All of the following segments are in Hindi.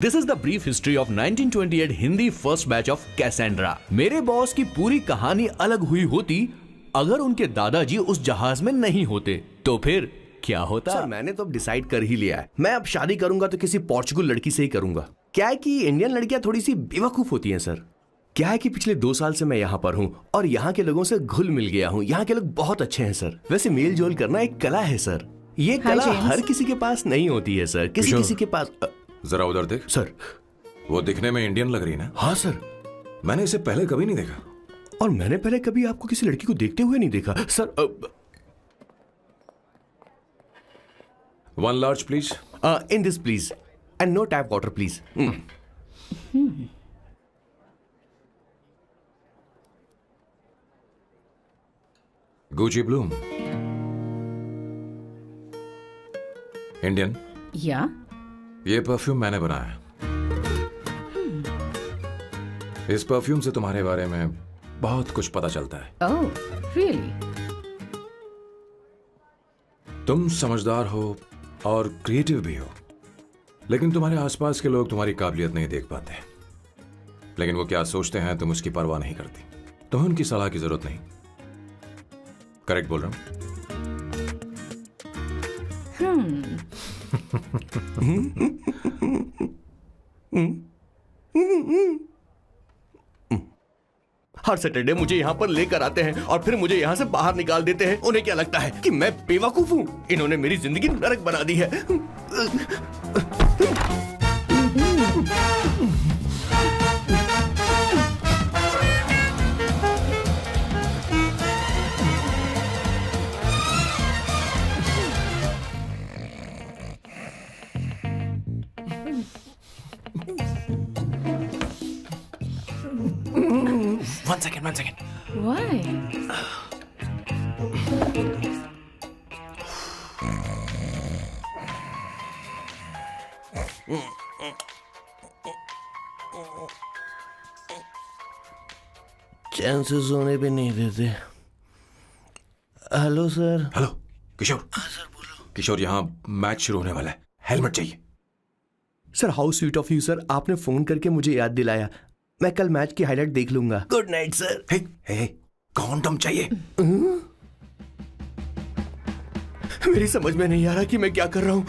This is the brief history of 1928 Hindi first batch of Cassandra. मेरे बॉस की पूरी कहानी अलग हुई होती अगर उनके दादाजी उस जहाज में नहीं होते, तो फिर क्या होता? सर मैंने तो अब डिसाइड कर ही लिया है, मैं अब शादी करूंगा तो किसी पोर्चुगल लड़की से ही करूंगा। क्या है कि इंडियन लड़कियां थोड़ी सी बेवकूफ होती हैं सर। क्या है कि पिछले 2 साल से मैं यहाँ पर हूँ और यहाँ के लोगों से घुल मिल गया हूँ। यहाँ के लोग बहुत अच्छे हैं सर। वैसे मेल जोल करना एक कला है सर। ये कला हर किसी के पास नहीं होती है सर। किसी के पास। जरा उधर देख सर। वो दिखने में इंडियन लग रही है ना? हाँ सर। मैंने इसे पहले कभी नहीं देखा। और मैंने पहले कभी आपको किसी लड़की को देखते हुए नहीं देखा sir. 1 large please. In this please and no tap water please. Gucci bloom Indian. या ये परफ्यूम मैंने बनाया। इस परफ्यूम से तुम्हारे बारे में बहुत कुछ पता चलता है। Oh really? तुम समझदार हो और क्रिएटिव भी हो, लेकिन तुम्हारे आसपास के लोग तुम्हारी काबिलियत नहीं देख पाते। लेकिन वो क्या सोचते हैं तुम उसकी परवाह नहीं करती। तुम्हें उनकी सलाह की जरूरत नहीं। करेक्ट बोल रहा हूं? हर सैटरडे मुझे यहाँ पर लेकर आते हैं और फिर मुझे यहाँ से बाहर निकाल देते हैं। उन्हें क्या लगता है कि मैं बेवकूफ हूँ? इन्होंने मेरी जिंदगी नरक बना दी है। One second. Why? चैन से सोने भी नहीं देते। Hello sir. हेलो किशोर। सर बोलो। किशोर, यहाँ मैच शुरू होने वाला है, हेलमेट चाहिए। Sir how sweet of you sir, आपने फोन करके मुझे याद दिलाया। मैं कल मैच की हाईलाइट देख लूंगा। Good night sir. Hey, condom चाहिए। मेरी समझ में नहीं आ रहा कि मैं क्या कर रहा हूँ।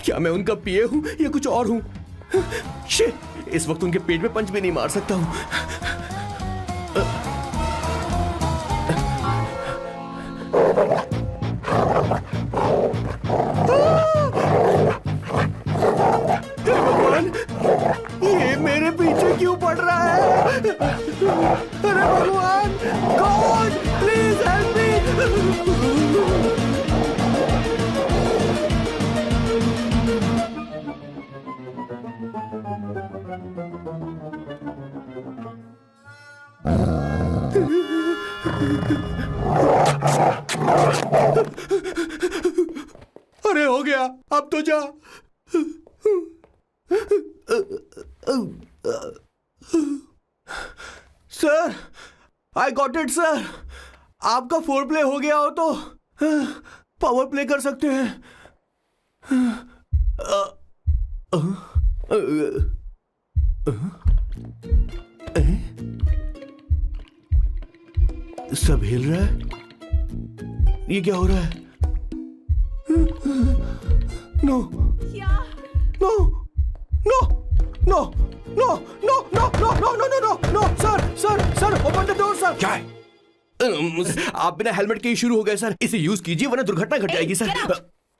क्या मैं उनका पीए हूँ या कुछ और हूँ? शिट, इस वक्त उनके पेट में पंच भी नहीं मार सकता हूँ। ये मेरे पीछे क्यों पड़ रहा है? अरे भगवान, गॉड प्लीज हेल्प मी। अरे हो गया, अब तो जा। Sir, I got it sir. आपका फोर प्ले हो गया हो तो पावर प्ले कर सकते हैं। सब हिल रहा है। ये क्या हो रहा है? No no no no no no no no no no no no sir open the door sir. क्या है? आप बिना हेलमेट के ही शुरू हो गए सर। इसे यूज कीजिए वरना दुर्घटना घट जाएगी सर।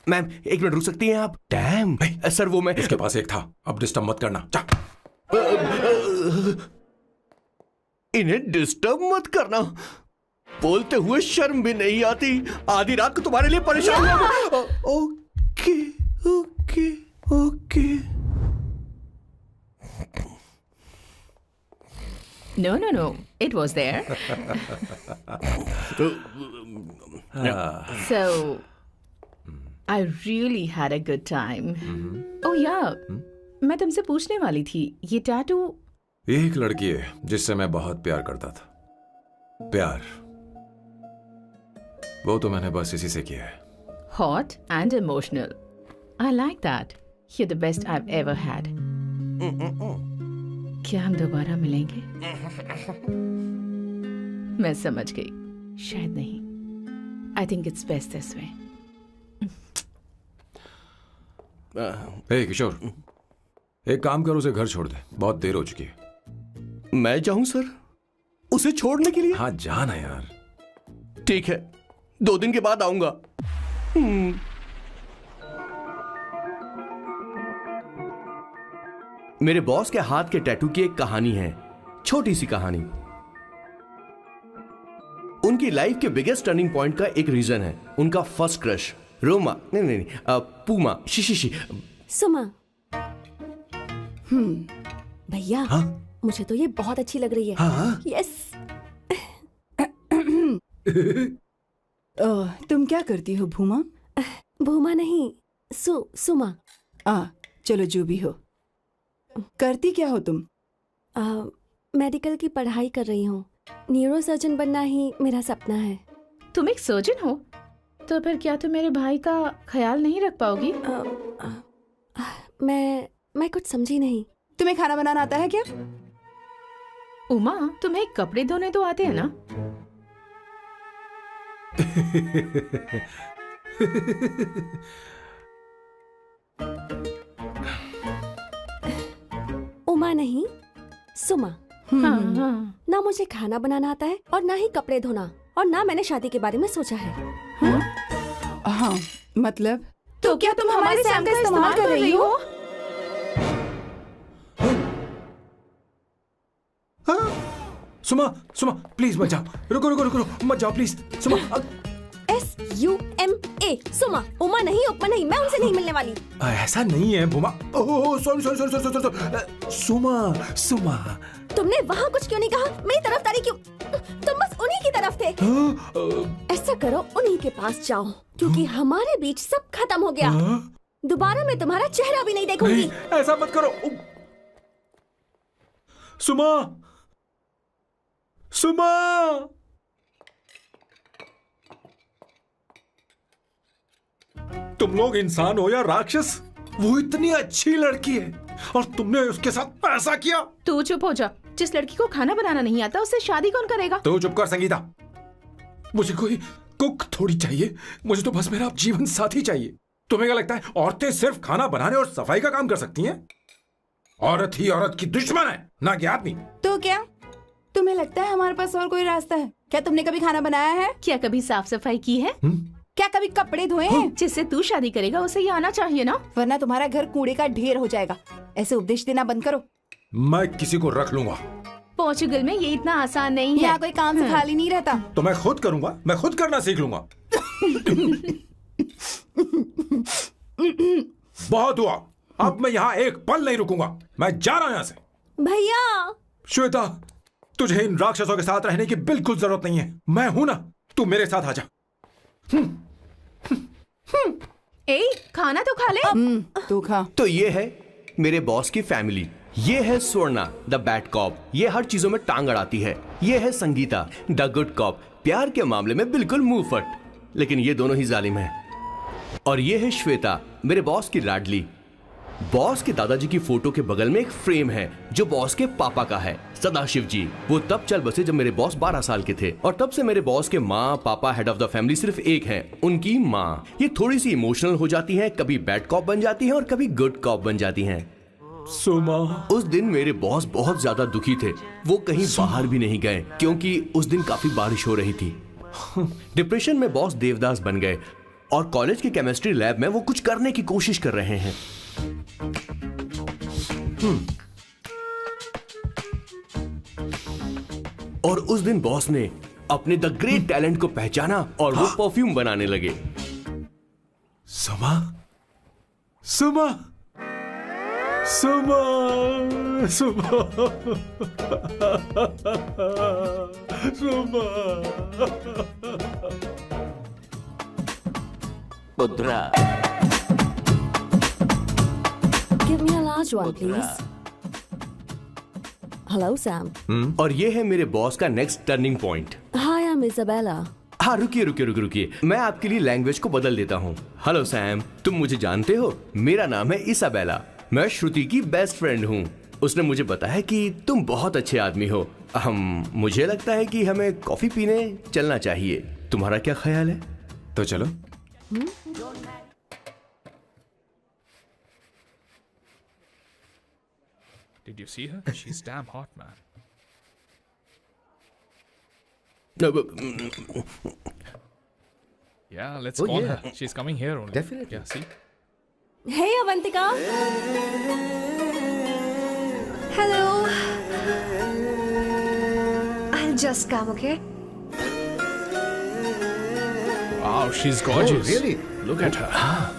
मैम 1 मिनट रुक सकती हैं आप? डैम सर, वो मैं इसके पास एक था, अब डिस्टर्ब मत करना। जा। इन्हें डिस्टर्ब मत करना। बोलते हुए शर्म भी नहीं आती। आधी रात को तुम्हारे लिए परेशान हूं। Okay okay okay. No. It was there. So, I really had a good time. Oh yeah, मैं तुमसे पूछने वाली थी, ये टैटू। ये एक लड़की है जिससे मैं बहुत प्यार करता था। प्यार वो तो मैंने बस इसी से किया है। Hot and emotional. I like that. You're the best I've ever had. क्या हम दोबारा मिलेंगे? मैं समझ गई, शायद नहीं। I think it's best this way. Hey Kishore, एक काम कर, उसे घर छोड़ दे, बहुत देर हो चुकी है। मैं जाऊं सर उसे छोड़ने के लिए? हाँ जाना यार। ठीक है, 2 दिन के बाद आऊंगा। मेरे बॉस के हाथ के टैटू की एक कहानी है, छोटी सी कहानी। उनकी लाइफ के बिगेस्ट टर्निंग पॉइंट का एक रीजन है उनका फर्स्ट क्रश रोमा, नहीं, पूमा, शिशिशी। सुमा। भैया, मुझे तो ये बहुत अच्छी लग रही है। हाँ? यस। तुम क्या करती हो भूमा? भूमा नहीं, सुमा। चलो जो भी हो। करती क्या हो तुम? मेडिकल की पढ़ाई कर रही हूँ। न्यूरो सर्जन बनना ही मेरा सपना है। तुम एक सर्जन हो, तो फिर क्या तुम मेरे भाई का ख्याल नहीं रख पाओगी? मैं कुछ समझी नहीं। तुम्हें खाना बनाना आता है क्या? उमा, तुम्हें कपड़े धोने तो आते हैं ना? उमा नहीं, सुमा। हाँ। ना मुझे खाना बनाना आता है और ना ही कपड़े धोना, और ना मैंने शादी के बारे में सोचा है। हाँ, मतलब? तो क्या तुम हमारे सैम का इस्तेमाल कर रही हो? सुमा, प्लीज मत जाओ। रुको, मत जाओ प्लीज। सुमा। SUMA, सुमा। उमा नहीं, उपमा नहीं, मैं उनसे नहीं मिलने वाली। ऐसा नहीं है भूमा। Oh sorry. सुमा। तुमने वहाँ कुछ क्यों नहीं कहा? मेरी तरफदारी क्यों? तुम बस उन्हीं की तरफ थे। ऐसा करो, उन्हीं के पास जाओ, क्योंकि हमारे बीच सब खत्म हो गया। दोबारा मैं तुम्हारा चेहरा भी नहीं देखूंगी। नहीं, ऐसा मत करो। सुमा। तुम लोग इंसान हो या राक्षस? वो इतनी अच्छी लड़की है और तुमने उसके साथ ऐसा किया। तू चुप हो जा। जिस लड़की को खाना बनाना नहीं आता उससे शादी कौन करेगा? तो चुप कर संगीता। मुझे कोई कुक थोड़ी चाहिए, मुझे तो बस मेरा जीवन साथी चाहिए। तुम्हें क्या लगता है औरतें सिर्फ खाना बनाने और सफाई का काम कर सकती हैं? औरत ही औरत की दुश्मन है, ना कि आदमी। तो क्या तुम्हें लगता है हमारे पास और कोई रास्ता है? क्या तुमने कभी खाना बनाया है? क्या कभी साफ सफाई की है? क्या कभी कपड़े धोए हैं? जिससे तू शादी करेगा उसे ये आना चाहिए ना, वरना तुम्हारा घर कूड़े का ढेर हो जाएगा। ऐसे उपदेश देना बंद करो। मैं किसी को रख लूंगा। पोर्चुगल में ये इतना आसान नहीं है। यहाँ कोई काम से खाली नहीं रहता। तो मैं खुद करूंगा, मैं खुद करना सीख लूंगा। बहुत हुआ, अब मैं यहाँ एक पल नहीं रुकूंगा। मैं जा रहा हूं यहाँ से। भैया। श्वेता, तुझे इन राक्षसों के साथ रहने की बिल्कुल जरूरत नहीं है। मैं हूं ना, तू मेरे साथ आ जा। खाना तो खा ले। तू खा। तो ये है मेरे बॉस की फैमिली। ये है स्वर्णा द बैड कॉप, ये हर चीजों में टांग अड़ाती है। ये है संगीता द गुड कॉप, प्यार के मामले में बिल्कुल मुंह फट, लेकिन ये दोनों ही जालिम हैं। और ये है श्वेता, मेरे बॉस की लाडली। बॉस के दादाजी की फोटो के बगल में एक फ्रेम है जो बॉस के पापा का है, सदाशिव जी। वो तब चल बसे जब मेरे बॉस 12 साल के थे, और तब से मेरे बॉस के माँ पापा हेड ऑफ द फैमिली सिर्फ एक है, उनकी माँ। ये थोड़ी सी इमोशनल हो जाती हैं, कभी बैड कॉप बन जाती हैं और कभी गुड कॉप बन जाती हैं। सुमा। उस दिन मेरे बॉस बहुत ज्यादा दुखी थे। वो कहीं बाहर भी नहीं गए क्योंकि उस दिन काफी बारिश हो रही थी। डिप्रेशन में बॉस देवदास बन गए और कॉलेज के केमिस्ट्री लैब में वो कुछ करने की कोशिश कर रहे हैं। और उस दिन बॉस ने अपने द ग्रेट टैलेंट को पहचाना और वो परफ्यूम बनाने लगे। सुमा। सुमा। सुमा। सुमा। सुमा। पुत्रा। Give me a large one, please. Hello, Sam. और ये है मेरे बॉस का next turning point. Hi, I'm Isabella. हाँ, रुकिए, मैं आपके लिए लैंग्वेज को बदल देता हूँ। हेलो सैम, तुम मुझे जानते हो? मेरा नाम है इसाबेला। मैं श्रुति की बेस्ट फ्रेंड हूँ। उसने मुझे बताया कि तुम बहुत अच्छे आदमी हो। मुझे लगता है कि हमें कॉफी पीने चलना चाहिए। तुम्हारा क्या ख्याल है? तो चलो। Did you see her? She's damn hot, man. Yeah, let's call her. She's coming here only. Definitely. Yeah, see? Hey, Avantika. Hello. I'll just come, okay? Wow, she's gorgeous. Oh, really? Look at her.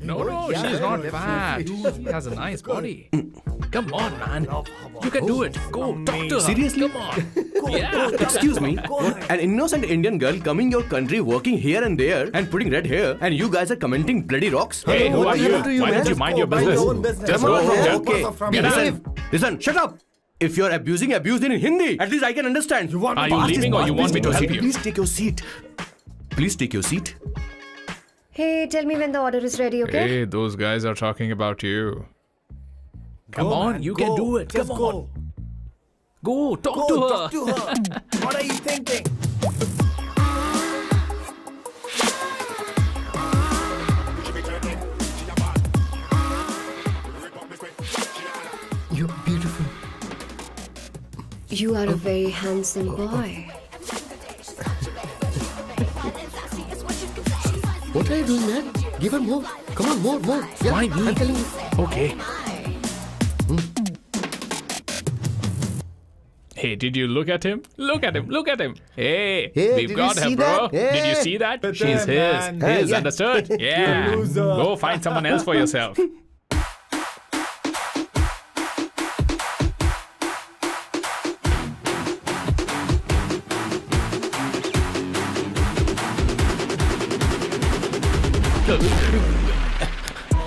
No, she's not bad. She has a nice body. Come on, man. You can do it. Go, talk to her. Seriously? Come on. Yeah. Excuse me, an innocent Indian girl coming your country, working here and there, and putting red hair, and you guys are commenting bloody rocks? Hey, who are What the you? hell do you, Why man? don't you mind your Mind your business? own business. Just Come go on, from man. there. Okay, listen, shut up. If you're abusing in Hindi, at least I can understand. Are you leaving or you want me to help you? Please take your seat. Please take your seat. Hey, tell me when the order is ready, okay? Hey, those guys are talking about you. Come on, man, you go. can do it. Just Come go. on. Go, talk to her. What are you thinking? You're beautiful. You are a very handsome boy. What are you doing, man? Give her more. Come on, more. Yeah, Why me? I'm telling you. Okay. Hey, did you look at him? Look at him. Look at him. Hey, Hey, we've did got you her, see bro. that? Did you Hey. see that? But She's then, his. man. His, Yeah. understood? Yeah. Go find someone else for yourself.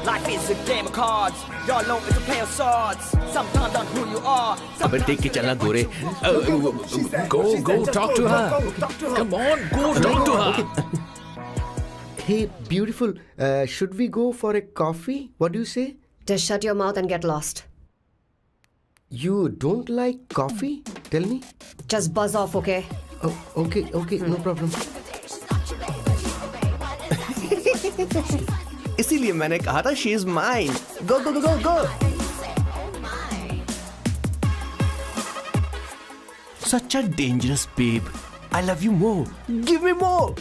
Life is a game of cards. Y'all know it's a play of swords. Sometimes on who you are. अबे देख के चलना गोरे. Go, talk to her. Come on, go, talk to her. Hey, beautiful. Should we go for a coffee? What do you say? Just shut your mouth and get lost. You don't like coffee? Tell me. Just buzz off, okay? Oh, okay, no problem. इसीलिए मैंने कहा था she is mine. Go. Such a dangerous babe. I love you more. Give me more.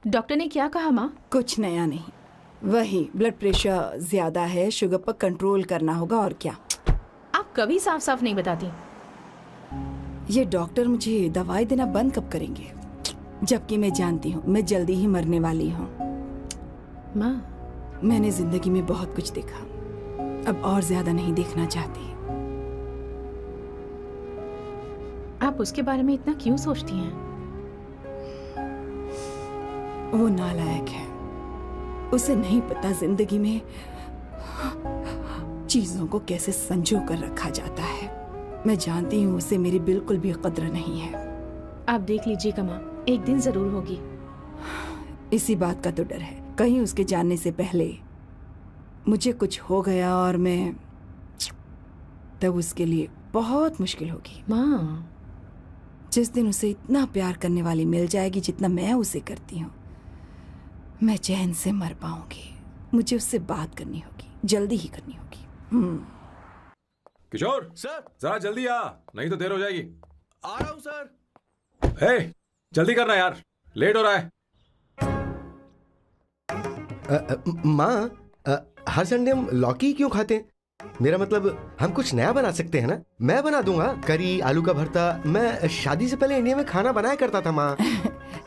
Doctor ने क्या कहा माँ? कुछ नया नहीं, वही ब्लड प्रेशर ज्यादा है, शुगर पर कंट्रोल करना होगा और क्या। आप कभी साफ साफ नहीं बताती। ये डॉक्टर मुझे दवाई देना बंद कब करेंगे, जबकि मैं जानती हूँ मैं जल्दी ही मरने वाली हूँ। माँ, मैंने जिंदगी में बहुत कुछ देखा, अब और ज्यादा नहीं देखना चाहती। आप उसके बारे में इतना क्यों सोचती हैं? वो नालायक है, उसे नहीं पता जिंदगी में चीजों को कैसे संजो कर रखा जाता है। मैं जानती हूँ उसे मेरी बिल्कुल भी कद्र नहीं है। आप देख लीजिएगा माँ, एक दिन जरूर होगी। इसी बात का तो डर है, कहीं उसके जानने से पहले मुझे कुछ हो गया और मैं, तब उसके लिए बहुत मुश्किल होगी। माँ, जिस दिन उसे इतना प्यार करने वाली मिल जाएगी जितना मैं उसे करती हूँ, मैं चैन से मर पाऊंगी। मुझे उससे बात करनी होगी, जल्दी ही करनी होगी। किशोर सर, जरा जल्दी आ, नहीं तो देर हो जाएगी। आ रहा हूँ सर। हे, जल्दी करना यार, लेट हो रहा है। माँ, हर संडे हम लौकी क्यों खाते हैं? मेरा मतलब हम कुछ नया बना सकते हैं ना? मैं बना दूंगा करी, आलू का भरता। मैं शादी से पहले इंडिया में खाना बनाया करता था माँ।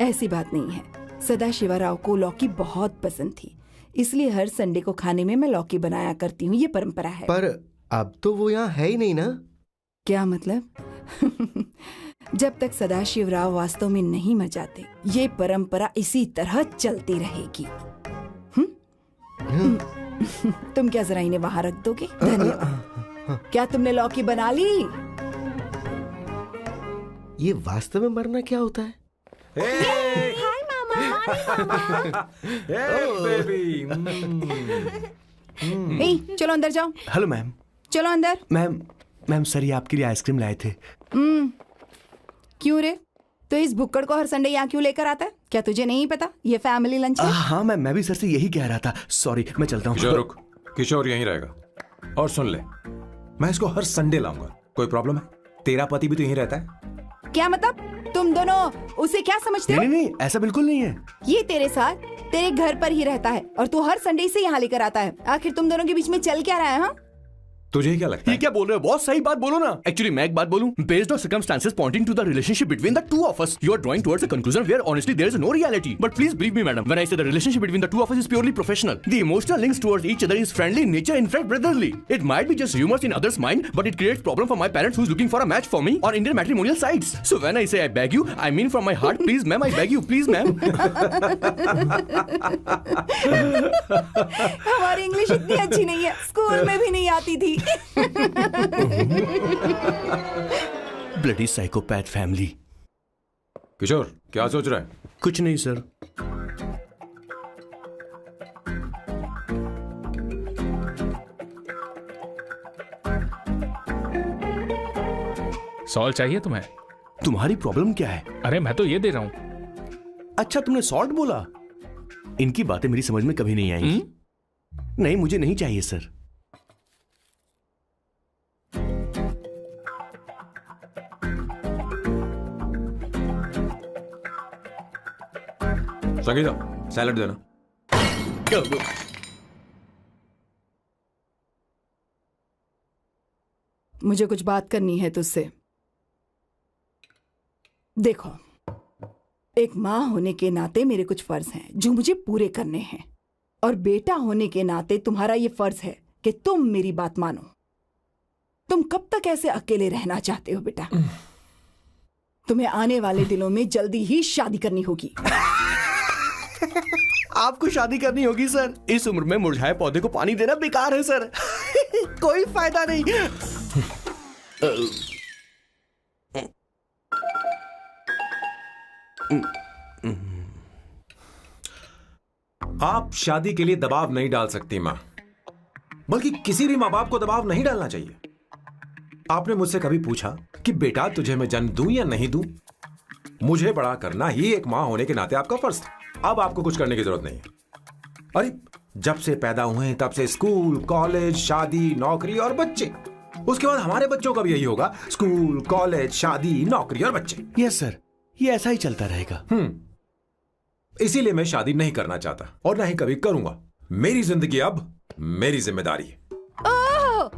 ऐसी बात नहीं है, सदाशिवराव को लौकी बहुत पसंद थी, इसलिए हर संडे को खाने में मैं लौकी बनाया करती हूँ, ये परंपरा है। पर अब तो वो यहाँ है ही नहीं ना। क्या मतलब? जब तक सदाशिवराव वास्तव में नहीं मर जाते, ये परंपरा इसी तरह चलती रहेगी। तुम क्या जरा इन्हें वहां रख दोगे? धन्यवाद। क्या तुमने लौकी बना ली? ये वास्तव में मरना क्या होता है? हाय मामा। बेबी। ए, चलो अंदर जाओ। Hello ma'am. चलो अंदर। मैम सर ये आपके लिए आइसक्रीम लाए थे। क्यों रे? तो इस भुक्कड़ को हर संडे यहाँ क्यों लेकर आता है? क्या तुझे नहीं पता ये फैमिली लंच है? हाँ मैम, मैं भी सर से यही कह रहा था। सॉरी, मैं चलता हूँ। किशोर रुक, किशोर यहीं रहेगा। और सुन ले, मैं इसको हर संडे लाऊंगा। कोई प्रॉब्लम है? तेरा पति भी तो यहीं रहता है। क्या मतलब? तुम दोनों उसे क्या समझते हो? नहीं, ऐसा बिल्कुल नहीं है। ये तेरे साथ तेरे घर पर ही रहता है और तू हर संडे से यहाँ लेकर आता है। आखिर तुम दोनों के बीच में चल क्या रहा है? हाँ, तुझे क्या लगता है? ये क्या बोल रहे हो बॉस? सही बात बोलो ना। एक्चुअली मैं एक बात बोलूं, based on circumstances pointing to the relationship between the two of us, you are drawing towards a conclusion where honestly there is no reality. But please believe me madam, when I say the relationship between the two of us is purely professional. The emotional links towards each other is friendly in nature, in fact brotherly. It might be just humours in others mind, but it creates problem for my parents who is looking for a match for me on Indian matrimonial sites. So when I say I beg you, I mean from my heart, please ma'am, I beg you, please ma'am. हमारी इंग्लिश इतनी अच्छी नहीं है, स्कूल में भी नहीं आती थी। Bloody psychopath family. किशोर क्या सोच रहा है? कुछ नहीं सर। सॉल्ट चाहिए तुम्हें? तुम्हारी प्रॉब्लम क्या है? अरे मैं तो ये दे रहा हूं। अच्छा तुमने सॉल्ट बोला? इनकी बातें मेरी समझ में कभी नहीं आएंगी। नहीं, मुझे नहीं चाहिए सर। संगीता, सैलड देना। मुझे कुछ बात करनी है तुझसे। देखो, एक माँ होने के नाते मेरे कुछ फर्ज हैं जो मुझे पूरे करने हैं, और बेटा होने के नाते तुम्हारा ये फर्ज है कि तुम मेरी बात मानो। तुम कब तक ऐसे अकेले रहना चाहते हो बेटा? तुम्हें आने वाले दिनों में जल्दी ही शादी करनी होगी। आपको शादी करनी होगी सर? इस उम्र में मुरझाए पौधे को पानी देना बेकार है सर। कोई फायदा नहीं। आप शादी के लिए दबाव नहीं डाल सकती मां, बल्कि किसी भी मां बाप को दबाव नहीं डालना चाहिए। आपने मुझसे कभी पूछा कि बेटा तुझे मैं जन्म दूं या नहीं दूं? मुझे बड़ा करना ही एक मां होने के नाते आपका फर्ज था। अब आपको कुछ करने की जरूरत नहीं है। अरे जब से पैदा हुए तब से स्कूल, कॉलेज, शादी, नौकरी और बच्चे। उसके बाद हमारे बच्चों का भी यही होगा, स्कूल, कॉलेज, शादी, नौकरी और बच्चे। यस सर, ये ऐसा ही चलता रहेगा। इसीलिए मैं शादी नहीं करना चाहता और ना ही कभी करूंगा। मेरी जिंदगी अब मेरी जिम्मेदारी है।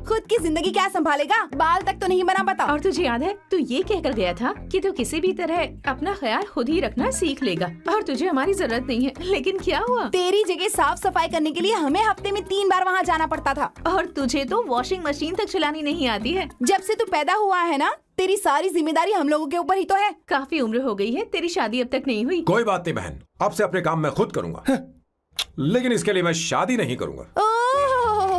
खुद की जिंदगी क्या संभालेगा? बाल तक तो नहीं बना पता। और तुझे याद है तू ये कहकर गया था कि तू किसी भी तरह अपना ख्याल खुद ही रखना सीख लेगा और तुझे हमारी जरूरत नहीं है। लेकिन क्या हुआ? तेरी जगह साफ सफाई करने के लिए हमें हफ्ते में 3 बार वहाँ जाना पड़ता था। और तुझे तो वॉशिंग मशीन तक चलानी नहीं आती है। जब से तू पैदा हुआ है ना, तेरी सारी जिम्मेदारी हम लोगों के ऊपर ही तो है। काफी उम्र हो गई है, तेरी शादी अब तक नहीं हुई। कोई बात नहीं बहन, अब से अपने काम मैं खुद करूंगा। लेकिन इसके लिए मैं शादी नहीं करूंगा।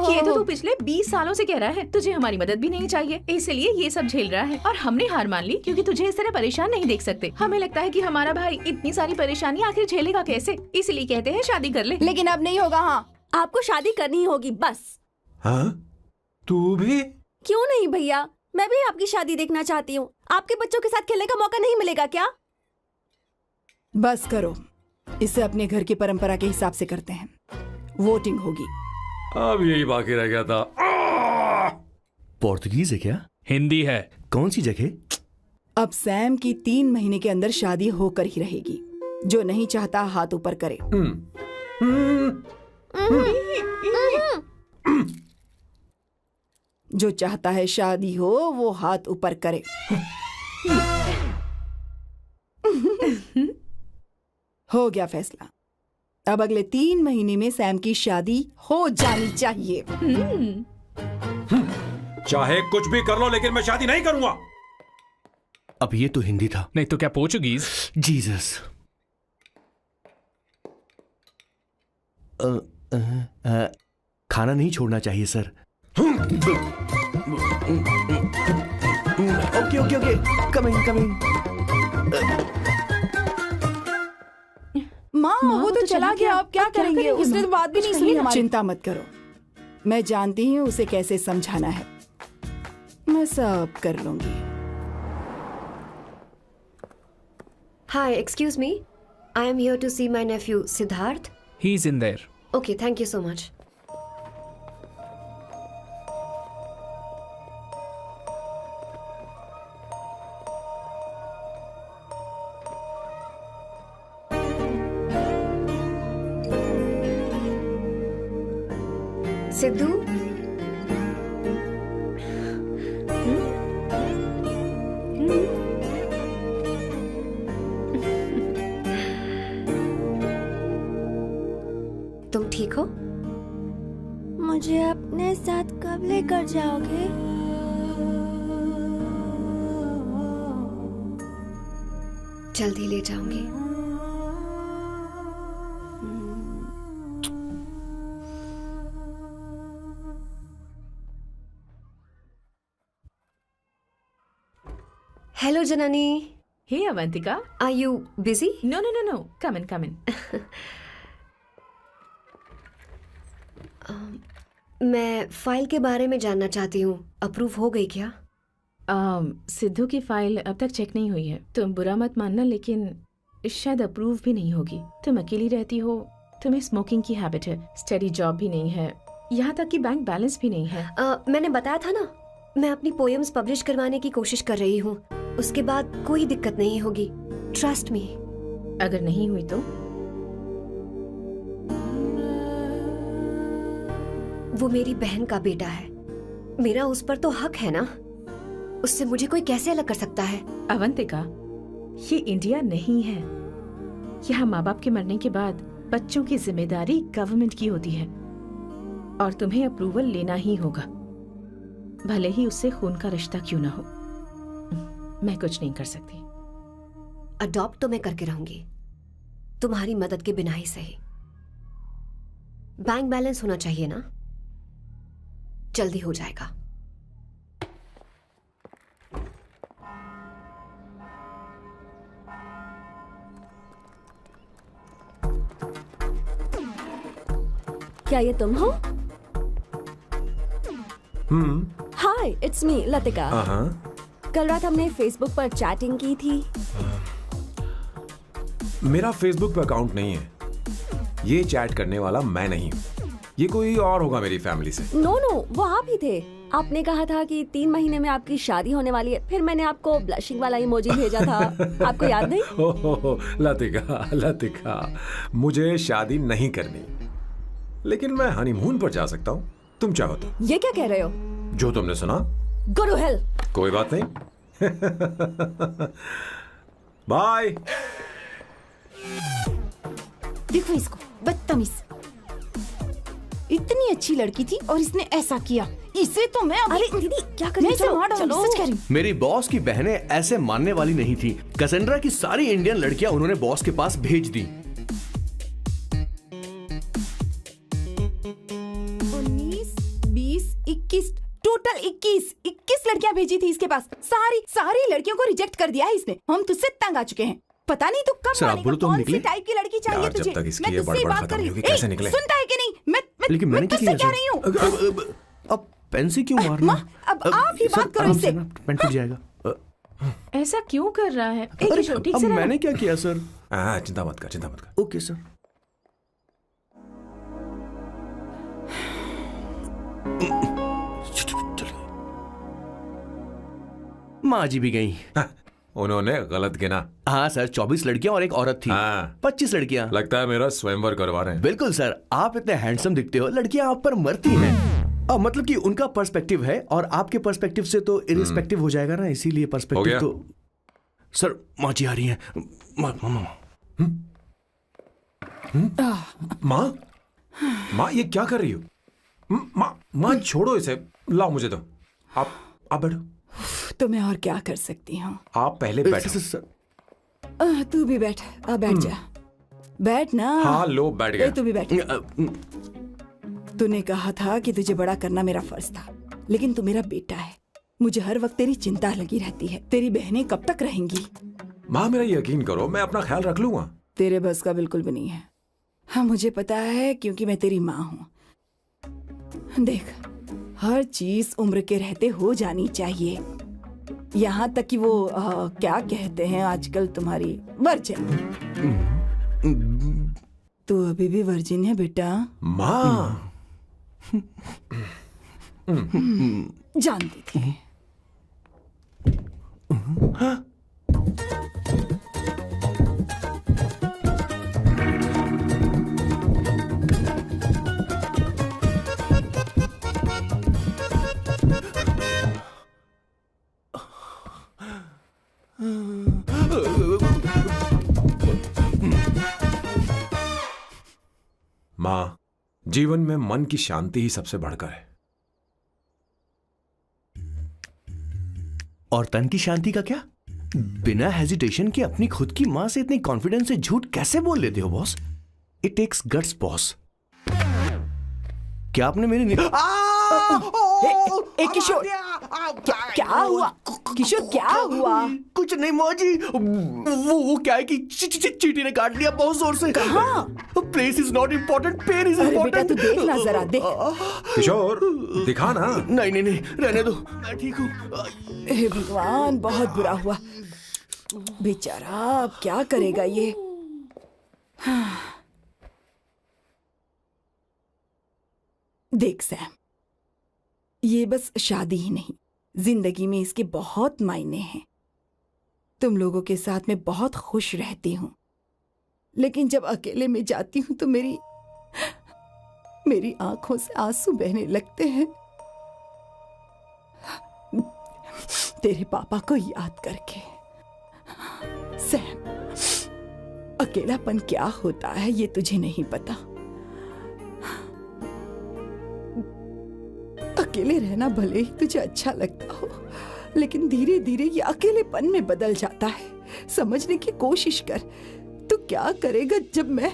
ये तो तू पिछले 20 सालों से कह रहा है। तुझे हमारी मदद भी नहीं चाहिए, इसलिए ये सब झेल रहा है। और हमने हार मान ली क्योंकि तुझे इस तरह परेशान नहीं देख सकते। हमें लगता है कि हमारा भाई इतनी सारी परेशानी आखिर झेलेगा कैसे, इसलिए कहते हैं शादी कर ले। लेकिन अब नहीं होगा। हाँ, आपको शादी करनी होगी बस। हाँ? तू भी? क्यों नहीं भैया, मैं भी आपकी शादी देखना चाहती हूँ। आपके बच्चों के साथ खेलने का मौका नहीं मिलेगा क्या? बस करो, इसे अपने घर की परंपरा के हिसाब से करते हैं। वोटिंग होगी। अब यही बाकी रह गया था। पोर्तुगीज है क्या? हिंदी है। कौन सी जगह? अब सैम की 3 महीने के अंदर शादी होकर ही रहेगी। जो नहीं चाहता हाथ ऊपर करे। जो चाहता है शादी हो वो हाथ ऊपर करे। हो गया फैसला। अब अगले 3 महीने में सैम की शादी हो जानी चाहिए। चाहे कुछ भी कर लो, लेकिन मैं शादी नहीं करूंगा। अब ये तो हिंदी था। नहीं तो क्या पोर्चुगीज? जीसस। खाना नहीं छोड़ना चाहिए sir. Okay okay okay, coming coming. माँ वो तो चला गया, अब क्या करेंगे? उसने तो बात भी नहीं सुनी हमारी। चिंता मत करो, मैं जानती हूँ उसे कैसे समझाना है, मैं सब कर लूंगी। Hi, excuse me. I am here to see my nephew Siddharth. He's in there. Okay, thank you so much. Sidhu, तुम ठीक हो? मुझे अपने साथ कब लेकर जाओगे? जल्दी ले जाऊंगी। Hello Janani. Hey Avantika. Are you busy? No. Come in. मैं फाइल के बारे में जानना चाहती हूँ, अप्रूव हो गई क्या? सिद्धू की फाइल अब तक चेक नहीं हुई है। तुम बुरा मत मानना, लेकिन शायद अप्रूव भी नहीं होगी। तुम अकेली रहती हो, तुम्हें स्मोकिंग की हैबिट है, स्टडी जॉब भी नहीं है, यहाँ तक कि बैंक बैलेंस भी नहीं है। मैंने बताया था ना, मैं अपनी पोएम्स पब्लिश करवाने की कोशिश कर रही हूँ। उसके बाद कोई दिक्कत नहीं होगी, ट्रस्ट मी। अगर नहीं हुई तो? वो मेरी बहन का बेटा है, मेरा उस पर तो हक है ना। उससे मुझे कोई कैसे अलग कर सकता है? अवंतिका, ये इंडिया नहीं है। यहाँ माँ बाप के मरने के बाद बच्चों की जिम्मेदारी गवर्नमेंट की होती है और तुम्हें अप्रूवल लेना ही होगा, भले ही उससे खून का रिश्ता क्यों ना हो। मैं कुछ नहीं कर सकती। अडॉप्ट तो मैं करके रहूंगी, तुम्हारी मदद के बिना ही सही। बैंक बैलेंस होना चाहिए ना, जल्दी हो जाएगा। क्या ये तुम हो? हाय, इट्स मी लतिका। कल रात हमने फेसबुक पर चैटिंग की थी। मेरा फेसबुक पे अकाउंट नहीं है, ये चैट करने वाला मैं नहीं हूँ, ये कोई और होगा मेरी फैमिली से। नो, वो आप ही थे। आपने कहा था कि 3 महीने में आपकी शादी होने वाली है, फिर मैंने आपको ब्लशिंग वाला इमोजी भेजा था। आपको याद नहीं? ओहो, लतिका, मुझे शादी नहीं करनी, लेकिन मैं हनीमून पर जा सकता हूँ, तुम चाहो तो। ये क्या कह रहे हो? जो तुमने सुना। Go to hell। कोई बात नहीं। बाय। देखो इसको, बदतमीज। इतनी अच्छी लड़की थी और इसने ऐसा किया। इसे तो मैं अभी... अरे दीदी क्या कर रही हो? चलो, सच कह रही हूं। मेरी बॉस की बहनें ऐसे मानने वाली नहीं थी। कैसेंड्रा की सारी इंडियन लड़कियां उन्होंने बॉस के पास भेज दी। 19, 20, 21, टोटल 21 लड़कियां भेजी थी इसके पास। सारी लड़कियों को रिजेक्ट कर दिया है इसने। हम तुझसे तंग आ चुके हैं। पता नहीं तो कब मानेगा, कौन सी टाइप की लड़की चाहिए तुझे? मैं तुझसे बात कर रही हूँ। सुनता है कि नहीं? लेकिन मैंने मैं तुझसे कह रही हूँ। अब पेंसी क्यों मारना? अब आप ही बात करो इससे। पेन टूट जाएगा। ऐसा क्यों कर रहा है? एक अरे, ठीक अब से मैंने क्या किया सर? चिंता मत कर। Okay sir. माँ जी भी गई। उन्होंने गलत गिना। हाँ सर, 24 लड़कियां और एक औरत थी। 25 लड़कियां। लगता है मेरा स्वयंवर करवा रहे हैं। बिल्कुल सर, आप इतने हैंडसम दिखते हो, लड़कियां आप पर मरती हैं। मतलब कि उनका पर्सपेक्टिव है और आपके पर्सपेक्टिव से तो इरिस्पेक्टिव हो जाएगा ना, इसीलिए पर्सपेक्टिव तो। सर माँ जी आ रही हैं। माँ ये क्या कर रही हो? माँ छोड़ो इसे, लाओ मुझे दो। आप बैठो। तो मैं और क्या कर सकती हूँ? आप पहले बैठो। तू भी बैठ। बैठ जा, बैठ ना। हाँ लो, बैठ गया। तू भी बैठ। तूने कहा था कि तुझे बड़ा करना मेरा फर्ज था, लेकिन तू मेरा बेटा है, मुझे हर वक्त तेरी चिंता लगी रहती है। तेरी बहनें कब तक रहेंगी? माँ मेरा यकीन करो, मैं अपना ख्याल रख लूंगा। तेरे बस का बिल्कुल भी नहीं है। हाँ मुझे पता है, क्योंकि मैं तेरी माँ हूँ। देख, हर चीज उम्र के रहते हो जानी चाहिए, यहाँ तक कि वो क्या कहते हैं आजकल तुम्हारी वर्जिन। तू अभी भी वर्जिन है बेटा? माँ जानती थी। माँ, जीवन में मन की शांति ही सबसे बढ़कर है। और तन की शांति का क्या? बिना हेजिटेशन के अपनी खुद की मां से इतनी कॉन्फिडेंस से झूठ कैसे बोल लेते हो boss? It takes guts boss. क्या आपने मेरी किशोर, क्या हुआ? किशोर क्या हुआ? कुछ नहीं मौजी, वो क्या है कि चींटी ने काट लिया बहुत जोर से। कहाँ? Place is not important, pen is important. बेटा तू देख ना जरा, देख। किशोर दिखा ना। नहीं, रहने दो, मैं ठीक हूँ। हे भगवान, बहुत बुरा हुआ बेचारा। अब क्या करेगा ये? देख सैम, ये बस शादी ही नहीं, जिंदगी में इसके बहुत मायने हैं। तुम लोगों के साथ मैं बहुत खुश रहती हूँ, लेकिन जब अकेले में जाती हूँ तो मेरी आंखों से आंसू बहने लगते हैं, तेरे पापा को याद करके। सैम, अकेलापन क्या होता है ये तुझे नहीं पता। अकेले रहना भले ही तुझे अच्छा लगता हो, लेकिन धीरे धीरे ये अकेलेपन में बदल जाता है। समझने की कोशिश कर। तू क्या करेगा जब मैं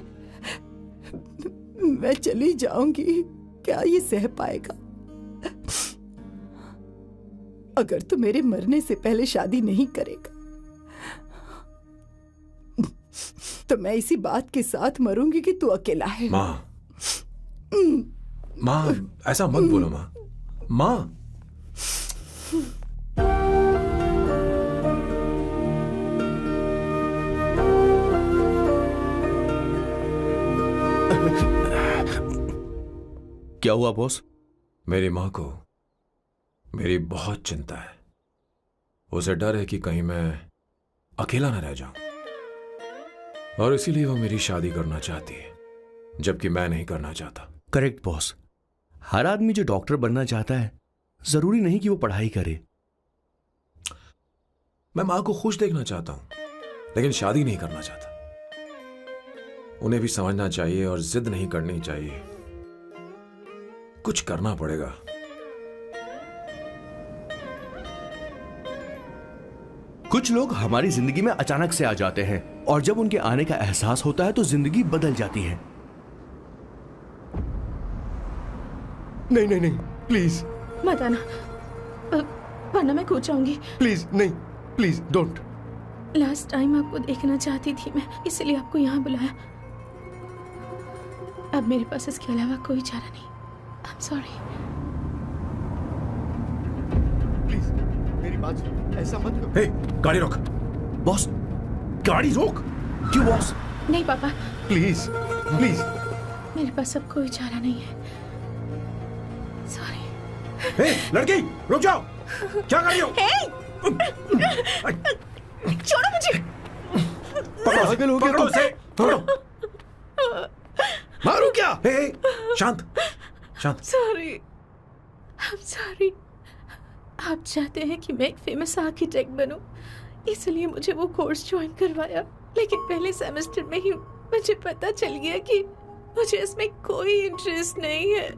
चली जाऊंगी? क्या ये सह पाएगा? अगर तू मेरे मरने से पहले शादी नहीं करेगा तो मैं इसी बात के साथ मरूंगी कि तू अकेला है। माँ, ऐसा मत बोलो माँ। माँ, क्या हुआ बॉस? मेरी माँ को मेरी बहुत चिंता है। उसे डर है कि कहीं मैं अकेला न रह जाऊं, और इसीलिए वो मेरी शादी करना चाहती है, जबकि मैं नहीं करना चाहता। Correct boss. हर आदमी जो डॉक्टर बनना चाहता है, जरूरी नहीं कि वो पढ़ाई करे। मैं मां को खुश देखना चाहता हूं, लेकिन शादी नहीं करना चाहता। उन्हें भी समझना चाहिए और जिद नहीं करनी चाहिए। कुछ करना पड़ेगा। कुछ लोग हमारी जिंदगी में अचानक से आ जाते हैं, और जब उनके आने का एहसास होता है तो जिंदगी बदल जाती है। नहीं, प्लीज मत आना, वरना मैं कूद जाऊंगी। प्लीज नहीं, प्लीज डोंट। लास्ट टाइम आपको देखना चाहती थी मैं, इसलिए आपको यहाँ बुलाया। अब मेरे पास इसके अलावा कोई चारा नहीं। आई एम सॉरी। प्लीज मेरी बात सुनो, ऐसा मत करो। हे, गाड़ी रोक। बॉस, गाड़ी रोक। क्यों बॉस? नहीं पापा, प्लीज प्लीज। मेरे पास अब कोई चारा नहीं है। सॉरी। हे, लड़की रुक जाओ। क्या कर रही हो? छोड़ो मुझे। पकड़ो उसे। पकड़ो। मारो क्या? हे, शांत शांत। Sorry, I am sorry. आप चाहते हैं कि मैं एक फेमस आर्किटेक्ट बनूं, इसलिए मुझे वो कोर्स ज्वाइन करवाया, लेकिन पहले सेमेस्टर में ही मुझे पता चल गया कि मुझे इसमें कोई इंटरेस्ट नहीं है।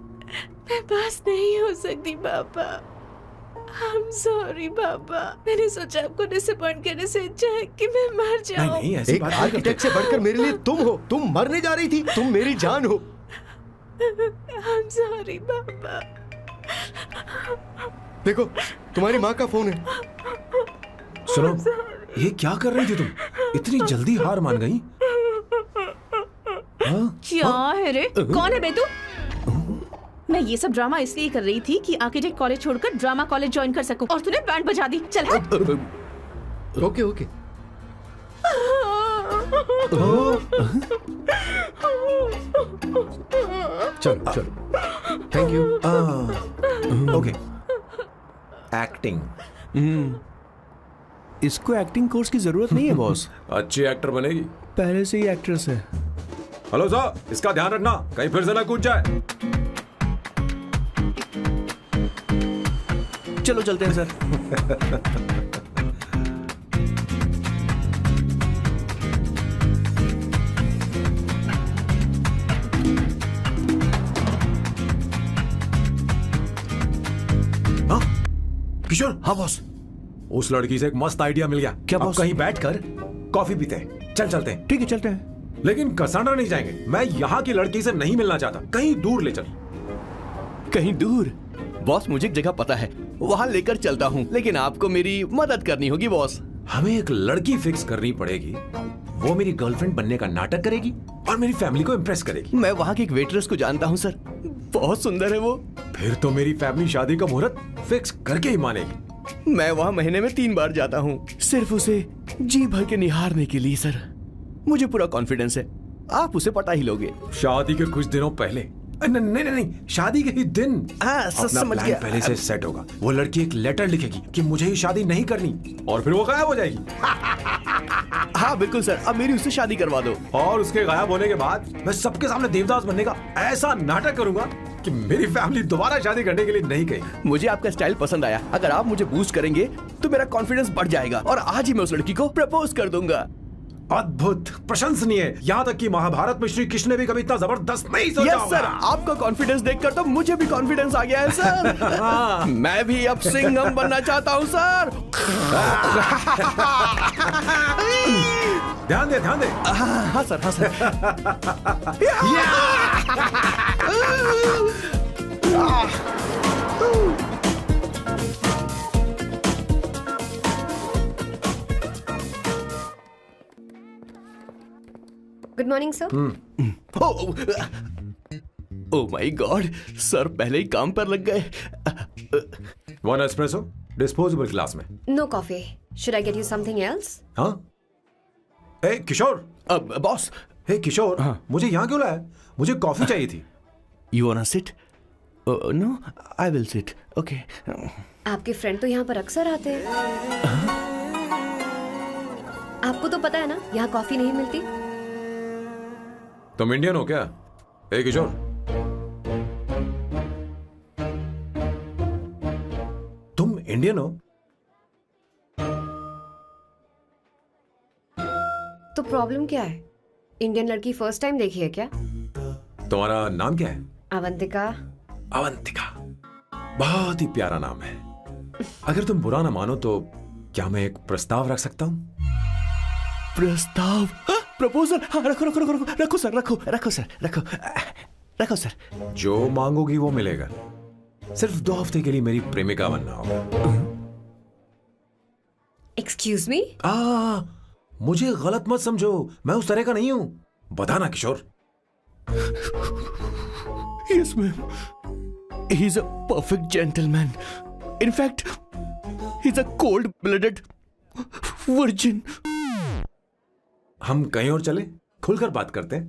मैं पास नहीं हो सकती पापा। आई एम सॉरी पापा। मैंने सोचा आपको डिसअपॉइंट करने से अच्छा है कि मैं मर जाऊं। नहीं, ऐसी एक बात आर्किटेक्ट से बढ़कर मेरे लिए तुम हो। तुम मरने जा रही थी, तुम मेरी जान हो। आई एम सॉरी पापा। देखो तुम्हारी माँ का फोन है। सुनो, ये क्या कर रही थी तुम? इतनी जल्दी हार मान गई? क्या है रे? कौन है बे तू? मैं ये सब ड्रामा इसलिए कर रही थी कि आर्किटेक्ट कॉलेज छोड़कर ड्रामा कॉलेज ज्वाइन कर सकूं, और तूने बैंड बजा दी। चल हट। Okay okay. चलो चलो, थैंक यू। ओके। एक्टिंग। इसको एक्टिंग कोर्स की जरूरत नहीं है बॉस। अच्छी एक्टर बनेगी। पहले से ही एक्ट्रेस है। हेलो सर, इसका ध्यान रखना कहीं फिर से ना कूद जाए। चलो चलते हैं सर। हाँ किशोर। हाँ बॉस। उस लड़की से एक मस्त आइडिया मिल गया। क्या अब बॉस? कहीं बैठकर कॉफी पीते हैं। चल चलते हैं। ठीक है चलते हैं। लेकिन कसांड्रा नहीं जाएंगे। मैं यहाँ की लड़की से नहीं मिलना चाहता। कहीं दूर ले चल। कहीं दूर? बॉस मुझे एक जगह पता है, वहाँ लेकर चलता हूँ, लेकिन आपको मेरी मदद करनी होगी बॉस। हमें एक लड़की फिक्स करनी पड़ेगी। वो मेरी गर्लफ्रेंड बनने का नाटक करेगी और मेरी फैमिली को इम्प्रेस करेगी। मैं वहाँ की एक वेट्रेस को जानता हूँ सर, बहुत सुंदर है वो। फिर तो मेरी फैमिली शादी का मुहूर्त फिक्स करके ही मानेगी। मैं वहाँ महीने में 3 बार जाता हूँ, सिर्फ उसे जी भर के निहारने के लिए सर। मुझे पूरा कॉन्फिडेंस है आप उसे पटा ही लोगे। शादी के कुछ दिनों पहले। नहीं, शादी के ही दिन। अपना समझ प्लान गया। पहले से सेट होगा। वो लड़की एक लेटर लिखेगी कि मुझे ही शादी नहीं करनी, और फिर वो गायब हो जाएगी। हाँ बिल्कुल सर, अब मेरी उससे शादी करवा दो। और उसके गायब होने के बाद मैं सबके सामने देवदास बनने का ऐसा नाटक करूंगा कि मेरी फैमिली दोबारा शादी करने के लिए नहीं कहेगी। मुझे आपका स्टाइल पसंद आया। अगर आप मुझे बूस्ट करेंगे तो मेरा कॉन्फिडेंस बढ़ जाएगा और आज ही मैं उस लड़की को प्रपोज कर दूंगा। अद्भुत, प्रशंसनीय। यहाँ तक कि महाभारत में श्री कृष्ण ने भी कभी इतना जबरदस्त नहीं सोचा यस सर, आपका कॉन्फिडेंस देखकर तो मुझे भी कॉन्फिडेंस आ गया है सर। मैं भी अब सिंघम बनना चाहता हूँ सर। ध्यान दे, ध्यान दे। हाँ सर, हाँ sir. Good morning sir. Oh my god, sir पहले ही काम पर लग गए। 1 एस्प्रेसो डिस्पोजेबल ग्लास में। No coffee. Should I get you something else? हाँ। ए किशोर। बॉस। हे किशोर, मुझे यहाँ क्यों लाया? मुझे कॉफी चाहिए थी। You wanna sit? No, I will sit. Okay. आपके फ्रेंड तो यहाँ पर अक्सर आते हैं। आपको तो पता है ना, यहाँ कॉफी नहीं मिलती। तुम इंडियन हो क्या? ए किशोर, तुम इंडियन हो? तो प्रॉब्लम क्या है? इंडियन लड़की फर्स्ट टाइम देखी है क्या? तुम्हारा नाम क्या है? अवंतिका। अवंतिका, बहुत ही प्यारा नाम है। अगर तुम बुरा ना मानो तो क्या मैं एक प्रस्ताव रख सकता हूँ? प्रस्ताव? प्रपोजल? हाँ, रखो रखो रखो रखो रखो सर, रखो रखो सर, रखो रखो सर। जो मांगोगी वो मिलेगा। सिर्फ 2 हफ्ते के लिए मेरी प्रेमिका बनना होगा। Excuse me? मुझे गलत मत समझो, मैं उस तरह का नहीं हूं। बताना किशोर। Yes, ma'am. He's a perfect gentleman. In fact, he's a cold-blooded virgin. हम कहीं और चले, खुलकर बात करते हैं।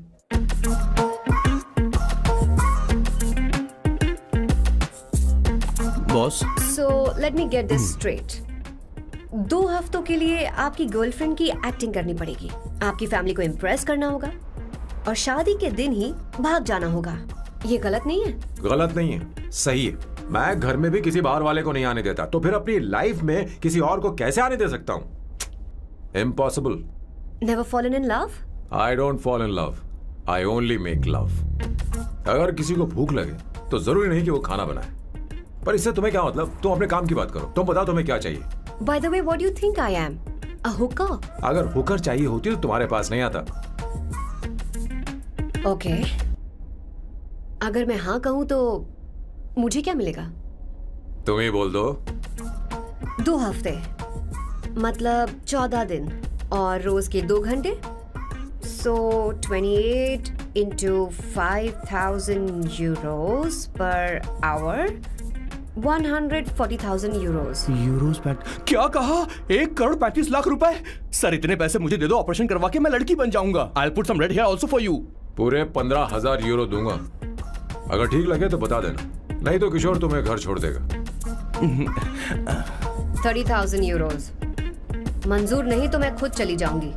Boss. So let me get this straight. 2 हफ्तों के लिए आपकी गर्लफ्रेंड की एक्टिंग करनी पड़ेगी, आपकी फैमिली को इम्प्रेस करना होगा, और शादी के दिन ही भाग जाना होगा। ये गलत नहीं है? गलत नहीं है, सही है। मैं घर में भी किसी बाहर वाले को नहीं आने देता, तो फिर अपनी लाइफ में किसी और को कैसे आने दे सकता हूं? Impossible. Never fallen in love? I don't fall in love. I only make love. अगर किसी को भूख लगे तो जरूरी नहीं कि वो खाना बनाए। पर इससे तुम्हें क्या मतलब? तुम अपने काम की बात करो। तुम बताओ तुम्हें क्या चाहिए? By the way, what do you think I am? A hooker? अगर हुकर चाहिए होती तो तुम्हारे पास नहीं आता। Okay. अगर मैं हाँ कहूं तो मुझे क्या मिलेगा? तुम ही बोल दो। 2 हफ्ते मतलब 14 दिन और रोज के 2 घंटे। सो 28 into 5,000 euros per hour, 140,000 euros. Euros PAT क्या कहा? 1,35,00,000 रुपए? सर इतने पैसे मुझे दे दो, ऑपरेशन करवा के मैं लड़की बन जाऊंगा। I'll put some red hair also for you. पूरे 15,000 यूरो दूंगा। अगर ठीक लगे तो बता देना, नहीं तो किशोर तुम्हें घर छोड़ देगा। 30,000 euros। मंजूर नहीं तो मैं खुद चली जाऊंगी।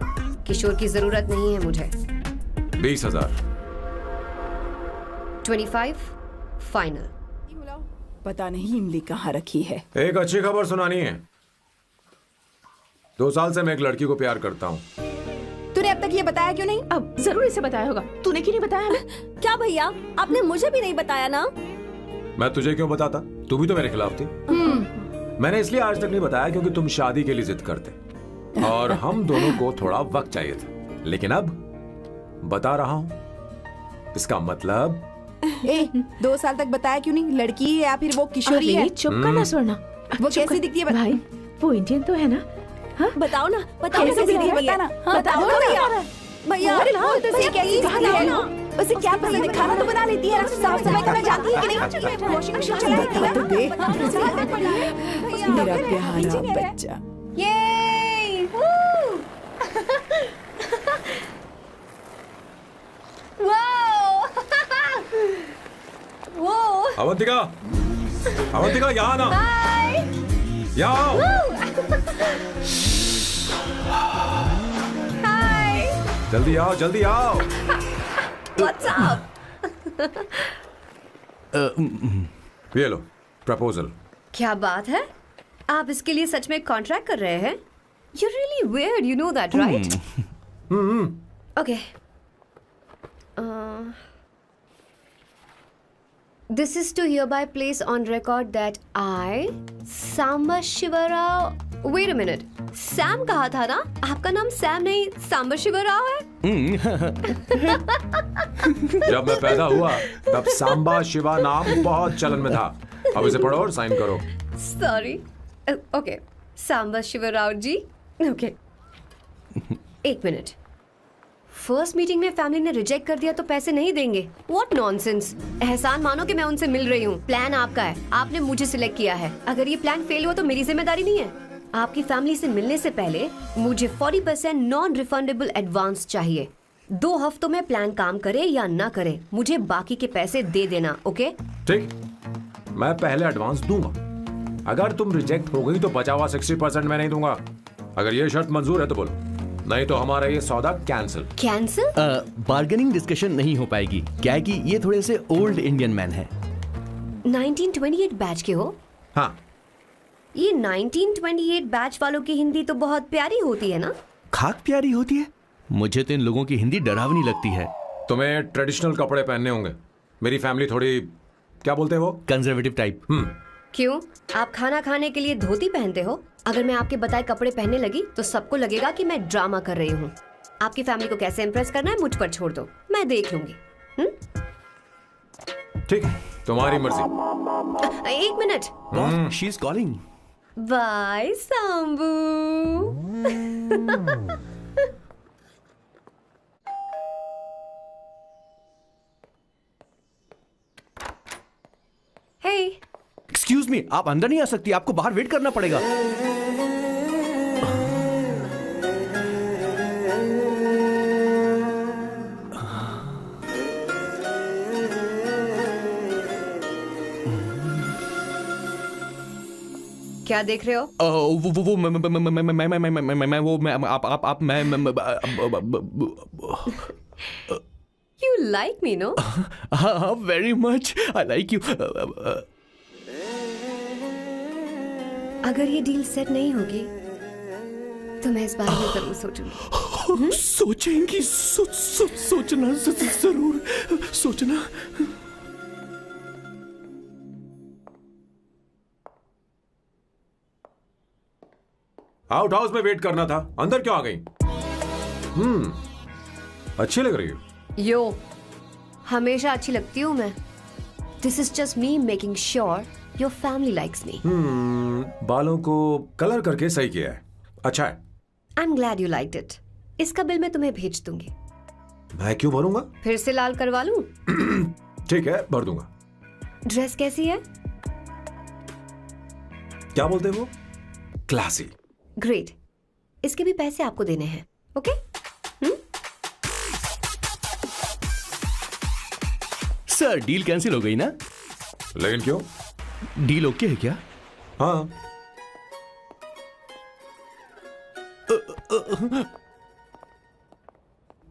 किशोर की जरूरत नहीं है मुझे। 20,000। 25 फाइनल। पता नहीं इमली कहाँ रखी है। एक अच्छी खबर सुनानी है। 2 साल से मैं एक लड़की को प्यार करता हूँ। तूने अब तक ये बताया क्यों नहीं? अब जरूर इसे बताया होगा। तूने क्यों नहीं बताया हमें? क्या भैया, आपने मुझे भी नहीं बताया ना? मैं तुझे क्यों बताता? तू भी तो मेरे खिलाफ थी। मैंने इसलिए आज तक नहीं बताया क्योंकि तुम शादी के लिए जिद करते और हम दोनों को थोड़ा वक्त चाहिए था। लेकिन अब बता रहा हूँ। इसका मतलब 2 साल तक बताया क्यों नहीं? लड़की है या फिर वो किशोरी है? चुप करना स्वर्णा। वो कैसी दिखती है? भाई वो इंडियन तो है ना? हाँ? बताओ ना, बताओ कैसी दिखती है? बताना। बताओ ना भैया। भैया उसे कैसी दिखती है? उसे क्या पसंद है? खाना तो बना लेती है, साफ सफाई करना जानती है कि नहीं? वॉशिंग मशीन चलाती है? मेरा प्यारा बच्चा। ये वो अवंतिका, अवंतिका यहाँ ना, यहाँ आओ। जल्दी आओ, जल्दी आओ। What's up? ये लो प्रपोजल। क्या बात है? आप इसके लिए सच में कॉन्ट्रैक्ट कर रहे हैं? You're really weird, you know that, right? Okay. This is to hereby place on record that I, Samba Shivarao. Wait a minute. Sam कहा था ना? आपका नाम सैम नहीं सांबा शिवराव है? जब मैं पैदा हुआ तब सांबा शिवा नाम बहुत चलन में था। अब इसे पढ़ो और साइन करो। Sorry. Okay. सांबा शिवराव जी। Okay. 1 मिनट। फर्स्ट मीटिंग में फैमिली ने रिजेक्ट कर दिया तो पैसे नहीं देंगे? What nonsense! एहसान मानो कि मैं उनसे मिल रही हूँ। प्लान आपका है, आपने मुझे सिलेक्ट किया है। अगर ये प्लान फेल हुआ तो मेरी जिम्मेदारी नहीं है। आपकी फैमिली से मिलने से पहले मुझे 40% नॉन रिफंडेबल एडवांस चाहिए। 2 हफ्तों में प्लान काम करे या ना करे, मुझे बाकी के पैसे दे देना। ओके? ठीक, मैं पहले एडवांस दूंगा। अगर तुम रिजेक्ट हो गई तो बचा हुआ 60% मैं नहीं दूंगा। अगर ये शर्त मंजूर है तो बोलो, नहीं तो हमारा ये सौदा कैंसिल। कैंसिल? बार्गेनिंग डिस्कशन नहीं हो पाएगी। क्या है कि ये थोड़े से ओल्ड इंडियन मैन है। 1928 बैच के हो? हाँ। ये 1928 बैच वालों की हिंदी तो बहुत प्यारी होती है ना? खाक प्यारी होती है? मुझे तो इन लोगों की हिंदी डरावनी लगती है। तुम्हें ट्रेडिशनल कपड़े पहनने होंगे। मेरी फैमिली थोड़ी, क्या बोलते हैं वो, कंजर्वेटिव टाइप। क्यों? आप खाना खाने के लिए धोती पहनते हो? अगर मैं आपके बताए कपड़े पहनने लगी तो सबको लगेगा कि मैं ड्रामा कर रही हूँ। आपकी फैमिली को कैसे इम्प्रेस करना है मुझ पर छोड़ दो, मैं देख लूंगी। ठीक है, तुम्हारी मर्जी। 1 minute. She is calling. Bye Sambu. Hey, excuse me, आप अंदर नहीं आ सकती, आपको बाहर वेट करना पड़ेगा। क्या देख रहे हो? वो मैं वो मैं आप मैं You like me, no? हाँ, very much. I like you. अगर ये डील सेट नहीं होगी तो मैं इस बारे में जरूर सोचूंगी। सोचेंगी, सोचना जरूर सोचना। आउट हाउस में वेट करना था, अंदर क्यों आ गई? अच्छी लग रही हो। यो, हमेशा अच्छी लगती हूँ मैं। This is just me making sure your family likes me. बालों को कलर करके सही किया है, अच्छा है। I am glad you liked it. इसका बिल मैं तुम्हें भेज दूंगी। मैं क्यों भरूंगा? फिर से लाल करवा लूं? ठीक है, भर दूंगा। ड्रेस कैसी है? क्या बोलते हो? क्लासी। ग्रेट। इसके भी पैसे आपको देने हैं, ओके? सर डील कैंसिल हो गई ना? लेकिन क्यों? डील ओके है क्या? हाँ।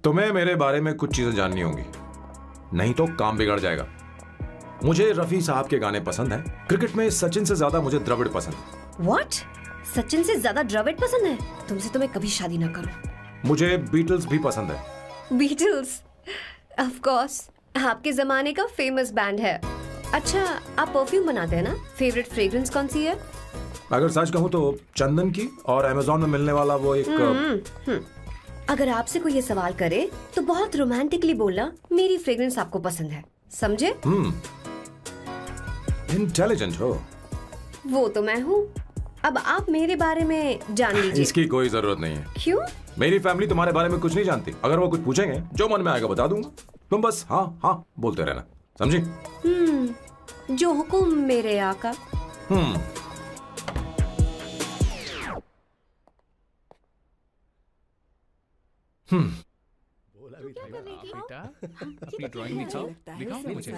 तुम्हें मेरे बारे में कुछ चीजें जाननी होंगी, नहीं तो काम बिगड़ जाएगा। मुझे रफी साहब के गाने पसंद हैं। क्रिकेट में सचिन से ज्यादा मुझे द्रविड़ पसंद है। What? सचिन से ज्यादा द्रविड़ पसंद है? तुमसे तो मैं कभी शादी ना करूं। मुझे बीटल्स भी पसंद है। बीटल्स? ऑफ कोर्स, आपके जमाने का फेमस बैंड है। अच्छा, आप परफ्यूम बनाते हैं ना? फेवरेट फ्रेग्रेंस कौन सी है? अगर सच कहूं तो चंदन की, और अमेज़न में मिलने वाला वो एक अगर आपसे कोई ये सवाल करे तो बहुत रोमांटिकली बोलना मेरी फ्रेग्रेंस आपको पसंद है, समझे? इंटेलिजेंट हो। वो तो मैं हूँ। अब आप मेरे बारे में जान लीजिए। इसकी कोई जरूरत नहीं है। क्यों? मेरी फैमिली तुम्हारे बारे में कुछ नहीं जानती। अगर वो कुछ पूछेंगे, जो मन में आएगा बता दूंगा। तुम बस हाँ हाँ बोलते रहना, समझी? जो हुकुम मेरे आका। बेटा, अपनी ड्राइंग दिखाओ, दिखाओ मुझे।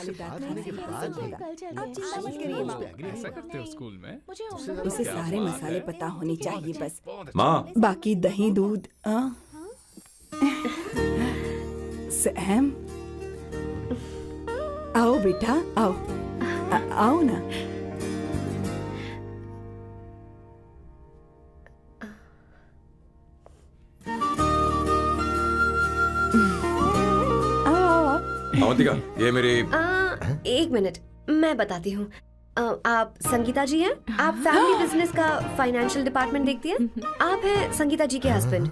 ऐसा करते हो स्कूल में? उसे सारे मसाले पता होने चाहिए बस। माँ, बाकी दही दूध। सैम, आओ बेटा, आओ। आओ ना। अवंतिका, ये मेरी एक मिनट, मैं बताती हूँ। आप संगीता जी हैं? आप फैमिली बिजनेस का फाइनेंशियल डिपार्टमेंट देखती हैं? आप हैं संगीता जी के हस्बैंड।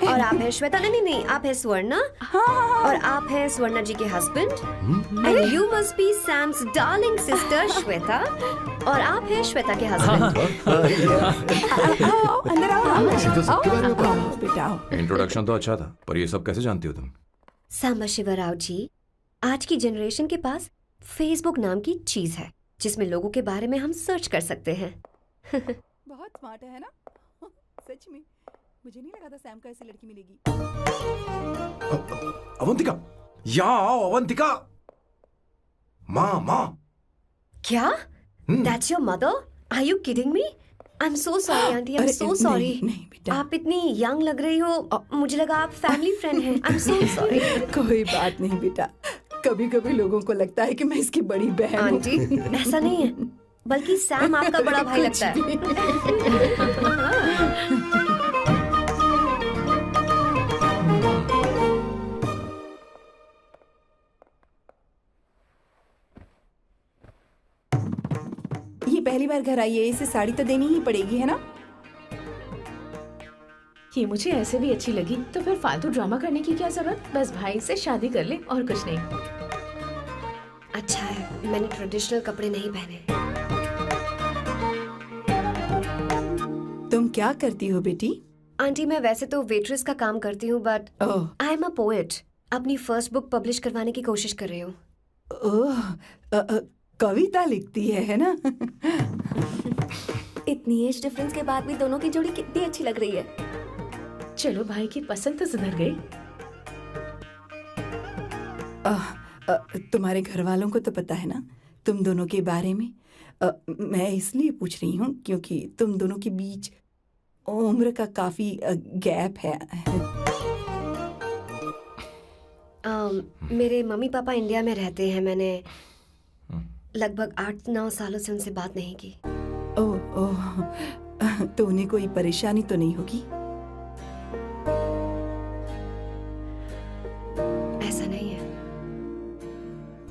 और आप हैं श्वेता। नहीं, आप हैं स्वर्णा। और आप हैं स्वर्णा जी के husband. And you must be Sam's darling sister Shweta. और आप हैं श्वेता के हस्बैंड। आओ, अंदर आओ। आओ बेटा, आओ। इंट्रोडक्शन तो अच्छा था, पर ये सब कैसे जानती हो तुम? सांबा शिवराव जी, आज की जनरेशन के पास फेसबुक नाम की चीज है जिसमें लोगों के बारे में हम सर्च कर सकते हैं। बहुत स्मार्ट है ना? सच में मुझे नहीं लगा था सैम को ऐसी लड़की मिलेगी। अवंतिका, यहाँ आओ अवंतिका। माँ। क्या? That's your mother? Are you kidding me? I'm so sorry, auntie. I'm so sorry. नहीं बेटा, आप इतनी यंग लग रही हो। मुझे लगा आप फैमिली फ्रेंड हैं। I'm so sorry. कोई बात नहीं बेटा। कभी कभी लोगों को लगता है कि मैं इसकी बड़ी बहन हूँ। आंटी, ऐसा नहीं है, बल्कि सैम आपका बड़ा भाई लगता है। ये पहली बार घर आई है, इसे साड़ी तो देनी ही पड़ेगी, है ना? ये मुझे ऐसे भी अच्छी लगी, तो फिर फालतू ड्रामा करने की क्या जरूरत? बस भाई से शादी कर ले और कुछ नहीं। अच्छा है, मैंने ट्रेडिशनल कपड़े नहीं पहने। तुम क्या करती हो बेटी? आंटी, मैं वैसे तो वेट्रेस का काम करती हूँ, but oh, I am a poet. अपनी फर्स्ट बुक पब्लिश करवाने की कोशिश कर रही हूँ। ओह, कविता लिखती है ना? इतनी एज डिफरेंस के बाद भी दोनों की जोड़ी कितनी अच्छी लग रही है। चलो, भाई की पसंद तो सुधर गई। तुम्हारे घर वालों को तो पता है ना तुम दोनों के बारे में? मैं इसलिए पूछ रही हूँ क्योंकि तुम दोनों के बीच उम्र का काफी गैप है। मेरे मम्मी पापा इंडिया में रहते हैं। मैंने लगभग 8-9 सालों से उनसे बात नहीं की। ओह, तो उन्हें कोई परेशानी तो नहीं होगी? ऐसा नहीं है,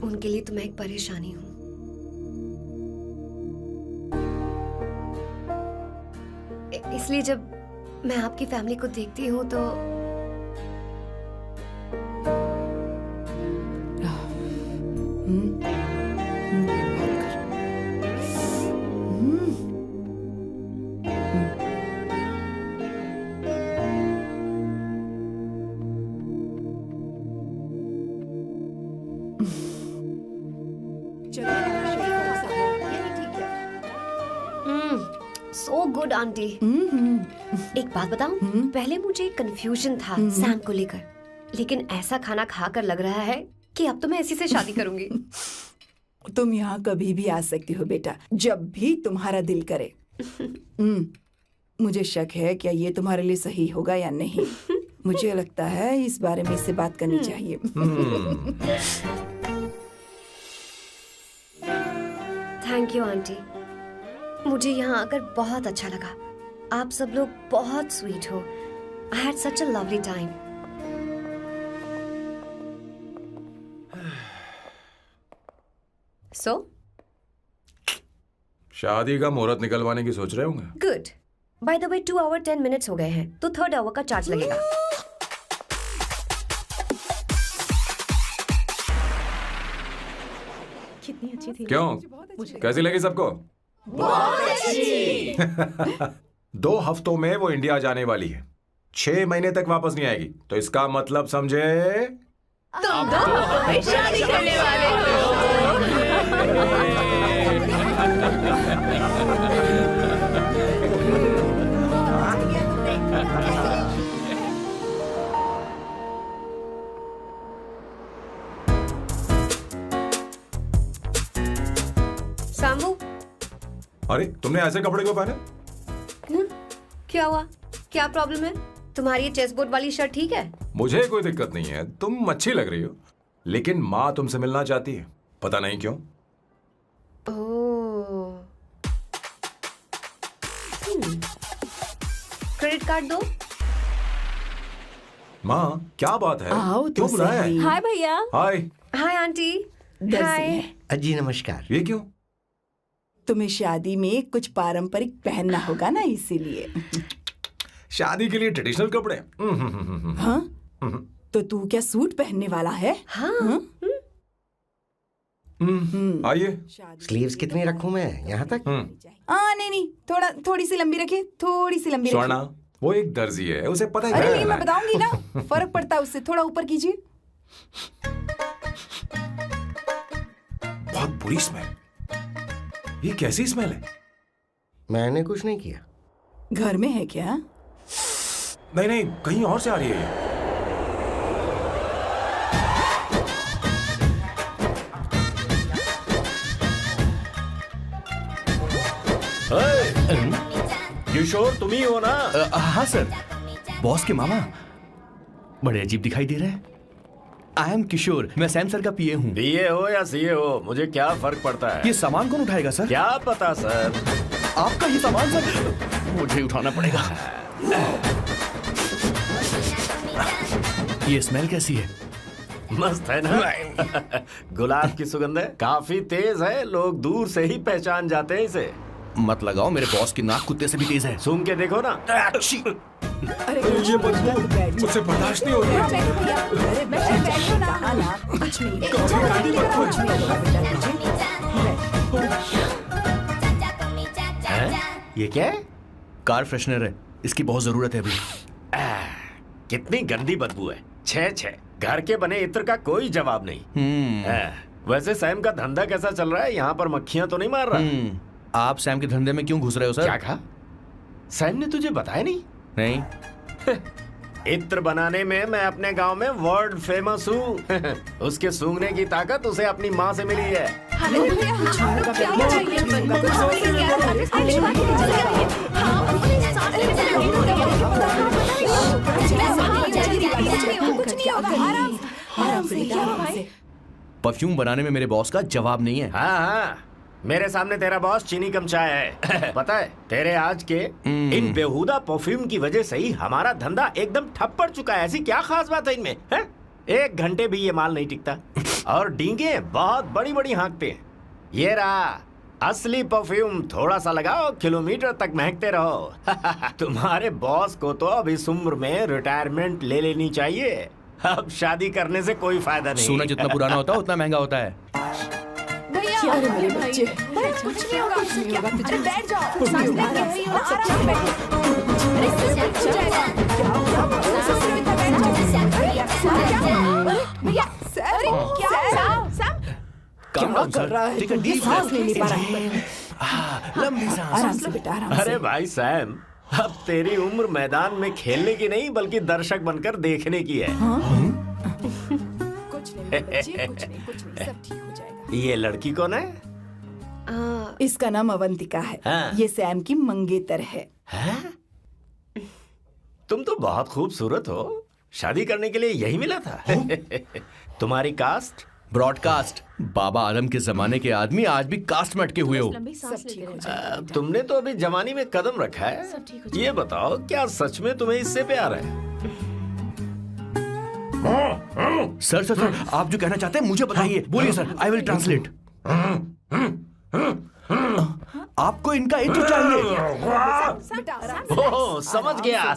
उनके लिए तो मैं एक परेशानी हूँ। इसलिए जब मैं आपकी फैमिली को देखती हूँ तो गुड आंटी। एक बात बताऊं, पहले मुझे कंफ्यूजन था सैम को लेकर, लेकिन ऐसा खाना खाकर लग रहा है कि अब तो मैं इसी से शादी करूंगी। तुम यहाँ कभी भी आ सकती हो बेटा, जब भी तुम्हारा दिल करे। मुझे शक है क्या ये तुम्हारे लिए सही होगा या नहीं। मुझे लगता है इस बारे में इससे बात करनी चाहिए। थैंक यू आंटी, मुझे यहाँ आकर बहुत अच्छा लगा। आप सब लोग बहुत स्वीट हो। I had such a lovely time. So शादी का मुहूर्त निकलवाने की सोच रहे होंगे। Good. By the way 2 hour 10 minutes हो गए हैं, तो 3rd आवर का चार्ज लगेगा। कितनी अच्छी थी। क्यों, कैसी लगी सबको? बहुत अच्छी। 2 हफ्तों में वो इंडिया जाने वाली है, 6 महीने तक वापस नहीं आएगी। तो इसका मतलब समझे, तुम 2 हफ्तों में शादी करने वाले हो। सांबू, अरे तुमने ऐसे कपड़े क्यों पहने? क्या हुआ? क्या प्रॉब्लम है? तुम्हारी ये चेस्ट बोर्ड वाली शर्ट ठीक है? मुझे कोई दिक्कत नहीं है, तुम अच्छी लग रही हो, लेकिन माँ तुमसे मिलना चाहती है, पता नहीं क्यों। ओह, क्रेडिट कार्ड दो। माँ क्या बात है, आओ तो क्यों बुलाया है? सही। हाय भैया। हाय। Hi aunty. हाय। जी नमस्कार। ये क्यों? तुम्हें शादी में कुछ पारंपरिक पहनना होगा ना, इसीलिए। शादी के लिए ट्रेडिशनल कपड़े? हाँ? तो तू क्या सूट पहनने वाला है? हाँ। आइए। स्लीव्स कितनी रखूं मैं, यहाँ तक? नहीं, थोड़ी सी लंबी रखिए, थोड़ी सी लंबी स्वर्णा, वो एक दर्जी है, उसे पता है अरे क्या नहीं, मैं करना है। बताऊंगी ना, फर्क पड़ता है उससे। थोड़ा ऊपर कीजिए। बहुत बुरी स्मेल। ये कैसी स्मेल है? मैंने कुछ नहीं किया। घर में है क्या? नहीं नहीं, कहीं और से आ रही है ये। किशोर तुम ही हो ना? हाँ सर, बॉस के मामा। बड़े अजीब दिखाई दे रहे हैं। आई एम किशोर, मैं सैम सर का पीए हूँ। पीए हो या सीए हो, मुझे क्या फर्क पड़ता है? ये सामान कौन उठाएगा सर? क्या पता सर। आपका ये सामान सर मुझे उठाना पड़ेगा। ये स्मेल कैसी है? मस्त है ना? गुलाब की सुगंध है, काफी तेज है, लोग दूर से ही पहचान जाते हैं इसे। मत लगाओ, मेरे बॉस की नाक कुत्ते से भी तेज है। सूंघ के देखो ना। अरे ये बदबू मुझसे बर्दाश्त नहीं हो रही है। ये क्या है? कार फ्रेशनर है, इसकी बहुत जरूरत है अभी। कितनी गंदी बदबू है। छे घर के बने इत्र का कोई जवाब नहीं। वैसे सैम का धंधा कैसा चल रहा है? यहाँ पर मक्खियां तो नहीं मार रहा? आप सैम के धंधे में क्यों घुस रहे हो सर? क्या कहा? सैम ने तुझे बताया नहीं? नहीं। इत्र बनाने में मैं अपने गांव में वर्ल्ड फेमस हूँ। उसके सूंघने की ताकत उसे अपनी माँ से मिली है। परफ्यूम बनाने में मेरे बॉस का जवाब नहीं है। हाँ, मेरे सामने तेरा बॉस चीनी कम चाय है। पता है, तेरे आज के इन बेहुदा परफ्यूम की वजह से ही हमारा धंधा एकदम ठप पड़ चुका है। ऐसी क्या खास बात है इनमें? है? 1 घंटे भी ये माल नहीं टिकता और डींगे बहुत बड़ी बड़ी हाँकते हैं। ये रहा असली परफ्यूम, थोड़ा सा लगाओ, किलोमीटर तक महकते रहो। तुम्हारे बॉस को तो अब इस उम्र में रिटायरमेंट ले लेनी चाहिए। अब शादी करने से कोई फायदा नहीं। सोना जितना पुराना होता है उतना महंगा होता है। अरे मेरे बच्चे, कुछ नहीं होगा, कुछ नहीं होगा। तुझे बैठ जाओ, कुछ नहीं होगा, आराम से बैठो। क्या कर रहा है? सांस नहीं ले पा रहा है। लंबी सांस। आराम से बेटा, आराम से। अरे भाई सैम, अब तेरी उम्र मैदान में खेलने की नहीं बल्कि दर्शक बनकर देखने की है। कुछ नहीं बच्चे, कुछ नहीं, सब ठीक हो जाएगा। ये लड़की कौन है? इसका नाम अवंतिका है। हाँ। ये सैम की मंगेतर है। तुम तो बहुत खूबसूरत हो, शादी करने के लिए यही मिला था। तुम्हारी कास्ट? ब्रॉडकास्ट। बाबा आदम के जमाने के आदमी आज भी कास्ट में अटके हुए हो। सब ठीक हो जाएगा। तुमने तो अभी जवानी में कदम रखा है। ये बताओ, क्या सच में तुम्हें इससे प्यार है? सर सर सर, आप जो कहना चाहते हैं मुझे बताइए, बोलिए सर, आई विल ट्रांसलेट। आपको इनका इंट्रो चाहिए। ओह, समझ गया।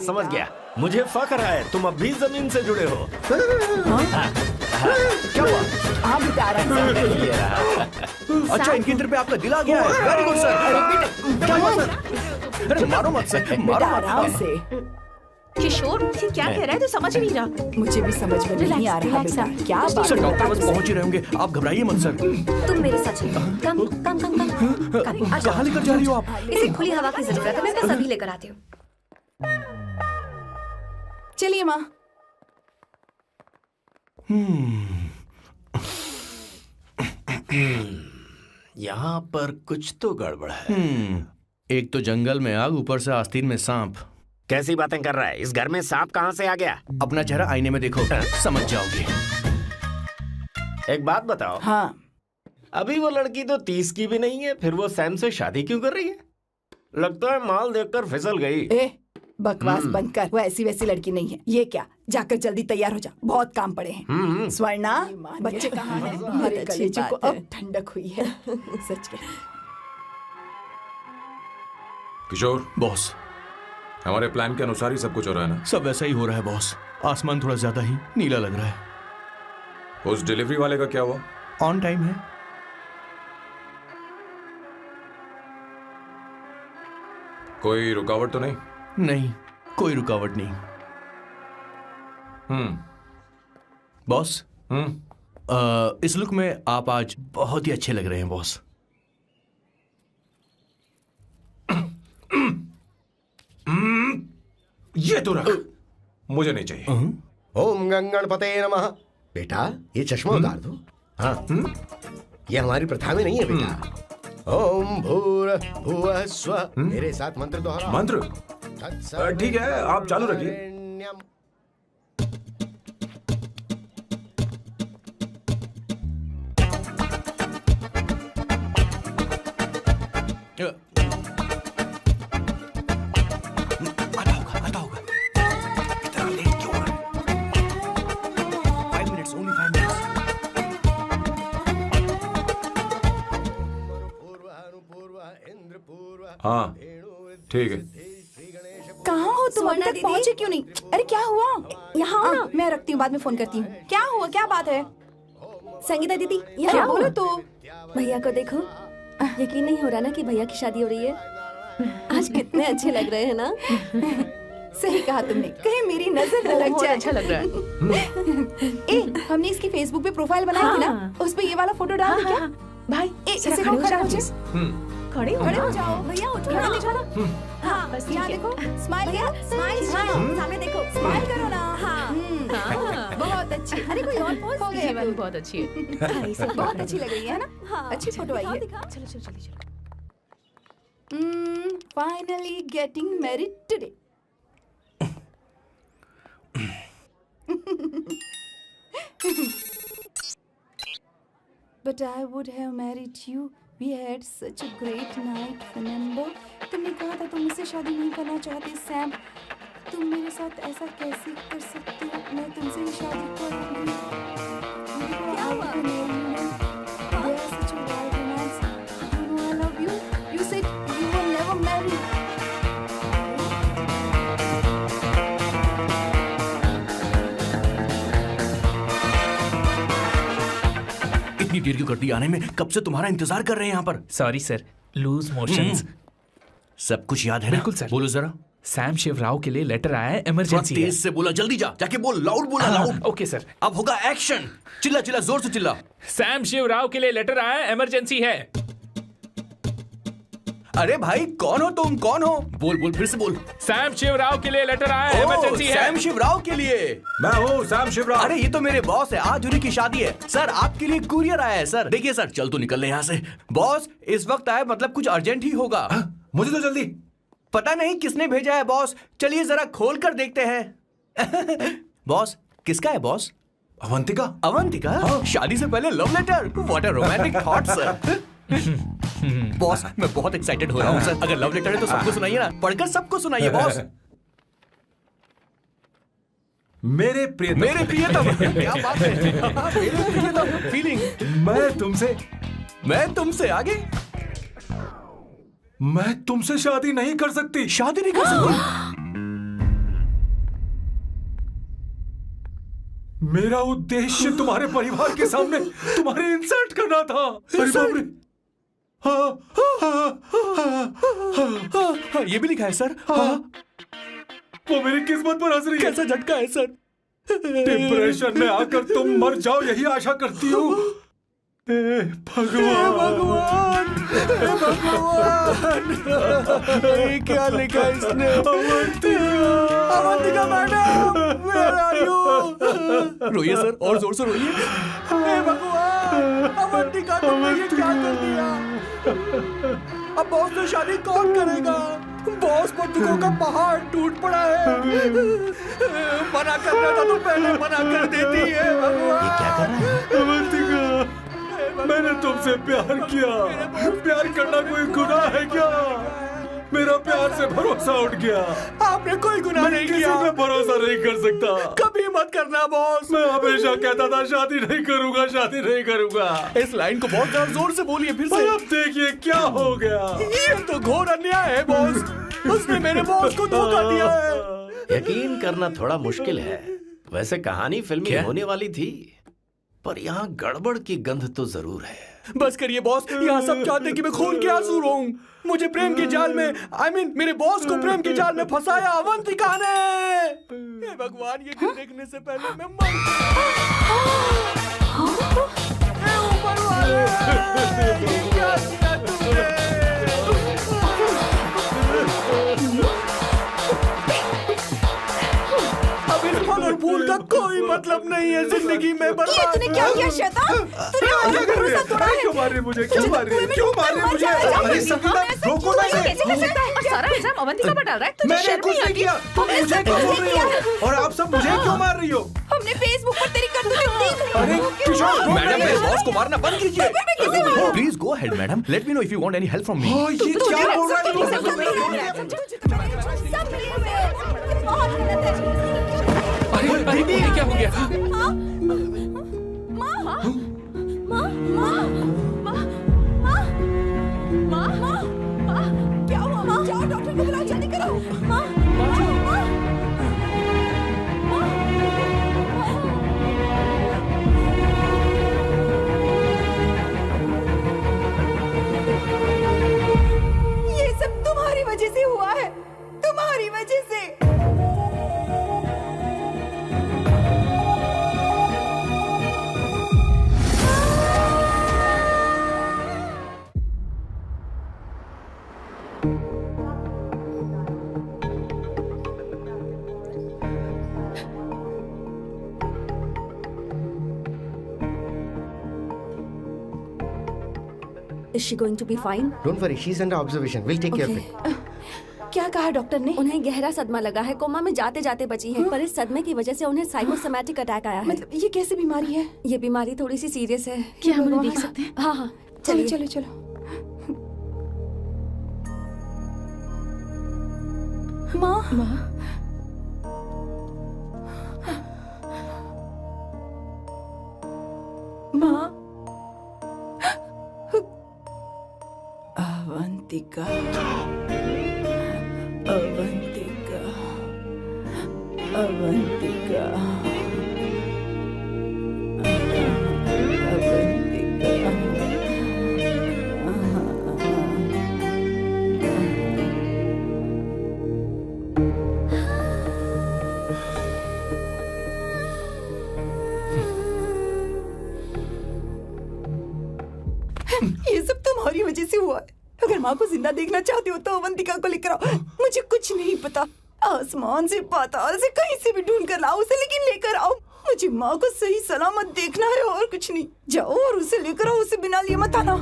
मुझे फख्र है तुम अब भी जमीन से जुड़े हो। क्या हुआ? हाँ बेटा, आराम से। अच्छा, इनके इंटर पे आपका दिल आ गया है। Very good sir. क्या हुआ सर? अरे मारो मत सर, मारो बेटा, मत। आराम से। किशोर, ये क्या कह रहा है? तो समझ ही नहीं रहा। मुझे भी समझ में नहीं आ रहा बेटा, क्या बात सर, है? डॉक्टर बस पहुंच ही रहे होंगे, आप घबराइए मत सर। तुम मेरे साथ चलो। कम कम कम कम। कहाँ लेकर जा रही हो आप? इसे खुली हवा की जरूरत है, मैं बस अभी लेकर आती हूँ। चलिए माँ। यहाँ पर कुछ तो गड़बड़ है। एक तो जंगल में आग, ऊपर से आस्तीन में सांप। कैसी बातें कर रहा है? इस घर में सांप कहाँ से आ गया? अपना चेहरा आईने में देखो, समझ जाओगे। एक बात बताओ। हाँ। अभी वो लड़की तो 30 की भी नहीं है, फिर वो सैम से शादी क्यों कर रही है? लगता है माल देखकर फिसल गई। ए, बकवास बंद कर। वो ऐसी वैसी लड़की नहीं है। ये क्या, जाकर जल्दी तैयार हो जा, बहुत काम पड़े हैं। स्वर्णा, बच्चे कहाँ हैं? मेरे कलेजे को अब ठंडक हुई है। सच में। किशोर बॉस, हमारे प्लान के अनुसार ही सब कुछ हो रहा है ना? सब वैसा ही हो रहा है बॉस। आसमान थोड़ा ज्यादा ही नीला लग रहा है। उस डिलीवरी वाले का क्या हुआ? ऑन टाइम है। कोई रुकावट तो नहीं? नहीं, कोई रुकावट नहीं। बॉस, इस लुक में आप आज बहुत ही अच्छे लग रहे हैं बॉस। ये तो रख, मुझे नहीं चाहिए। ओम गंगणपते नमः। बेटा, ये चश्मा उतार दो। हाँ, ये हमारी प्रथा में नहीं है बेटा। ओम भूर भुवः स्वः। मेरे साथ मंत्र दोहराओ। मंत्र? ठीक है, आप चालू रखिए। आता होगा। इतना लेट क्यों हो रहा है? 5 minutes, only 5 minutes। हाँ, ठीक है। कहाँ हो तुम? अभी तक दीदी। पहुँचे क्यों नहीं? अरे क्या हुआ? यहाँ आओ ना। मैं रखती हूँ, बाद में फोन करती हूँ। क्या हुआ, क्या बात है? संगीता दीदी, क्या यहाँ बोलो बोलो। तो। भैया को देखो, यकीन नहीं हो रहा ना कि भैया की शादी हो रही है। आज कितने अच्छे लग रहे हैं ना। सही कहा तुमने, कहीं मेरी नजर न लग बहुत जाए। अच्छा लग रहा है। ए, हमने इसकी फेसबुक पे प्रोफाइल बनाई थी ना, उस पे ये वाला फोटो डाल दे क्या? भाई, इसे खड़े को हो खड़ा जाओ हो जाओ। please। खड़े हो खड़े हो जाओ। जाओ। भैया उठो यहाँ ना। देखो ना। हाँ, बस यहाँ देखो, स्माइल भैया, स्माइल सामने देखो। स्माइल करो ना। हाँ। बहुत अच्छी। अरे कोई और पोज हो गया? जीवन बहुत अच्छी है। बहुत अच्छी लग रही है ना? हाँ। अच्छी फोटो आई है। चलो चलो जल्दी चलो। Finally getting married today. But I would have married you. We had such a great night, remember? तुमने कहा था तुम मुझसे शादी नहीं करना चाहते सैम। तुम मेरे साथ ऐसा कैसे कर सकते हो? मैं तुमसे ही शादी करूंगी। क्या हुआ? They are such a wild romance. You know I love you. You said you will never marry. इतनी देर क्यों कर दी आने में? कब से तुम्हारा इंतजार कर रहे हैं यहाँ पर। Sorry sir, loose motions. सब कुछ याद है ना? बिल्कुल सर। बोलो जरा। सैम शिवराव के लिए लेटर आया है, थोड़ा इमरजेंसी है। तेज से बोला, जल्दी जा, जाके बोल, लाउड बोला, लाउड। Okay sir. अब होगा एक्शन। चिल्ला चिल्ला, जोर से चिल्ला। सैम शिवराव के लिए लेटर आया है, इमरजेंसी है। अरे भाई कौन हो तुम, कौन हो? बोल बोल, फिर से बोल। सैम शिवराव के लिए लेटर आया है, इमरजेंसी है। सैम शिवराव के लिए? मैं हूँ सैम शिवराव। अरे ये तो मेरे बॉस है, आज उन्हीं की शादी है सर। आपके लिए कुरियर आया है सर। देखिए सर, चल तो निकल ले यहाँ से। बॉस इस वक्त आए, मतलब कुछ अर्जेंट ही होगा। मुझे तो जल्दी। पता नहीं किसने भेजा है बॉस, चलिए जरा खोल कर देखते हैं। बॉस किसका है बॉस? अवंतिका। अवंतिका? हाँ। शादी से पहले love letter, what a romantic thought sir. Boss मैं बहुत एक्साइटेड हो रहा हूँ सर। अगर लव लेटर है तो सबको सुनाइए ना, पढ़कर सबको सुनाइए बॉस। मेरे प्रियतम। मेरे प्रियतम, क्या बात है। मेरे प्रियतम फीलिंग। मैं तुमसे आगे। मैं तुमसे शादी नहीं कर सकती। शादी नहीं कर सकती? मेरा उद्देश्य तुम्हारे परिवार के सामने तुम्हारे इंसल्ट करना था। अरे बाप रे। हाँ, ये भी लिखा है सर। वो मेरी किस्मत पर हंस रही है। कैसा झटका है सर। डिप्रेशन में आकर तुम मर जाओ यही आशा करती हूँ। भगवान भगवान ये क्या लिखा इसने? Avantika madam, where are you? रोइए सर, और जोर से रोइए। हे भगवान, अवंतिका तुमने ये क्या कर दिया? अब बॉस से शादी कौन करेगा? बॉस पर दुखों का पहाड़ टूट पड़ा है। मना करना था तो पहले मना कर देती है। भगवान ये क्या कर रहा है? अवंतिका, मैंने तुमसे प्यार किया। प्यार करना कोई गुनाह है क्या? मेरा प्यार से भरोसा उठ गया। आपने कोई गुनाह नहीं किया। किसी पे भरोसा नहीं कर सकता। कभी मत करना बॉस। मैं हमेशा कहता था शादी नहीं करूंगा, शादी नहीं करूंगा। इस लाइन को बहुत ज्यादा जोर से बोलिए फिर से। अब देखिए क्या हो गया। ये तो घोर अन्याय है बॉस। उसने मेरे बॉस को धोखा दिया है। यकीन करना थोड़ा मुश्किल है। वैसे कहानी फिल्मी होने वाली थी, पर यहाँ गड़बड़ की गंध तो जरूर है। बस करिए बॉस, यहाँ सब चाहते कि मैं खून के आंसू रोऊं। मुझे प्रेम के जाल में, मेरे बॉस को प्रेम के जाल में फंसाया अवंतिका ने। हे भगवान, ये दिन देखने से पहले मैं मर ऊपर वाले, क्या किया तुमने? अब इस फल और फूल का कोई मतलब नहीं है जिंदगी में। ये तूने क्या किया शैतान? तूने मुझे भरोसा तोड़ा है। क्यों मार रही मुझे? क्यों मार रही? क्यों मार रही मुझे? अरे सकीना, रोको ना इसे। कैसे कर सकता है? और सारा इल्जाम अवंतिका पर डाल रहा है। तुझे मैंने शर्म कुछ नहीं नहीं आती? किया। तुम मुझे क्यों बोल रही हो? और आप सब मुझे क्यों मार रही हो? हमने फेसबुक पर तेरी करतूतें देख ली। अरे किशोर, मैडम मेरे बॉस को मारना बंद कीजिए। Please go ahead madam, let me know if you want any help from me. ये क्या बोल रहा है? अरे ये क्या हो गया? क्या हुआ? माँ, जाओ डॉक्टर को बुलाओ, जल्दी करो। माँ, ये सब तुम्हारी वजह से हुआ है, तुम्हारी वजह से। Is she going to be fine? Don't worry, she's under observation. We'll take care of it. क्या कहा डॉक्टर ने? उन्हें गहरा सदमा लगा है, कोमा में जाते जाते बची है। पर इस सदमे की वजह से उन्हें साइकोसोमैटिक अटैक आया है। मतलब ये कैसी बीमारी है? ये बीमारी थोड़ी सी सीरियस है। क्या हम उन्हें देख सकते हैं? हाँ हाँ, चलिए चलो चलो। माँ, माँ, अवंतिका, अवंतिका, अवंतिका, ये सब तुम्हारी वजह से हुआ है। अगर माँ को जिंदा देखना चाहते हो तो अवंतिका को लेकर आओ। मुझे कुछ नहीं पता, आसमान से पाताल से कहीं से भी ढूंढ कर लाओ उसे, लेकिन लेकर आओ। मुझे माँ को सही सलामत देखना है और कुछ नहीं। जाओ और उसे लेकर आओ, उसे बिना लिए मत आना।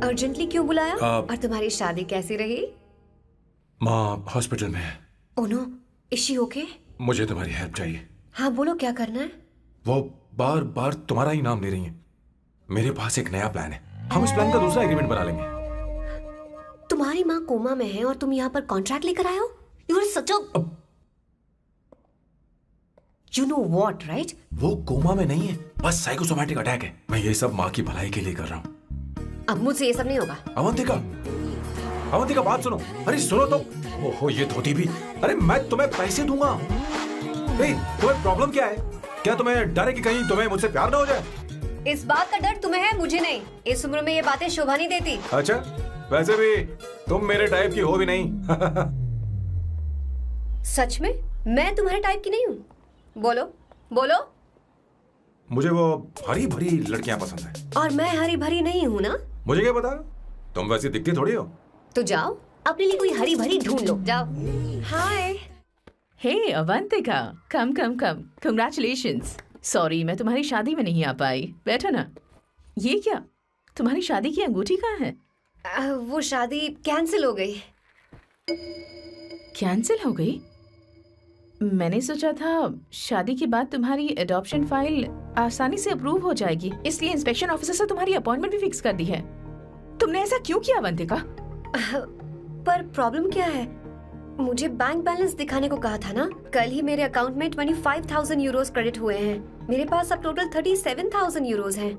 अर्जेंटली क्यों बुलाया? और तुम्हारी शादी कैसी रही? माँ हॉस्पिटल में है। Oh no, is she okay? मुझे तुम्हारी हेल्प चाहिए। हाँ बोलो, क्या करना है? वो बार बार तुम्हारा ही नाम ले रही है। मेरे पास एक नया प्लान है, हम इस प्लान का दूसरा एग्रीमेंट बना लेंगे। तुम्हारी माँ कोमा में है और तुम यहाँ पर कॉन्ट्रैक्ट लेकर आए हो? You are such a you know what, right? वो कोमा में नहीं है, बस साइकोसोमैटिक अटैक है। मैं ये सब माँ की भलाई के लिए कर रहा हूँ। अब मुझसे ये सब नहीं होगा। अवंतिका, अवंतिका बात सुनो। अरे सुनो तो। ओहो ये धोती भी। अरे मैं तुम्हें पैसे दूंगा। तुम्हें प्रॉब्लम क्या है? क्या तुम्हें डर है कि कहीं तुम्हें मुझसे प्यार ना हो जाए? इस बात का डर तुम्हें है, मुझे नहीं। इस उम्र में ये बातें शोभा नहीं देती। अच्छा, वैसे भी तुम मेरे टाइप की हो भी नहीं। सच में मैं तुम्हारे टाइप की नहीं हूँ? बोलो बोलो। मुझे वो हरी भरी लड़कियां पसंद है। और मैं हरी भरी नहीं हूँ ना? मुझे क्या पता, तुम वैसी दिखती थोड़ी हो। तो जाओ अपने लिए कोई हरी भरी ढूंढ लो, जाओ। हाय। हे अवंतिका, कम कम कम, कंग्रेचुलेशंस। सॉरी मैं तुम्हारी शादी में नहीं आ पाई। बैठो ना। ये क्या, तुम्हारी शादी की अंगूठी कहाँ है? वो शादी कैंसिल हो गई। कैंसिल हो गई? मैंने सोचा था शादी के बाद तुम्हारी एडॉप्शन फाइल आसानी से अप्रूव हो जाएगी, इसलिए इंस्पेक्शन ऑफिसर से तुम्हारी अपॉइंटमेंट भी फिक्स कर दी है। तुमने ऐसा क्यों किया अवंतिका? पर प्रॉब्लम क्या है? मुझे बैंक बैलेंस दिखाने को कहा था ना। कल ही मेरे अकाउंट में 25,000 यूरोस क्रेडिट हुए हैं। मेरे पास अब टोटल 37,000 यूरोस हैं।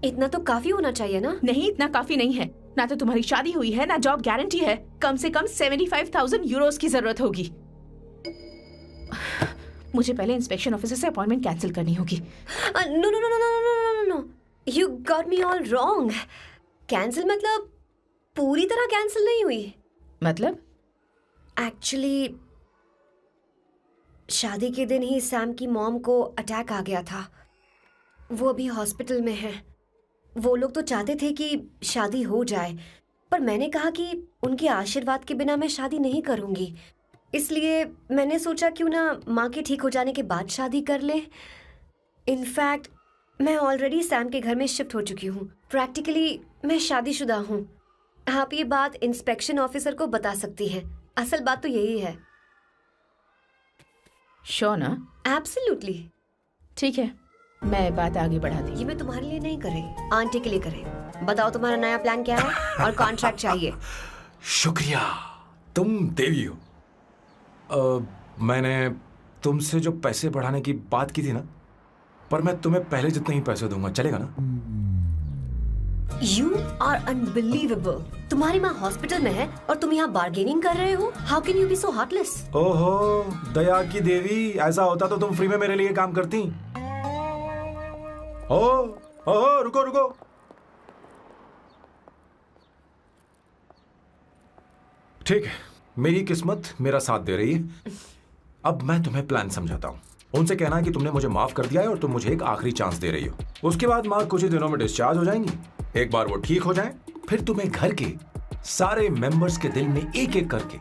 इतना तो काफी होना चाहिए ना? नहीं, इतना काफी नहीं है। ना तो तुम्हारी शादी हुई है, ना जॉब गारंटी है। कम से कम 75,000 यूरोस की जरूरत होगी। मुझे पहले इंस्पेक्शन ऑफिसर से अपॉइंटमेंट कैंसिल करनी होगी। No no no no no no no, you got me all wrong. Cancel मतलब पूरी तरह कैंसिल नहीं हुई। मतलब? एक्चुअली शादी के दिन ही सैम की मॉम को अटैक आ गया था। वो अभी हॉस्पिटल में है। वो लोग तो चाहते थे कि शादी हो जाए, पर मैंने कहा कि उनके आशीर्वाद के बिना मैं शादी नहीं करूंगी। इसलिए मैंने सोचा क्यों ना माँ के ठीक हो जाने के बाद शादी कर ले। इनफैक्ट मैं ऑलरेडी सैम के घर में शिफ्ट हो चुकी हूँ। प्रैक्टिकली मैं शादीशुदा हूँ। आप ये बात इंस्पेक्शन ऑफिसर को बता सकती हैं। असल बात तो यही है। श्योर ना? एब्सोल्युटली। ठीक है, मैं बात आगे बढ़ाती हूँ। ये मैं तुम्हारे लिए नहीं कर रही, आंटी के लिए कर रही। बताओ तुम्हारा नया प्लान क्या है और कॉन्ट्रैक्ट चाहिए। शुक्रिया, तुम देवी हो। मैंने तुमसे जो पैसे बढ़ाने की बात की थी ना, पर मैं तुम्हें पहले जितने ही पैसे दूंगा, चलेगा ना? You are unbelievable. तुम्हारी माँ हॉस्पिटल में है और तुम यहाँ बार्गेनिंग कर रहे हो? How can you be so heartless? ओहो दया की देवी, ऐसा होता तो तुम फ्री में मेरे लिए काम करती। ओहो रुको रुको। ठीक है, मेरी किस्मत मेरा साथ दे रही है। अब मैं तुम्हें प्लान समझाता हूँ। उनसे कहना कि तुमने मुझे माफ कर दिया है और तुम मुझे एक आखिरी चांस दे रही हो। उसके बाद माँ कुछ ही दिनों में डिस्चार्ज हो जाएंगी। एक बार वो ठीक हो जाए, फिर तुम्हें घर के सारे मेंबर्स के दिल में एक एक करके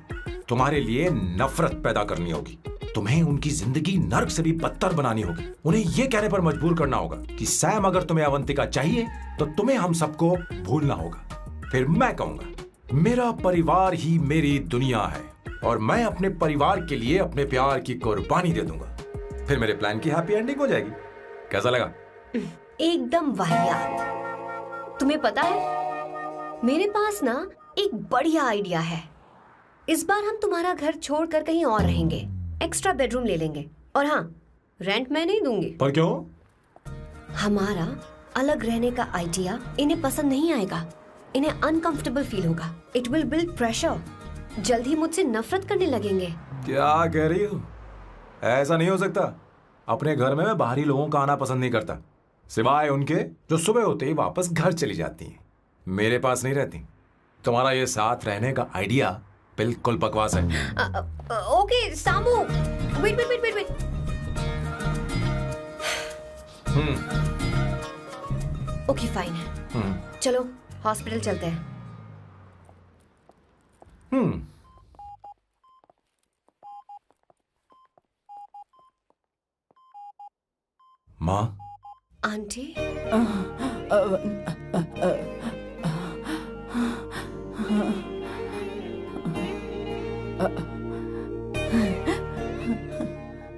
तुम्हारे लिए नफरत पैदा करनी होगी। तुम्हें उनकी जिंदगी नर्क से भी बदतर बनानी होगी। उन्हें यह कहने पर मजबूर करना होगा कि सैम अगर तुम्हें अवंतिका चाहिए तो तुम्हें हम सबको भूलना होगा। फिर मैं कहूंगा मेरा परिवार ही मेरी दुनिया है और मैं अपने परिवार के लिए अपने प्यार की कुर्बानी दे दूंगा। फिर मेरे प्लान की हैप्पी एंडिंग हो जाएगी। कैसा लगा? एकदम वाहियात। तुम्हें पता है मेरे पास ना एक बढ़िया आइडिया है। इस बार हम तुम्हारा घर छोड़कर कहीं और रहेंगे, एक्स्ट्रा बेडरूम ले लेंगे। और हाँ, रेंट मैं नहीं दूंगी। पर क्यों? हमारा अलग रहने का आइडिया इन्हें पसंद नहीं आएगा। इन्हें अनकंफर्टेबल फील होगा। It will build pressure. जल्द ही मुझसे नफरत करने लगेंगे। क्या कह रही हो? ऐसा नहीं हो सकता। अपने घर में मैं बाहरी लोगों का आना पसंद नहीं करता, सिवाय उनके जो सुबह होते ही वापस घर चली जाती हैं, मेरे पास नहीं रहती। तुम्हारा ये साथ रहने का आइडिया बिल्कुल बकवास है। Okay Samu, wait wait wait wait wait. Okay fine है, चलो हॉस्पिटल चलते हैं। माँ, आंटी,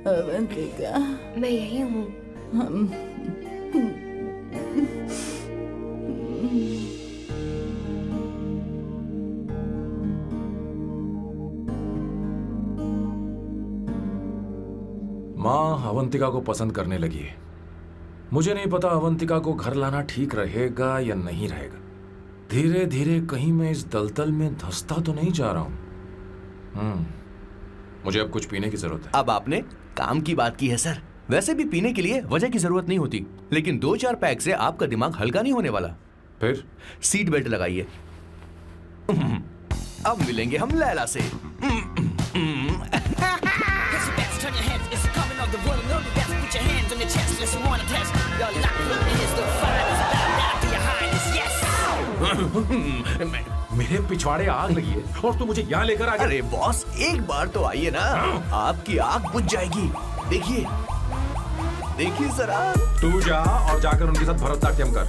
अवंतिका, मैं यही हूँ। माँ अवंतिका को पसंद करने लगी है। मुझे नहीं पता अवंतिका को घर लाना ठीक रहेगा या नहीं रहेगा। धीरे धीरे कहीं मैं इस दलदल में धंसता तो नहीं जा रहा हूं। मुझे अब कुछ पीने की जरूरत है। अब आपने काम की बात की है सर। वैसे भी पीने के लिए वजह की जरूरत नहीं होती, लेकिन 2-4 पैक से आपका दिमाग हल्का नहीं होने वाला। फिर सीट बेल्ट लगाइए। अब मिलेंगे हम लैला से। मेरे पिछवाड़े आग लगी है और तू मुझे यहाँ लेकर आ गया। अरे बॉस, एक बार तो आइए ना, आपकी आग बुझ जाएगी। देखिए देखिए जरा। तू जा और जाकर उनके साथ भरतनाट्यम कर।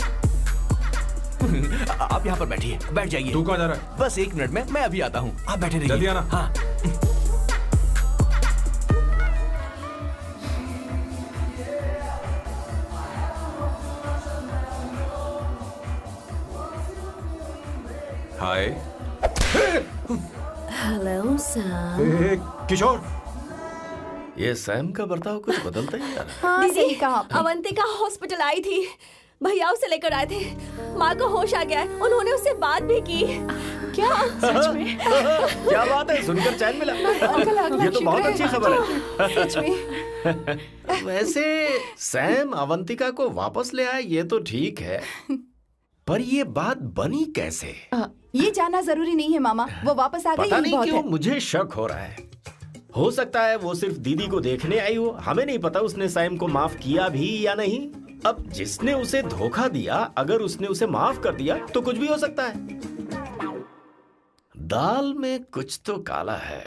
आप यहाँ पर बैठिए, बैठ जाइए। तू कहाँ जा रहा है? बस 1 मिनट में मैं अभी आता हूँ, आप बैठे रहिए। जल्दी आना। हाँ। हाय। Hello sir. किशोर, ये सैम का बर्ताव कुछ बदलता ही जा रहा है। हाँ, सही कहा। अवंतिका हॉस्पिटल आई थी, भैया उसे लेकर आए थे। माँ को होश आ गया है, उन्होंने उससे बात भी की। क्या सच में? क्या बात है, सुनकर चैन मिला। ये तो बहुत अच्छी खबर है। सच में। वैसे सैम अवंतिका को वापस ले आए ये तो ठीक है, पर ये बात बनी कैसे? ये जानना जरूरी नहीं है मामा, वो वापस आ गई। पता नहीं बहुत क्यों है। मुझे शक हो रहा है। हो सकता है वो सिर्फ दीदी को देखने आई हो, हमें नहीं पता उसने सैम को माफ किया भी या नहीं। अब जिसने उसे धोखा दिया, अगर उसने उसे माफ कर दिया तो कुछ भी हो सकता है। दाल में कुछ तो काला है,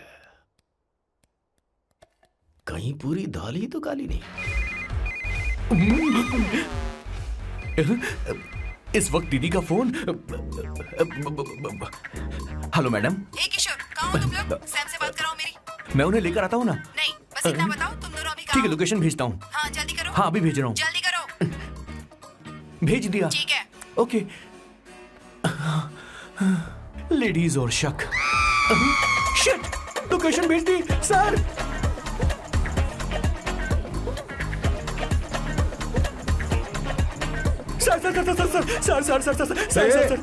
कहीं पूरी दाल ही तो काली नहीं। इस वक्त दीदी का फोन। Hello madam. ए किशोर, कहाँ हो तुम लोग? सैम से बात कराओ मेरी। मैं उन्हें लेकर आता हूँ ना। नहीं, बस इतना बताओ, तुम दोनों अभी ठीक है, लोकेशन भेजता हूँ। हाँ जल्दी करो। हाँ अभी भेज रहा हूँ। जल्दी करो। भेज दिया। ठीक है। ओके। लेडीज और शक। शिट, लोकेशन भेज दी सर।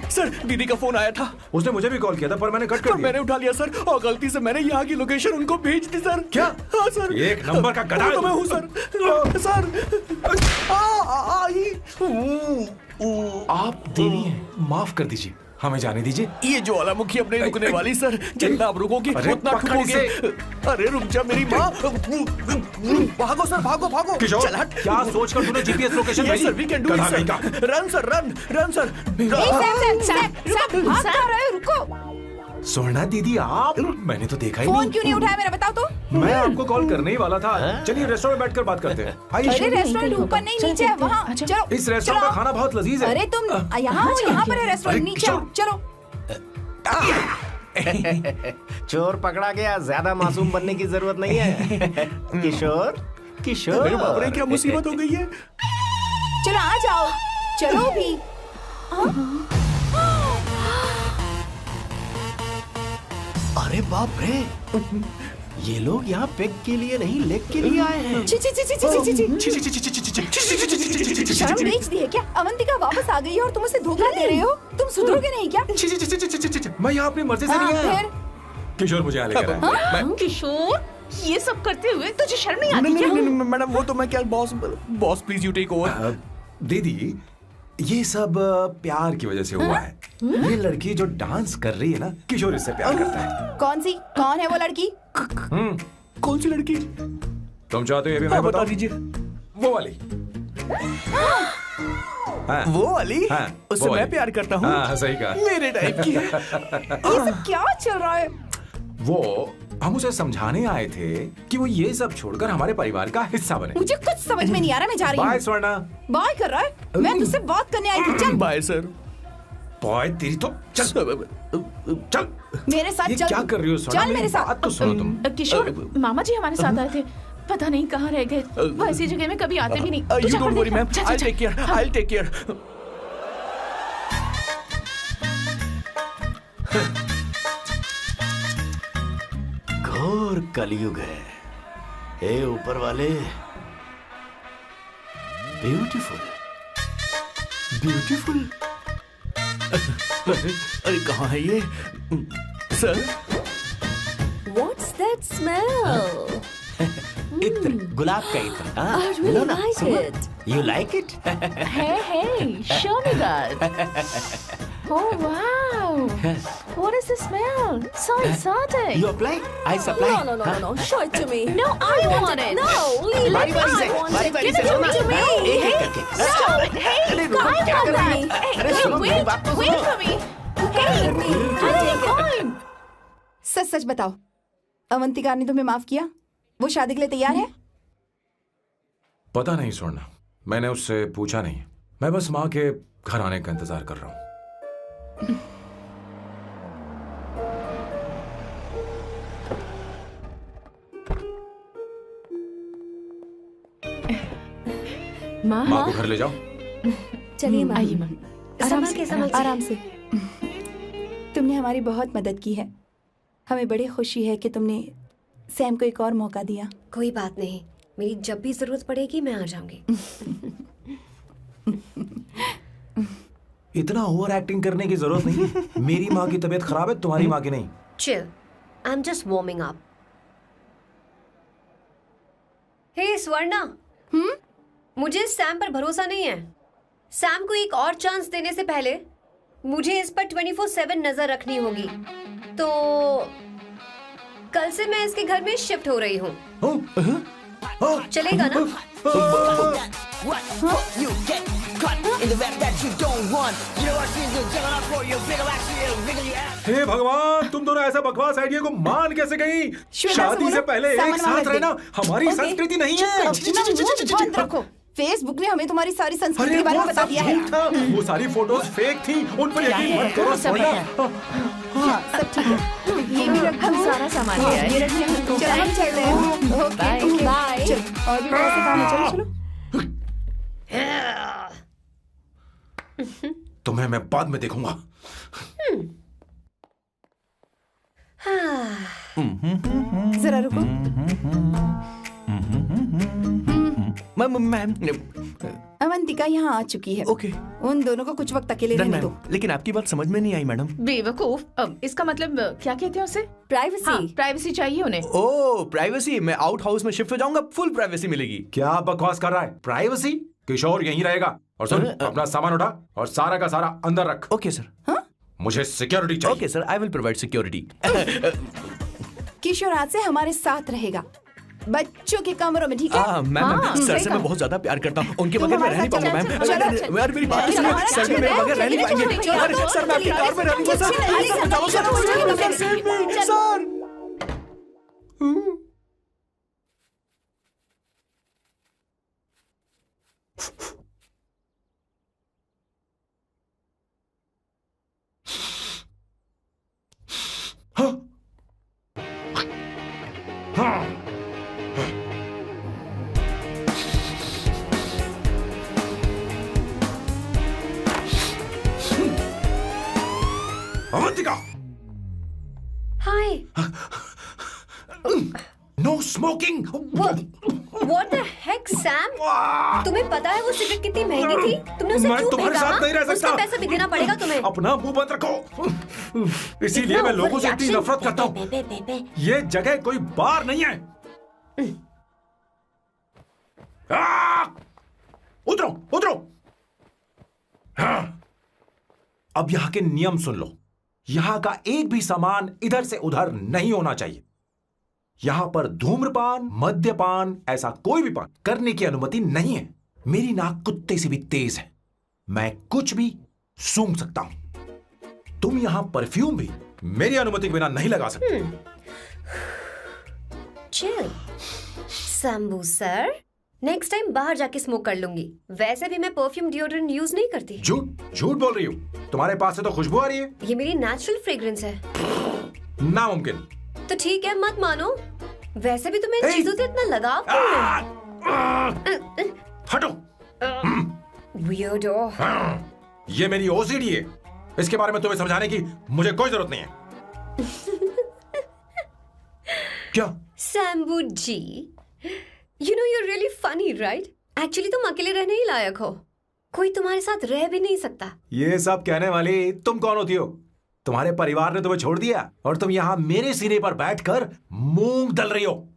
सर, दीदी का फोन आया था। उसने मुझे भी कॉल किया था पर मैंने कट कर दिया। मैंने उठा लिया सर, और गलती से मैंने यहाँ की लोकेशन उनको भेज दी सर। क्या? हाँ सर। एक नंबर का गधा है तो मैं हूँ सर। सर आप देवी हैं, माफ कर दीजिए, हमें जाने दीजिए। ये ज्वालामुखी अपने रुकने वाली सर, जितना आप रुकोगे उतना ठुकोगे। अरे रुक जा मेरी माँ। भागो सर, भागो भागो। किशोर, चल हट। क्या सोचकर तूने जीपीएस लोकेशन भेजी? Sir, we can do it sir. Run sir, run sir. भाग कहाँ रहे हो? रुको। सोना दीदी आप, मैंने तो देखा ही फोन नहीं। क्यों नहीं उठाया मेरा, बताओ तो। मैं आपको कॉल करने ही वाला था। चलिए रेस्टोरेंट में बैठकर बात करते हैं। अरे रेस्टोरेंट ऊपर नहीं, नीचे है, वहाँ। चलो इस रेस्टोरेंट का खाना बहुत लजीज है। अरे तुम यहाँ हो, यहाँ पर है रेस्टोरेंट, नीचे आओ, चलो। चोर पकड़ा गया, ज्यादा मासूम बनने की जरूरत नहीं है। किशोर, किशोर। अरे बाप रे, क्या मुसीबत हो गई है। चलो आ जाओ, चलो भी। अरे बाप रे, ये लोग यहाँ पेग के लिए नहीं लेग के लिए आए हैं। शर्म बेच दी है क्या? अवंतिका वापस आ गई है और तुम उसे धोखा दे रहे हो। तुम सुधरोगे नहीं क्या? मैं यहाँ अपनी मर्जी से नहीं आया। फिर किशोर मुझे यहाँ लेकर आया। किशोर, ये सब करते हुए तुझे शर्म नहीं आती नहीं क्या? नहीं नहीं मैडम, वो तो मैं क्या, boss boss please you take over. दीदी, ये सब प्यार की वजह से हुआ है। ये लड़की जो डांस कर रही है ना, किशोर इससे प्यार करता है। कौन है वो लड़की? कौन सी लड़की? तुम चाहते हो ये भी मैं बता बताऊं? दीजिए। वो वाली। हाँ, वो वाली? हाँ, उससे वो मैं वाली। प्यार करता हूँ। हाँ, सही कहा। मेरे टाइप की है। ये सब क्या चल रहा है? वो हम उसे समझाने आए थे कि वो ये सब छोड़कर हमारे परिवार का हिस्सा बने। मुझे कुछ समझ में नहीं आ रहा, मैं जा रही हूँ। बाय स्वर्णा। बाय कर रहा है? मैं तुझसे बात करने आई थी, चल। Bye sir. बॉय तेरी तो चल चल मेरे साथ ये चल। क्या कर रही हो स्वर्णा? चल मेरे साथ। बात तो सुनो तुम। किशोर, मामा जी हमारे साथ आए थे, पता नहीं कहाँ रह गए। वो ऐसी जगह में कभी आते भी नहीं। तू यू जा डोंट कर वरी देख। मैम, जा, जा, आई जा। टेक केयर, हाँ। I take care. घोर कलयुग है। ए ऊपर वाले, ब्यूटीफुल ब्यूटीफुल। अरे कहाँ है ये सर? What's that smell? इत्र, गुलाब का इत्र। हाँ, I really like it. You like it? Hey, show me that. Oh wow! What is the smell? So exotic. You apply? I supply. No. Show it to me. No, I want it. No, leave बारी it. बारी I से, want बारी it. बारी Give से it to me. एक एक करके। Stop it! Hey, अरे रुको, I क्या want कर रही that. है? Hey, अरे सुनो, मेरी बात तो wait सुनो। for me. Hey, I need going. सच सच बताओ, अवंतिका ने तुम्हें माफ किया? वो शादी के लिए तैयार है? पता नहीं स्वर्णा, मैंने उससे पूछा नहीं। मैं बस माँ के घर आने का इंतजार कर रहा हूँ। माँ, माँ को घर ले जाओ। चलिए माँ। आइए माँ। संभाल के, संभाल के। आराम से। तुमने हमारी बहुत मदद की है। हमें बड़ी खुशी है कि तुमने सैम को एक और मौका दिया। कोई बात नहीं, मेरी जब भी जरूरत पड़ेगी मैं आ जाऊंगी। इतना ओवर एक्टिंग करने की जरूरत नहीं है। मेरी माँ की तबीयत खराब है, तुम्हारी माँ की नहीं। Chill, I am just warming up. Hey Swarna, मुझे सैम पर भरोसा नहीं है। सैम को एक और चांस देने से पहले मुझे इस पर 24/7 नजर रखनी होगी। तो कल से मैं इसके घर में शिफ्ट हो रही हूँ। चलेगा ना? What? You get caught in the web that you don't want. You know what she's doing? Juggling up for you. Wiggle actually, it'll wiggle your ass. हे भगवान, तुम दोनों ऐसा बकवास आइडिया को मान कैसे गई? शादी से पहले एक साथ रहना हमारी संस्कृति नहीं है। बंद रखो। फेसबुक ने हमें तुम्हारी सारी संस्कृति के बारे में बता दिया है। वो सारी फोटोज फेक थी, उन पर यकीन मत करो स्वर्णा। हाँ, सब ठीक है। ये भी रख, हम सारा सामान ले आए। ये रखिए। चलो हम चलते हैं। Okay bye. चलो और भी बहुत से काम है। चलो तुम्हें मैं बाद में देखूंगा। जरा रुको। मैम अवंतिका यहाँ आ चुकी है। ओके। उन दोनों को कुछ वक्त अकेले रहने दो। लेकिन आपकी बात समझ में नहीं आई मैडम। बेवकूफ। अब इसका मतलब क्या कहते हैं उसे? प्राइवेसी। हाँ, प्राइवेसी चाहिए उन्हें। ओह प्राइवेसी। मैं आउट हाउस में शिफ्ट हो जाऊंगा, फुल प्राइवेसी मिलेगी। क्या बकवास कर रहा है? प्राइवेसी? किशोर यहीं रहेगा। और सुन, अपना सामान उठा और सारा का सारा अंदर रख। Okay sir. मुझे सिक्योरिटी चाहिए। Okay sir, I will provide security. Kishore आज से हमारे साथ रहेगा, बच्चों के कमरों में, ठीक है? मैम सर से मैं बहुत ज्यादा प्यार करता हूँ, उनके बगैर मैं रह नहीं पाऊंगा मैम। यार मेरी बात सुनिए, सर भी मेरे बगैर रह नहीं पाएंगे। अरे सर मैं आपकी कार में रहूंगा sir. Avantika! Hi. No smoking. What the heck, Sam? तुम्हें पता है वो सिगरेट कितनी महंगी थी? तुमने उसे मैं क्यों तुम्हारे फेंका? साथ नहीं रह सकता। उसका पैसा भी देना पड़ेगा तुम्हें। अपना मुंह बंद रखो। इसीलिए मैं लोगों से इतनी नफरत करता हूँ। ये जगह कोई बार नहीं है। उतरो उतरो। अब यहां के नियम सुन लो। यहां का एक भी सामान इधर से उधर नहीं होना चाहिए। यहां पर धूम्रपान, मद्यपान, ऐसा कोई भी पान करने की अनुमति नहीं है। मेरी नाक कुत्ते से भी तेज है, मैं कुछ भी सूंघ सकता हूं। तुम यहां परफ्यूम भी मेरी अनुमति के बिना नहीं लगा सकते। Chill Shambhu sir, next time बाहर जाके स्मोक कर लूंगी। वैसे भी मैं परफ्यूम डिओड्रेंट यूज नहीं करती। झूठ बोल रही हूँ। तुम्हारे पास से तो खुशबू आ रही है। ये मेरी नेचुरल फ्रेग्रेंस है। नामुमकिन। तो ठीक है, मत मानो। वैसे भी तुम्हें इन चीजों से इतना लगाव क्यों है? हटो। Weirdo। ये मेरी ओसीडी है। इसके बारे में तुम्हें समझाने की मुझे कोई जरूरत नहीं है। क्या? शंभू जी, you know you're really funny, right? Actually तुम अकेले रहने ही लायक हो। कोई तुम्हारे साथ रह भी नहीं सकता। ये सब कहने वाली तुम कौन होती हो? तुम्हारे परिवार ने तुम्हें छोड़ दिया और तुम यहां मेरे सिरे पर बैठकर मूंग दल रही हो।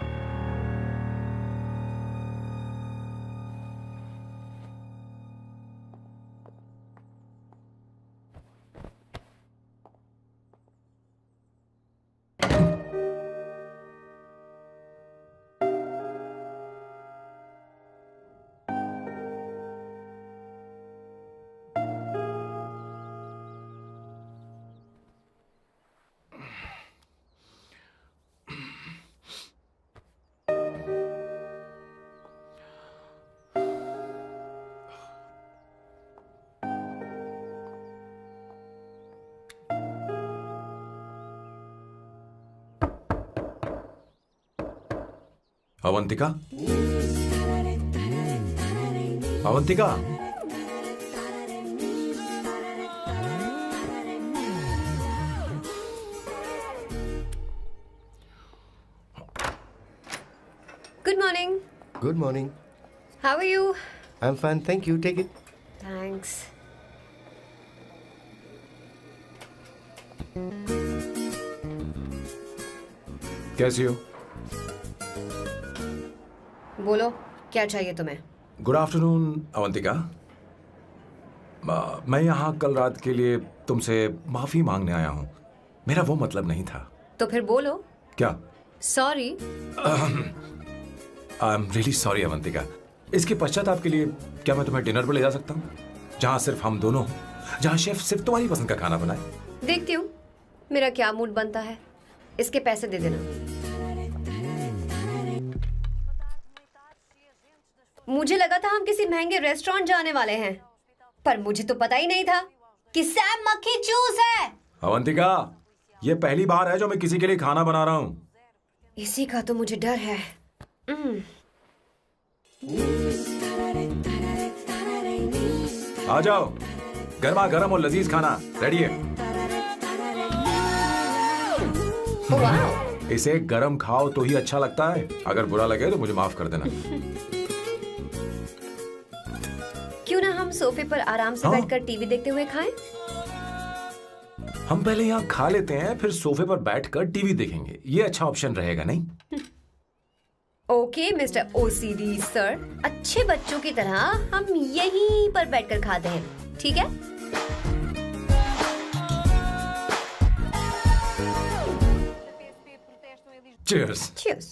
Avantika, Avantika, Good morning. Good morning. How are you? I'm fine, thank you. Take it. Thanks. कैसी हो? बोलो, क्या चाहिए तुम्हें? Good afternoon Avantika. मैं यहाँ कल रात के लिए तुमसे माफी मांगने आया हूँ। मेरा वो मतलब नहीं था। तो फिर बोलो। क्या? Sorry. I am really sorry Avantika. इसके पश्चाताप के लिए क्या मैं तुम्हें डिनर पर ले जा सकता हूँ, जहाँ सिर्फ हम दोनों, जहाँ शेफ सिर्फ तुम्हारी पसंद का खाना बनाए? देखती हूँ मेरा क्या मूड बनता है। इसके पैसे दे देना। मुझे लगा था हम किसी महंगे रेस्टोरेंट जाने वाले हैं, पर मुझे तो पता ही नहीं था कि सैम मक्खी चूस है। अवंतिका, ये पहली बार है जो मैं किसी के लिए खाना बना रहा हूँ। इसी का तो मुझे डर है। आ जाओ, गर्मा गर्म और लजीज खाना रेडी है। इसे गरम खाओ तो ही अच्छा लगता है। अगर बुरा लगे तो मुझे माफ कर देना। क्यों ना हम सोफे पर आराम से बैठकर टीवी देखते हुए खाएं? हम पहले यहाँ खा लेते हैं, फिर सोफे पर बैठकर टीवी देखेंगे। ये अच्छा ऑप्शन रहेगा, नहीं? ओके मिस्टर ओसीडी सर, अच्छे बच्चों की तरह हम यहीं पर बैठकर खाते हैं, ठीक है? Cheers. Cheers.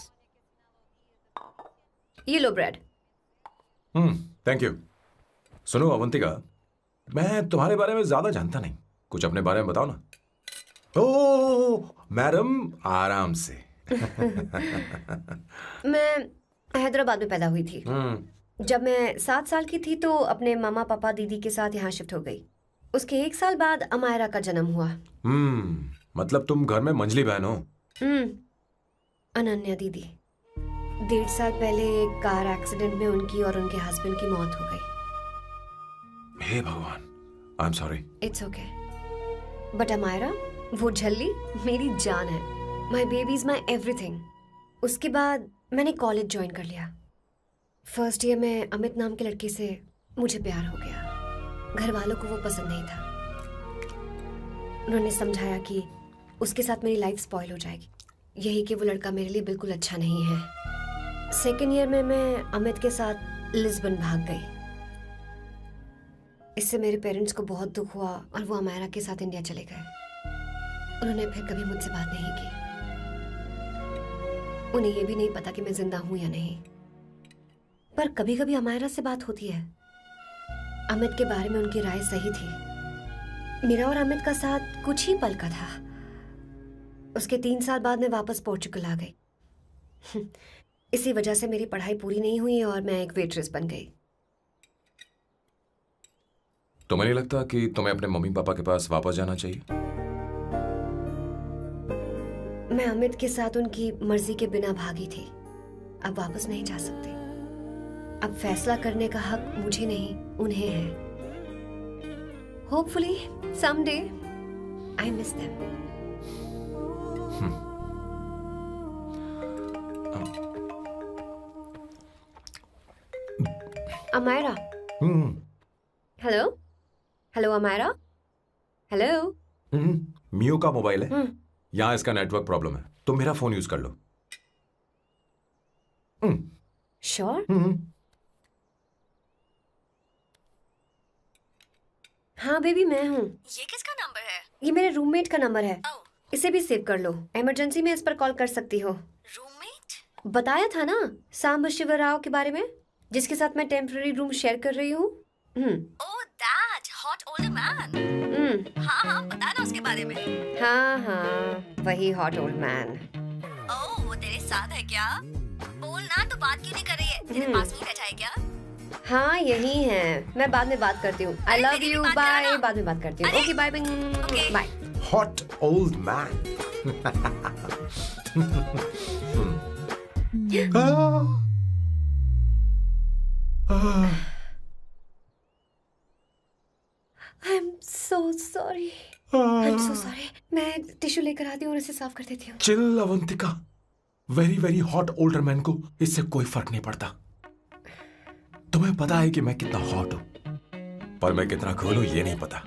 ये लो ब्रेड। Thank you. सुनो अवंतिका, मैं तुम्हारे बारे में ज्यादा जानता नहीं, कुछ अपने बारे में बताओ ना। ओह मैडम, आराम से। मैं हैदराबाद में पैदा हुई थी। जब मैं 7 साल की थी तो अपने मामा पापा दीदी के साथ यहाँ शिफ्ट हो गई। उसके 1 साल बाद अमायरा का जन्म हुआ। मतलब तुम घर में मंझली बहन हो? अनन्या दीदी। 1.5 साल पहले एक कार एक्सीडेंट में उनकी और उनके हस्बैंड की मौत हो गई। हे भगवान, I am sorry. It's okay. But Amayra, वो झल्ली मेरी जान है। My baby is my everything. उसके बाद मैंने कॉलेज ज्वाइन कर लिया। फर्स्ट ईयर में अमित नाम के लड़के से मुझे प्यार हो गया। घर वालों को वो पसंद नहीं था। उन्होंने समझाया कि उसके साथ मेरी लाइफ स्पॉइल हो जाएगी, यही कि वो लड़का मेरे लिए बिल्कुल अच्छा नहीं है। सेकेंड ईयर में मैं अमित के साथ लिस्बन भाग गई। इससे मेरे पेरेंट्स को बहुत दुख हुआ और वो अमायरा के साथ इंडिया चले गए। उन्होंने फिर कभी मुझसे बात नहीं की। उन्हें ये भी नहीं पता कि मैं जिंदा हूं या नहीं। पर कभी कभी अमायरा से बात होती है। अमित के बारे में उनकी राय सही थी। मेरा और अमित का साथ कुछ ही पल का था। उसके 3 साल बाद मैं वापस पोर्चुगल आ गई। इसी वजह से मेरी पढ़ाई पूरी नहीं हुई और मैं एक वेट्रेस बन गई। तुम्हें नहीं लगता कि तुम्हें अपने मम्मी पापा के पास वापस जाना चाहिए? मैं अमित के साथ उनकी मर्जी के बिना भागी थी। अब वापस नहीं जा सकती। अब फैसला करने का हक मुझे नहीं, उन्हें है। Hopefully someday I miss them. Amayra. Hello hello Amayra. Hello. मियो का मोबाइल है। यहाँ इसका नेटवर्क प्रॉब्लम है। तुम मेरा फोन यूज कर लो। श्योर? हाँ बेबी मैं हूँ। ये किसका नंबर है? ये मेरे रूममेट का नंबर है। इसे भी सेव कर लो। इमरजेंसी में इस पर कॉल कर सकती हो। रूममेट? बताया था ना सांब शिवराव के बारे में, जिसके साथ मैं टेम्पररी रूम शेयर कर रही हूँ। Oh that hot old man. हाँ हाँ बता ना उसके बारे में। हाँ हाँ वही हॉट ओल्ड मैन। ओह वो तेरे साथ है क्या? बोल ना, तो बात क्यों नहीं कर रही है? तेरे पास में बैठा है क्या? हाँ यही है। मैं बाद में बात करती हूँ। I love you. बाय। बाद में बात करती हूँ। Okay bye bye. Hot old man. I'm so sorry. I'm so sorry. मैं टिश्यू लेकर आती हूँ और इसे साफ कर देती हूँ। Chill Avantika. Very very hot older man को इससे कोई फर्क नहीं पड़ता। तुम्हें पता है कि मैं कितना हॉट हूं, पर मैं कितना कूल हूं ये नहीं पता।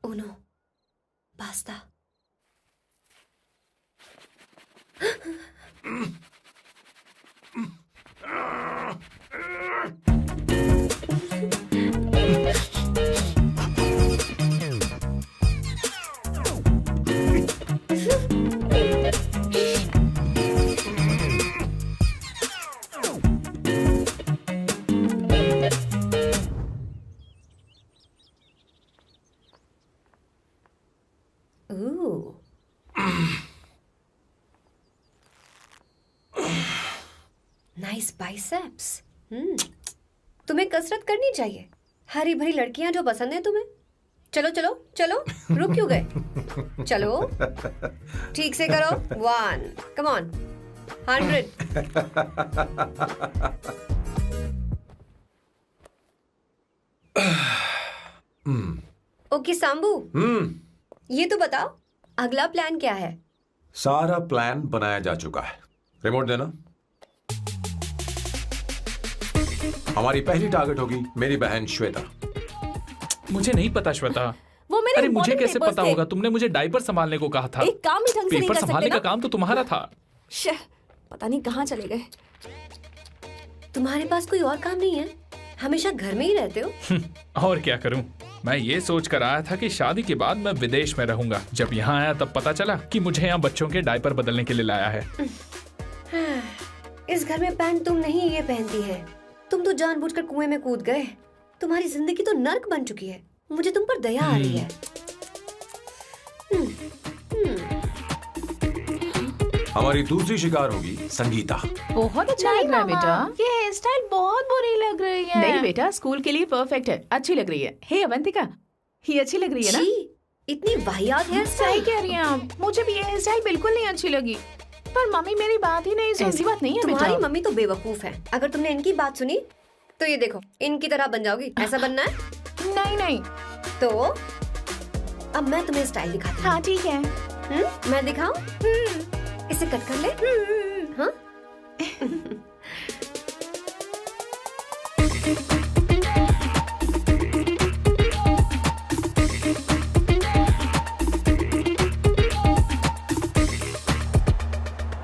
Uno, basta. Nice biceps. तुम्हें कसरत करनी चाहिए। हरी भरी लड़कियां जो पसंद है तुम्हें। चलो चलो चलो, रुक क्यों गए? चलो ठीक से करो। 1 कम ऑन 100। ओके सांबू, ये तो बताओ अगला प्लान क्या है? सारा प्लान बनाया जा चुका है। रिमोट देना। हमारी पहली टारगेट होगी मेरी बहन श्वेता। मुझे नहीं पता श्वेता। वो मेरे अरे मुझे कैसे पता होगा? तुमने मुझे डायपर संभालने को कहा था। एक काम भी ढंग से नहीं कर पेपर सकते संभालने ना? का काम तो तुम्हारा था। पता नहीं कहाँ चले गए। तुम्हारे पास कोई और काम नहीं है? हमेशा घर में ही रहते हो। और क्या करूं? मैं ये सोच कर आया था कि शादी के बाद मैं विदेश में रहूंगा। जब यहाँ आया तब पता चला कि मुझे यहाँ बच्चों के डायपर बदलने के लिए लाया है। इस घर में पैंट तुम नहीं ये पहनती है। तुम तो जानबूझकर कुएं में कूद गए। तुम्हारी जिंदगी तो नर्क बन चुकी है। मुझे तुम पर दया आ रही है। हमारी दूसरी शिकार होगी संगीता। बहुत अच्छा लग रहा है बेटा। ये हेयर स्टाइल बहुत बुरी लग रही है। नहीं बेटा, स्कूल के लिए परफेक्ट है। अच्छी लग रही है। हे अवंतिका, ये अच्छी लग रही है ना? इतनी वाहियात हेयर स्टाइल। सही कह रही हैं आप। मुझे भी ये हेयर स्टाइल बिल्कुल नहीं अच्छी लगी। पर मम्मी मेरी बात ही नहीं सुनती। ऐसी बात नहीं है। तुम्हारी मम्मी तो बेवकूफ है। अगर तुमने इनकी बात सुनी तो ये देखो, इनकी तरह बन जाओगी। ऐसा बनना है? नहीं नहीं। तो अब मैं तुम्हें स्टाइल दिखाती हूँ। हाँ ठीक है। मैं दिखाऊं? इसे कट कर ले। हाँ?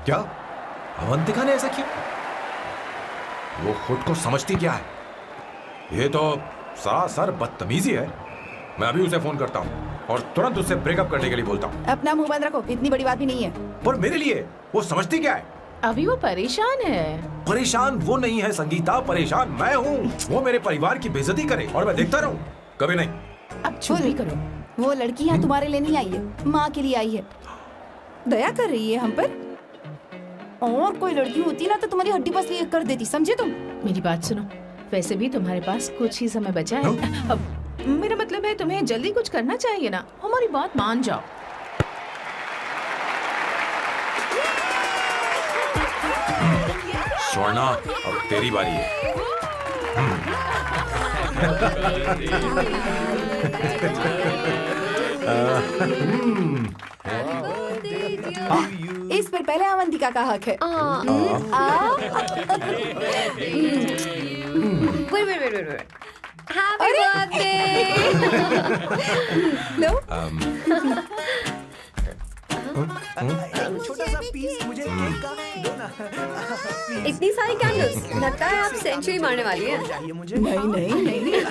क्या अवंतिका ने ऐसा किया? वो खुद को समझती क्या है? ये तो सरासर बदतमीजी है। मैं अभी उसे फोन करता हूँ और तुरंत उससे ब्रेकअप करने के लिए बोलता हूँ। अपना मुंह बंद रखो, इतनी बड़ी बात भी नहीं है। पर मेरे लिए वो समझती क्या है? अभी वो परेशान है। परेशान वो नहीं है संगीता, परेशान मैं हूँ। वो मेरे परिवार की बेइज्जती करे और मैं देखता रहूँ? कभी नहीं। अब चुप भी करो। वो लड़की यहाँ तुम्हारे लिए नहीं आई है, माँ के लिए आई है। दया कर रही है हम पर। और कोई लड़की होती ना तो तुम्हारी हड्डी पसली कर देती, समझे तुम? मेरी बात सुनो, वैसे भी तुम्हारे पास कुछ ही समय बचा है। अब मेरा मतलब है तुम्हें जल्दी कुछ करना चाहिए ना। हमारी बात मान जाओ। स्वर्णा, अब तेरी बारी है। इस पर पहले अवंतिका का हक है। wait. Happy birthday! लो। छोटा सा पीस मुझे केक का दो ना। इतनी सारी कैंडल्स, लगता है आप सेंचुरी मारने वाली है। नहीं।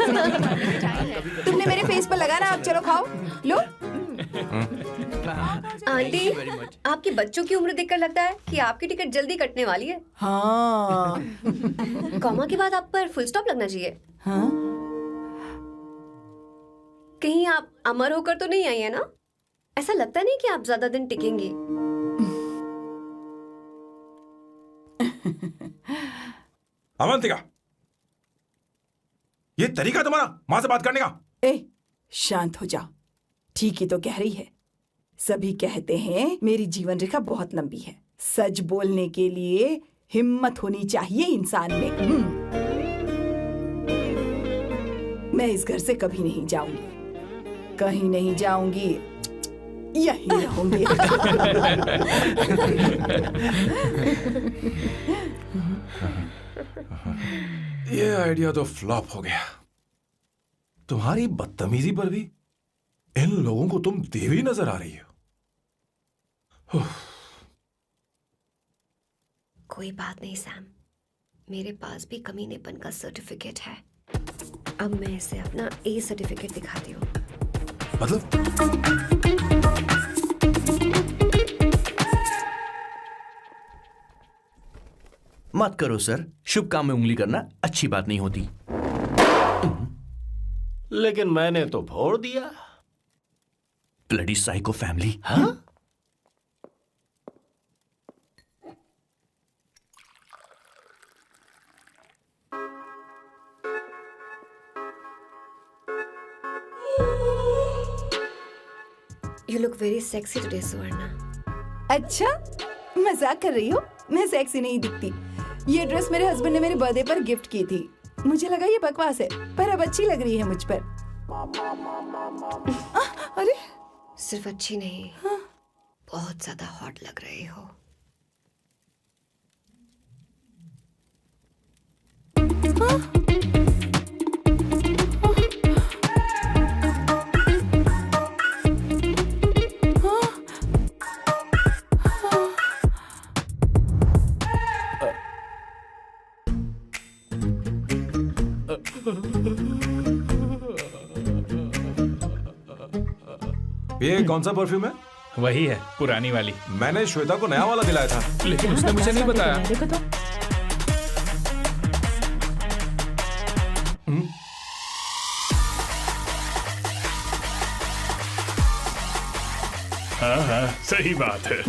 तुमने मेरे फेस पर लगाना, अब चलो खाओ। लो। आंटी, आपके बच्चों की उम्र देखकर लगता है कि आपकी टिकट जल्दी कटने वाली है। हाँ। कॉमा के बाद आप पर फुल स्टॉप लगना चाहिए। हाँ? कहीं आप अमर होकर तो नहीं आई है ना? ऐसा लगता नहीं कि आप ज्यादा दिन टिकेंगी। अवंतिका, ये तरीका तुम्हारा मां से बात करने का? शांत हो जाओ। ठीक ही तो कह रही है। सभी कहते हैं मेरी जीवन रेखा बहुत लंबी है। सच बोलने के लिए हिम्मत होनी चाहिए इंसान में। मैं इस घर से कभी नहीं जाऊंगी, कहीं नहीं जाऊंगी, यहीं रहूंगी। ये आइडिया तो फ्लॉप हो गया। तुम्हारी बदतमीजी पर भी इन लोगों को तुम देवी नजर आ रही हो। कोई बात नहीं सैम, मेरे पास भी कमीनेपन का सर्टिफिकेट है। अब मैं इसे अपना ए सर्टिफिकेट दिखाती हूँ। मतलब? मत करो सर, शुभ काम में उंगली करना अच्छी बात नहीं होती। लेकिन मैंने तो भोड़ दिया। Bloody psycho family. हाँ? You look very sexy today, सुवर्णा। अच्छा, मजाक कर रही हो? मैं सेक्सी नहीं दिखती। ये ड्रेस मेरे हस्बैंड ने मेरे बर्थडे पर गिफ्ट की थी। मुझे लगा ये बकवास है, पर अब अच्छी लग रही है मुझ पर। अरे, सिर्फ अच्छी नहीं, बहुत ज्यादा हॉट लग रही हो। ये कौन सा परफ्यूम है? वही है, पुरानी वाली। मैंने श्वेता को नया वाला दिलाया था, लेकिन उसने मुझे नहीं बताया। देखो तो। हाँ, सही बात है।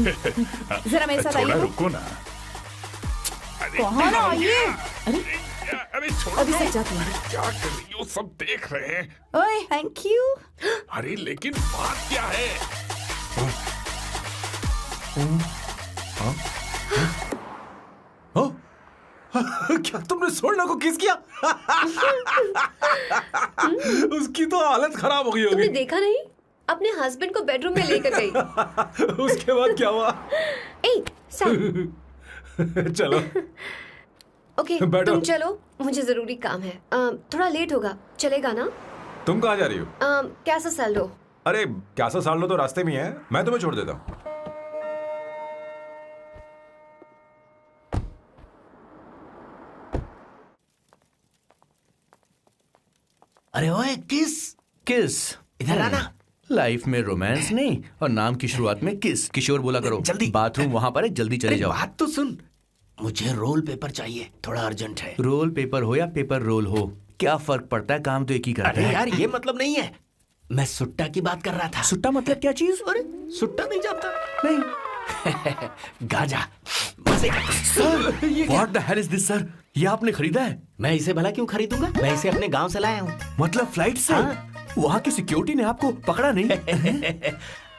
जरा मेरे साथ थोड़ा आइए। रुको ना। कहाँ ना आइए? अरे छोड़ो। अभी सच जाती हूँ। क्या कर रही हो? सब देख रहे हैं। ओए, थैंक यू। अरे लेकिन बात क्या है? क्या तुमने सोना को किस किया? उसकी तो हालत खराब हो गई तुमने होगी। देखा नहीं? अपने हस्बैंड को बेडरूम में लेकर गई। उसके बाद क्या हुआ? ए, सैम। चलो ओके, बैठो। तुम चलो, मुझे जरूरी काम है। थोड़ा लेट होगा, चलेगा ना? तुम कहाँ जा रही हो? कैसा सैल्डो? अरे कैसा साल लो तो रास्ते में ही है, मैं तुम्हें छोड़ देता हूँ। अरे ओए, किस किस इधर आना। लाइफ में रोमांस नहीं और नाम की शुरुआत में किस। किशोर बोला करो। जल्दी। बाथरूम वहां पर है, जल्दी चले अरे जाओ। बात तो सुन, मुझे रोल पेपर चाहिए, थोड़ा अर्जेंट है। रोल पेपर हो या पेपर रोल हो, क्या फर्क पड़ता है, काम तो एक ही करता अरे है। यार ये मतलब नहीं है, मैं सुट्टा की बात कर रहा था। सुट्टा मतलब क्या चीज? अरे सुट्टा नहीं जानता? नहीं। गाजा मजे का। Sir, what the hell is this sir? ये आपने खरीदा है? मैं इसे भला क्यों खरीदूंगा? मैं इसे अपने गांव से लाया हूँ। मतलब फ्लाइट से? हाँ। वहाँ की सिक्योरिटी ने आपको पकड़ा नहीं?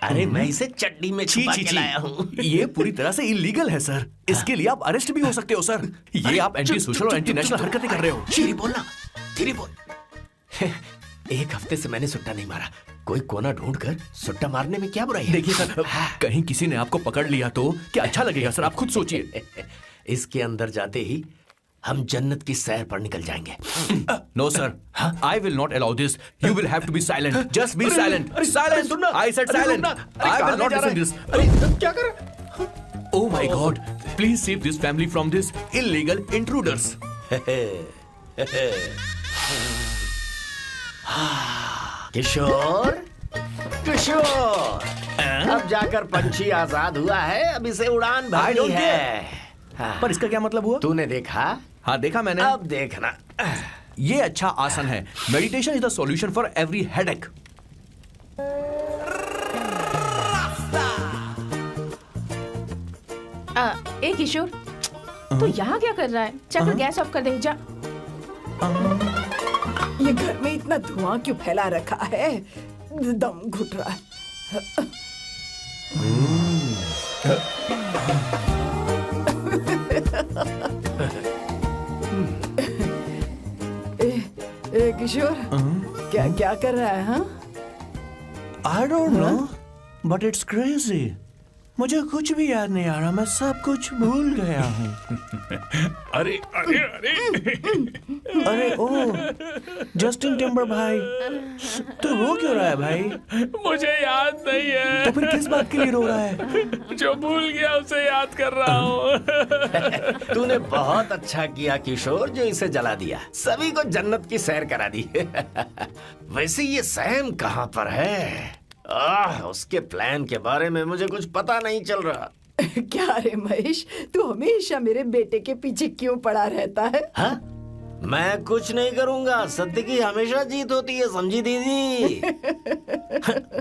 अरे मैं इसे चटनी में छुपा के लाया हूँ। ये पूरी तरह से इलीगल है सर। इसके लिए आप अरेस्ट भी हो सकते हो सर। ये आप एंटी सोशल और एंटी नेशनल हरकतें कर रहे हो। धीरे बोलना, धीरे बोल। एक हफ्ते से मैंने सुट्टा नहीं मारा। कोई कोना ढूंढकर सुट्टा मारने में क्या बुराई है? देखिए सर, कहीं किसी ने आपको पकड़ लिया तो क्या अच्छा लगेगा सर? आप खुद सोचिए। इसके अंदर जाते ही हम जन्नत की सैर पर निकल जाएंगे। No sir, I will not allow this. You will have to be silent. Just be silent. Silent. I said silent. I will not listen this. क्या कर? Oh my God! Please save this family from this illegal intruders. किशोर, किशोर, अब जाकर पंछी आजाद हुआ है, अब इसे उड़ान भरनी है। पर इसका क्या मतलब हुआ? तूने देखा? हाँ देखा मैंने। अब देखना। ये अच्छा आसन है। Meditation is the solution for every headache. ए किशोर, तू यहाँ क्या कर रहा है? चल गैस ऑफ कर दे जा। ये घर में इतना धुआं क्यों फैला रखा है? दम घुट रहा है। ए किशोर, क्या क्या कर रहा है? हाँ, I don't know, but it's crazy. मुझे कुछ भी याद नहीं आ रहा, मैं सब कुछ भूल गया हूँ। अरे अरे अरे अरे ओ, जस्टिन टिम्बर भाई, तू रो क्यों रहा है भाई? मुझे याद नहीं है। तो फिर किस बात के लिए रो रहा है? जो भूल गया उसे याद कर रहा हूँ। तूने बहुत अच्छा किया किशोर, जो इसे जला दिया। सभी को जन्नत की सैर करा दी। वैसे ये सैम कहाँ पर है? उसके प्लान के बारे में मुझे कुछ पता नहीं चल रहा। क्या रे महेश, तू हमेशा मेरे बेटे के पीछे क्यों पड़ा रहता है? हाँ? मैं कुछ नहीं करूंगा, सत्य की हमेशा जीत होती है, समझी दीदी?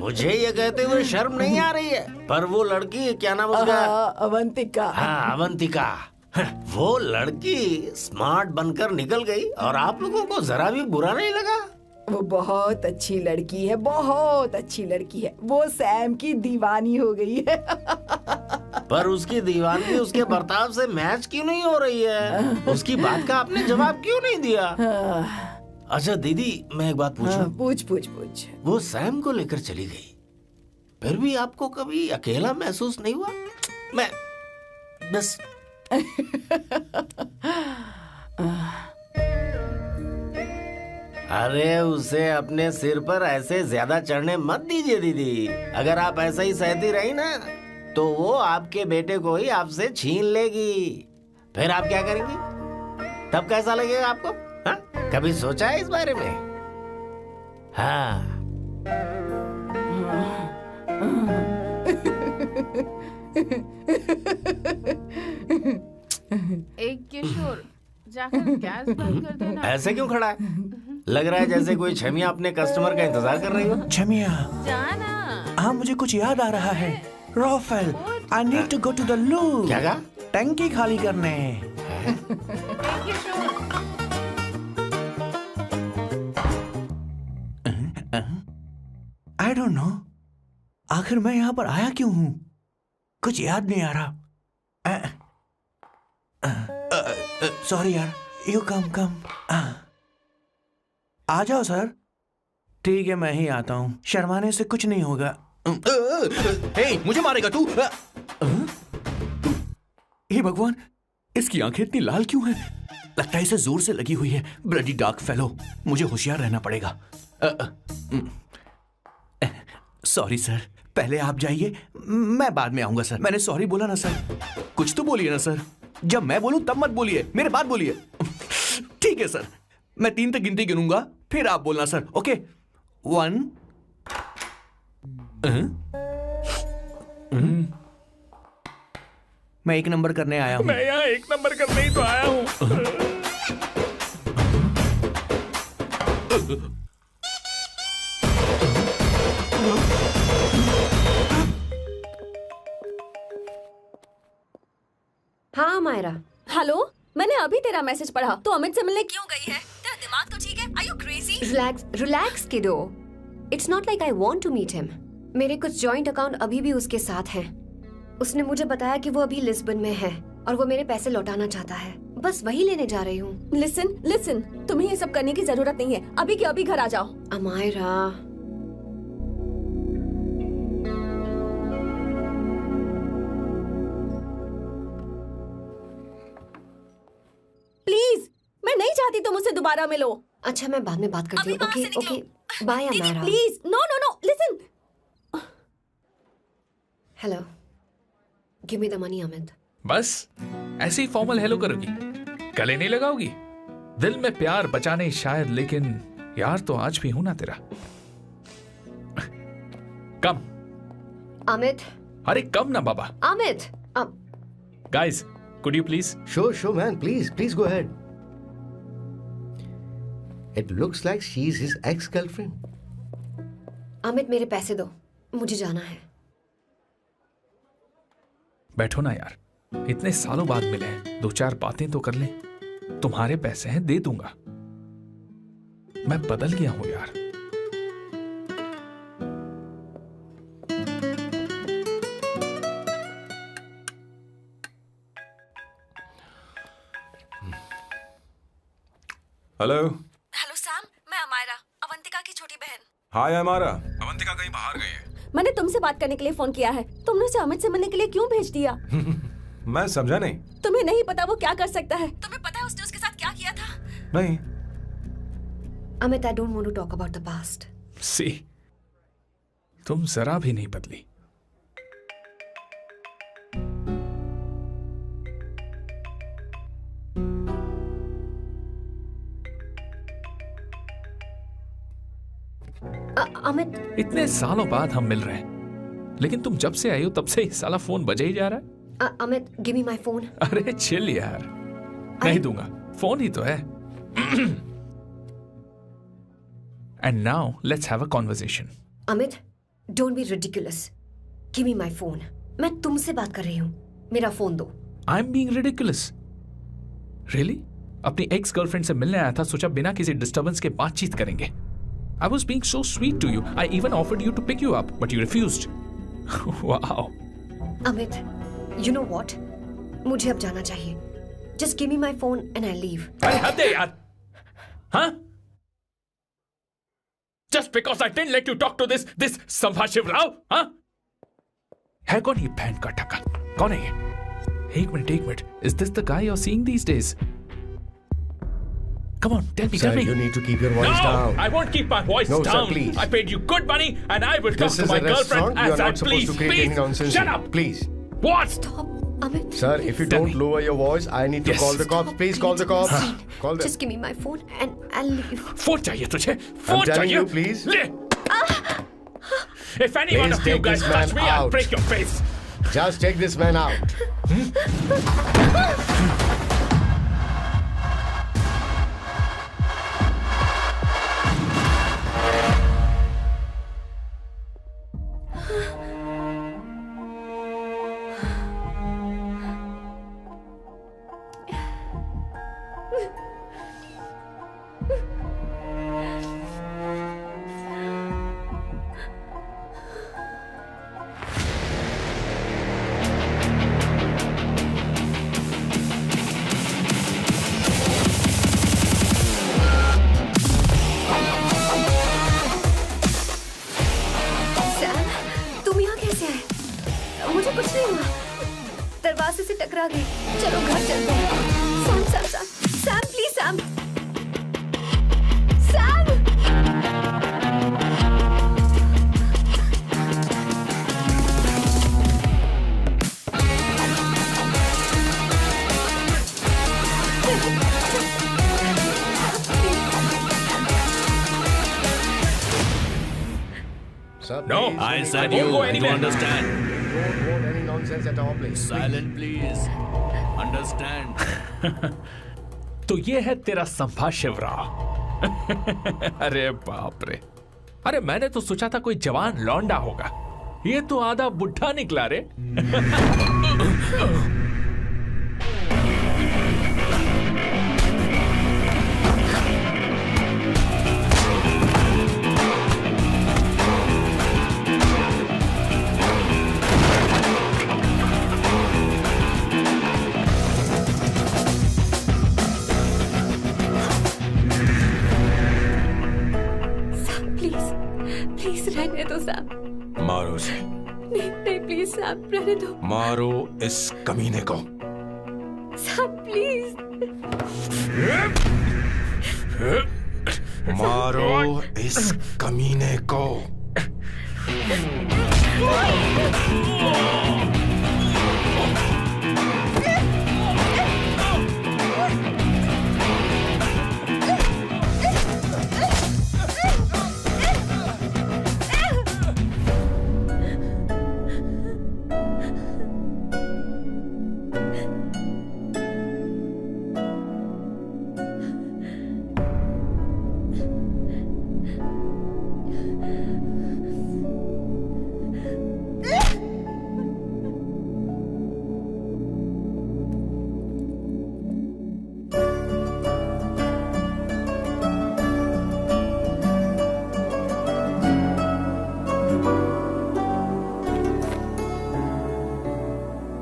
मुझे ये कहते हुए शर्म नहीं आ रही है, पर वो लड़की, क्या नाम उसका? अवंतिका। हाँ, अवंतिका। वो लड़की स्मार्ट बनकर निकल गई और आप लोगों को जरा भी बुरा नहीं लगा? वो बहुत अच्छी लड़की है, बहुत अच्छी लड़की है। वो सैम की दीवानी हो गई है। पर उसकी दीवानगी उसके बर्ताव से मैच क्यों नहीं हो रही है? उसकी बात का आपने जवाब क्यों नहीं दिया? अच्छा दीदी, मैं एक बात पूछूं? पूछ पूछ पूछ। वो सैम को लेकर चली गई, फिर भी आपको कभी अकेला महसूस नहीं हुआ? मैं बस अरे उसे अपने सिर पर ऐसे ज्यादा चढ़ने मत दीजिए दीदी। अगर आप ऐसा ही सहती रही ना, तो वो आपके बेटे को ही आपसे छीन लेगी। फिर आप क्या करेंगी? तब कैसा लगेगा आपको? हाँ? कभी सोचा है इस बारे में? हाँ। एक किशोर, जाकर गैस बंद कर देना। ऐसे क्यों खड़ा है? लग रहा है जैसे कोई छमिया अपने कस्टमर का इंतजार कर रही हो। छमिया, जाना। हाँ मुझे कुछ याद आ रहा है। Rafael, I need to go to the loo। क्या कहा? टंकी खाली करने। I don't know, आखिर मैं यहाँ पर आया क्यों हूँ? कुछ याद नहीं आ रहा। सॉरी यार, यू कम आ जाओ सर। ठीक है, मैं ही आता हूँ, शर्माने से कुछ नहीं होगा। हे, मुझे मारेगा तू? हे भगवान, इसकी आंखें इतनी लाल क्यों हैं? लगता है इसे जोर से लगी हुई है। ब्लडी डार्क फेलो, मुझे होशियार रहना पड़ेगा। सॉरी सर, पहले आप जाइए, मैं बाद में आऊंगा सर। मैंने सॉरी बोला ना सर, कुछ तो बोलिए ना सर। जब मैं बोलूं तब मत बोलिए, मेरे बाद बोलिए। ठीक है सर, मैं 3 तक गिनती गिनूंगा, फिर आप बोलना सर। ओके, 1। मैं 1 नंबर करने आया हूं। मैं यहाँ 1 नंबर करने ही तो आया हूँ। हाँ मायरा। हेलो, मैंने अभी तेरा मैसेज पढ़ा। तो अमित से मिलने क्यों गई है? तेरा दिमाग तो ठीक है? Are you crazy? Relax kiddo. It's not like I want to meet him. मेरे कुछ जॉइंट अकाउंट अभी भी उसके साथ हैं। उसने मुझे बताया कि वो अभी लिस्बन में है और वो मेरे पैसे लौटाना चाहता है। बस वही लेने जा रही हूँ। लिसन, तुम्हें ये सब करने की जरूरत नहीं है। अभी के अभी घर आ जाओ। अमायरा, प्लीज, मैं नहीं चाहती तुम मुझसे दोबारा मिलो। अच्छा, मैं बाद में बात करती हूँ। Okay, bye Amayra. Please, no, listen. Hello, give me the money Amit. बस ऐसे ही फॉर्मल हेलो करोगी, गले नहीं लगाओगी? दिल में प्यार बचा नहीं शायद, लेकिन यार तो आज भी हूं ना तेरा। कम अमित। अरे कम ना बाबा। Amit. Guys, could you please? Sure, man. Please go ahead. It looks like she's his ex-girlfriend. Amit, मेरे पैसे दो, मुझे जाना है। बैठो ना यार, इतने सालों बाद मिले हैं, 2-4 बातें तो कर लें। तुम्हारे पैसे हैं, दे दूंगा। मैं बदल गया हूं यार। हेलो सैम, मैं अमायरा, अवंतिका की छोटी बहन। हाय अमायरा। अवंतिका कहीं बाहर गई है। मैंने तुमसे बात करने के लिए फोन किया है। तुमने उसे अमित से मिलने के लिए क्यों भेज दिया? मैं समझा नहीं। तुम्हें नहीं पता वो क्या कर सकता है? तुम्हें पता है उसने उसके साथ क्या किया था? नहीं। Amit, I don't want to talk about the past. See, तुम जरा भी नहीं बदली। अमित, इतने सालों बाद हम मिल रहे हैं, लेकिन तुम जब से आई हो तब से ही साला फोन बजे ही जा रहा है। Amit, give me my phone. अरे चिल यार, नहीं दूंगा, फोन ही तो है। And now let's have a conversation. Amit, don't be ridiculous. Give me my phone. मैं तुमसे बात कर रही हूँ, मेरा फोन दो। I am being ridiculous? Really? अपनी एक्स गर्लफ्रेंड से मिलने आया था, सोचा बिना किसी डिस्टर्बेंस के बातचीत करेंगे। I was being so sweet to you. I even offered you to pick you up, but you refused. Wow. Amit, you know what? मुझे अब जाना चाहिए. Just give me my phone and I'll leave. अरे हद है यार. हाँ? Just because I didn't let you talk to this संभाशिव Rao, हाँ? है कौन ये बहन का टक्का? कौन है ये? एक minute. Is this the guy you're seeing these days? Come on, tell me. Sir, you need to keep your voice down. No, I won't keep my voice No, down. sir, please. I paid you good money, and I will talk This to is my a restaurant. girlfriend You are as I not supposed please. to create any Please, nonsense. shut here. up. Please. What? Stop, Amit. Sir, if you Tell don't me. lower your voice, I need to Yes. call the cops. Please call the cops. Call them. Just give me my phone and I'll leave. Phone चाहिए तुझे? I'm फोन telling चाहिए? you, please. ले. If any one Please of you take guys this touch man me, I'll out. break your face. Just take this man out. दरवाजे से टकरा गई। चलो घर चलते हैं। Sam Sam Sam Sam please Sam Sam. No, I said won't you. go You anywhere. understand? Don't hold any nonsense at all, please. Silent, please. Understand? तो ये है तेरा संभा शिवराव। अरे बाप रे, अरे मैंने तो सोचा था कोई जवान लौंडा होगा, ये तो आधा बुढ़ा निकला रे। प्लीज रहने दो सैम। मारो उसे। नहीं नहीं प्लीज सैम रहने दो। मारो इस कमीने को। Sam please. मारो इस कमीने को।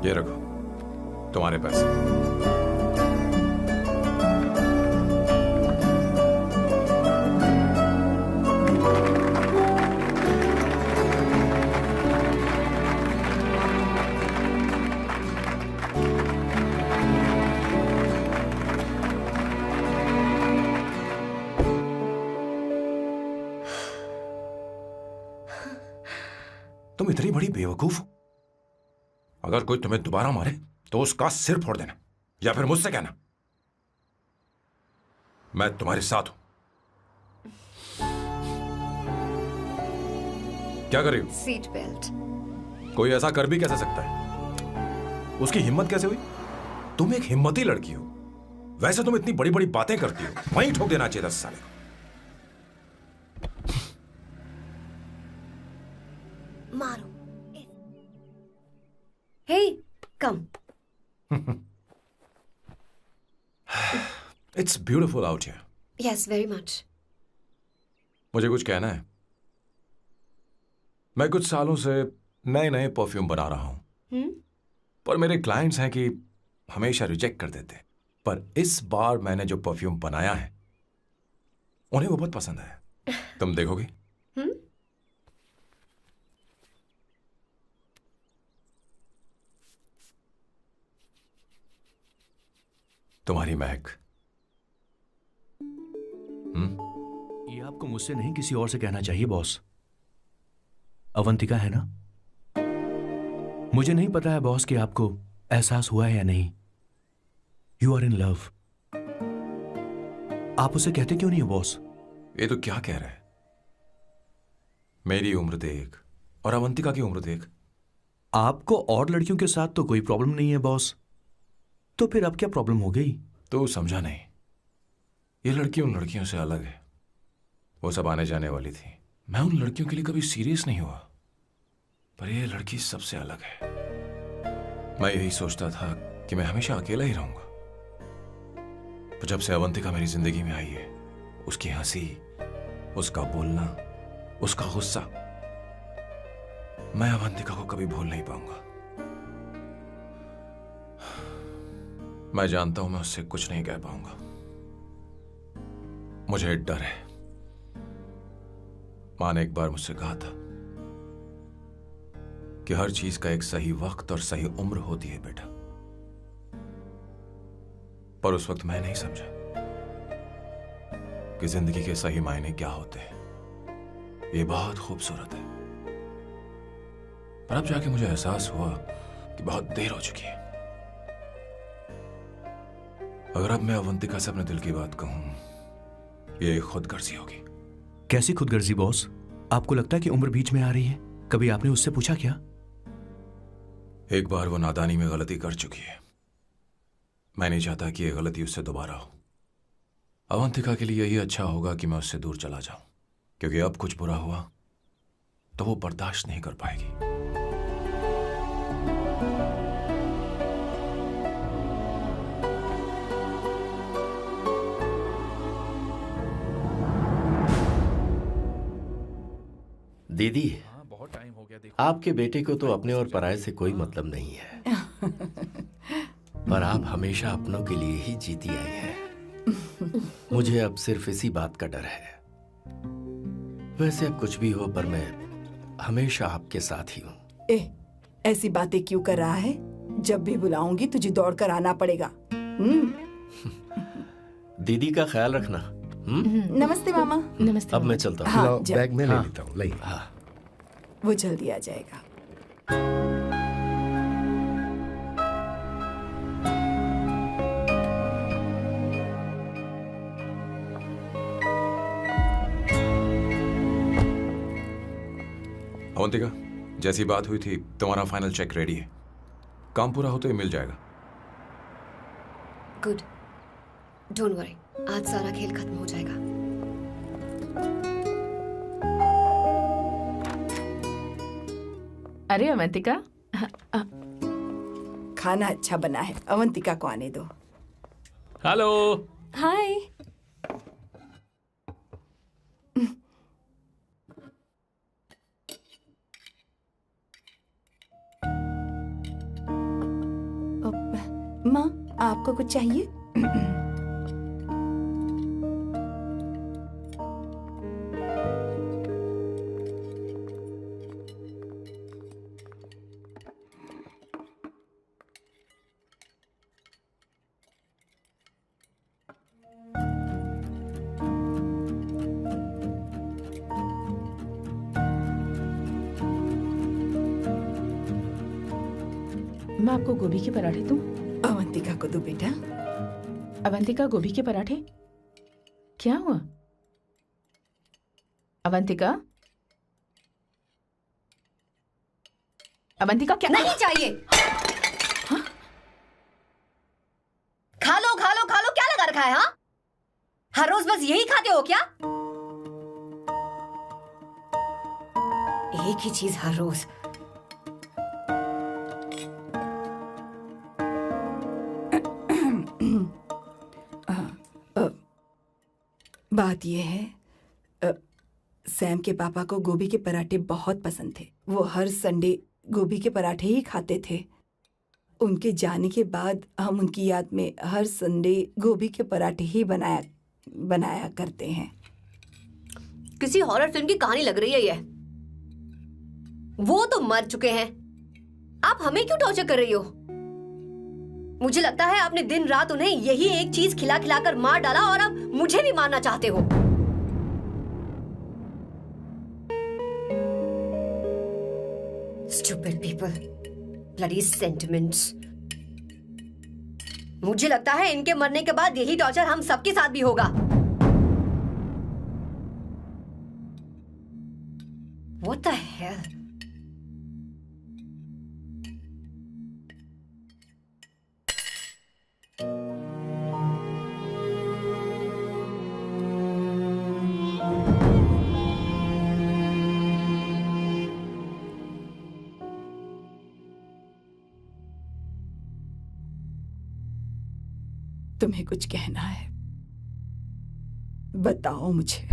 ये रखो तुम्हारे पैसे। तुम इतनी बड़ी बेवकूफ हो। अगर कोई तुम्हें दोबारा मारे तो उसका सिर फोड़ देना, या फिर मुझसे कहना मैं तुम्हारे साथ हूं। क्या कर रही हो? Seat belt. कोई ऐसा कर भी कैसे सकता है? उसकी हिम्मत कैसे हुई? तुम एक हिम्मती लड़की हो, वैसे तुम इतनी बड़ी बड़ी बातें करती हो, वहीं ठोक देना चाहिए 10 साल को। मारो। Hey, come. It's beautiful out here. Yes, very much. मुझे कुछ कहना है। मैं कुछ सालों से नए नए परफ्यूम बना रहा हूं, पर मेरे क्लाइंट्स हैं कि हमेशा रिजेक्ट कर देते। पर इस बार मैंने जो परफ्यूम बनाया है उन्हें वो बहुत पसंद आया। तुम देखोगे? तुम्हारी महक। ये आपको मुझसे नहीं किसी और से कहना चाहिए बॉस। अवंतिका है ना? मुझे नहीं पता है बॉस कि आपको एहसास हुआ है या नहीं। You are in love. आप उसे कहते क्यों नहीं हो बॉस? ये तो क्या कह रहा है? मेरी उम्र देख और अवंतिका की उम्र देख। आपको और लड़कियों के साथ तो कोई प्रॉब्लम नहीं है बॉस, तो फिर अब क्या प्रॉब्लम हो गई? तो समझा नहीं। ये लड़की उन लड़कियों से अलग है। वो सब आने जाने वाली थी। मैं उन लड़कियों के लिए कभी सीरियस नहीं हुआ, पर ये लड़की सबसे अलग है। मैं यही सोचता था कि मैं हमेशा अकेला ही रहूंगा, पर जब से अवंतिका मेरी जिंदगी में आई है, उसकी हंसी, उसका बोलना, उसका गुस्सा, मैं अवंतिका को कभी भूल नहीं पाऊंगा। मैं जानता हूं मैं उससे कुछ नहीं कह पाऊंगा। मुझे डर है। मां ने एक बार मुझसे कहा था कि हर चीज का एक सही वक्त और सही उम्र होती है बेटा। पर उस वक्त मैं नहीं समझा कि जिंदगी के सही मायने क्या होते हैं। ये बहुत खूबसूरत है, पर अब जाके मुझे एहसास हुआ कि बहुत देर हो चुकी है। अगर अब मैं अवंतिका से अपने दिल की बात कहूं, ये खुदगर्जी होगी। कैसी खुदगर्जी बॉस? आपको लगता है कि उम्र बीच में आ रही है? कभी आपने उससे पूछा क्या? एक बार वो नादानी में गलती कर चुकी है। मैं नहीं चाहता कि ये गलती उससे दोबारा हो। अवंतिका के लिए यही अच्छा होगा कि मैं उससे दूर चला जाऊं, क्योंकि अब कुछ बुरा हुआ तो वो बर्दाश्त नहीं कर पाएगी। दीदी, बहुत टाइम हो गया। आपके बेटे को तो अपने और पराये से कोई मतलब नहीं है, पर आप हमेशा अपनों के लिए ही जीती आई हैं। मुझे अब सिर्फ इसी बात का डर है। वैसे अब कुछ भी हो, पर मैं हमेशा आपके साथ ही हूँ। ऐसी बातें क्यों कर रहा है? जब भी बुलाऊंगी तुझे दौड़ कर आना पड़ेगा। दीदी का ख्याल रखना। नमस्ते मामा। नमस्ते। अब मैं चलता हूँ। हाँ, बैग में ले लेता हूँ। लाइए। हाँ। वो जल्दी आ जाएगा। अवंतिका, जैसी बात हुई थी, तुम्हारा फाइनल चेक रेडी है। काम पूरा हो तो ये मिल जाएगा। गुड, डोंट वरी, आज सारा खेल खत्म हो जाएगा। अरे अवंतिका, खाना अच्छा बना है, अवंतिका को आने दो। हेलो। हाय। माँ, आपको कुछ चाहिए? मैं आपको गोभी के पराठे दूं? अवंतिका को दो बेटा। अवंतिका, गोभी के पराठे? क्या हुआ अवंतिका? अवंतिका, क्या? नहीं चाहिए। हाँ? खा लो खा लो खा लो, क्या लगा रखा है? हाँ, हर रोज बस यही खाते हो क्या? एक ही चीज हर रोज। बात यह है, सैम के पापा को गोभी के पराठे बहुत पसंद थे। वो हर संडे गोभी के पराठे ही खाते थे। उनके जाने के बाद हम उनकी याद में हर संडे गोभी के पराठे ही बनाया करते हैं। किसी हॉरर फिल्म की कहानी लग रही है ये। वो तो मर चुके हैं, आप हमें क्यों टॉर्चर कर रही हो? मुझे लगता है आपने दिन रात उन्हें यही एक चीज खिला खिलाकर मार डाला और अब मुझे भी मारना चाहते हो। Stupid people, bloody sentiments। मुझे लगता है इनके मरने के बाद यही टॉर्चर हम सबके साथ भी होगा। What the hell? तुम्हें कुछ कहना है? बताओ मुझे।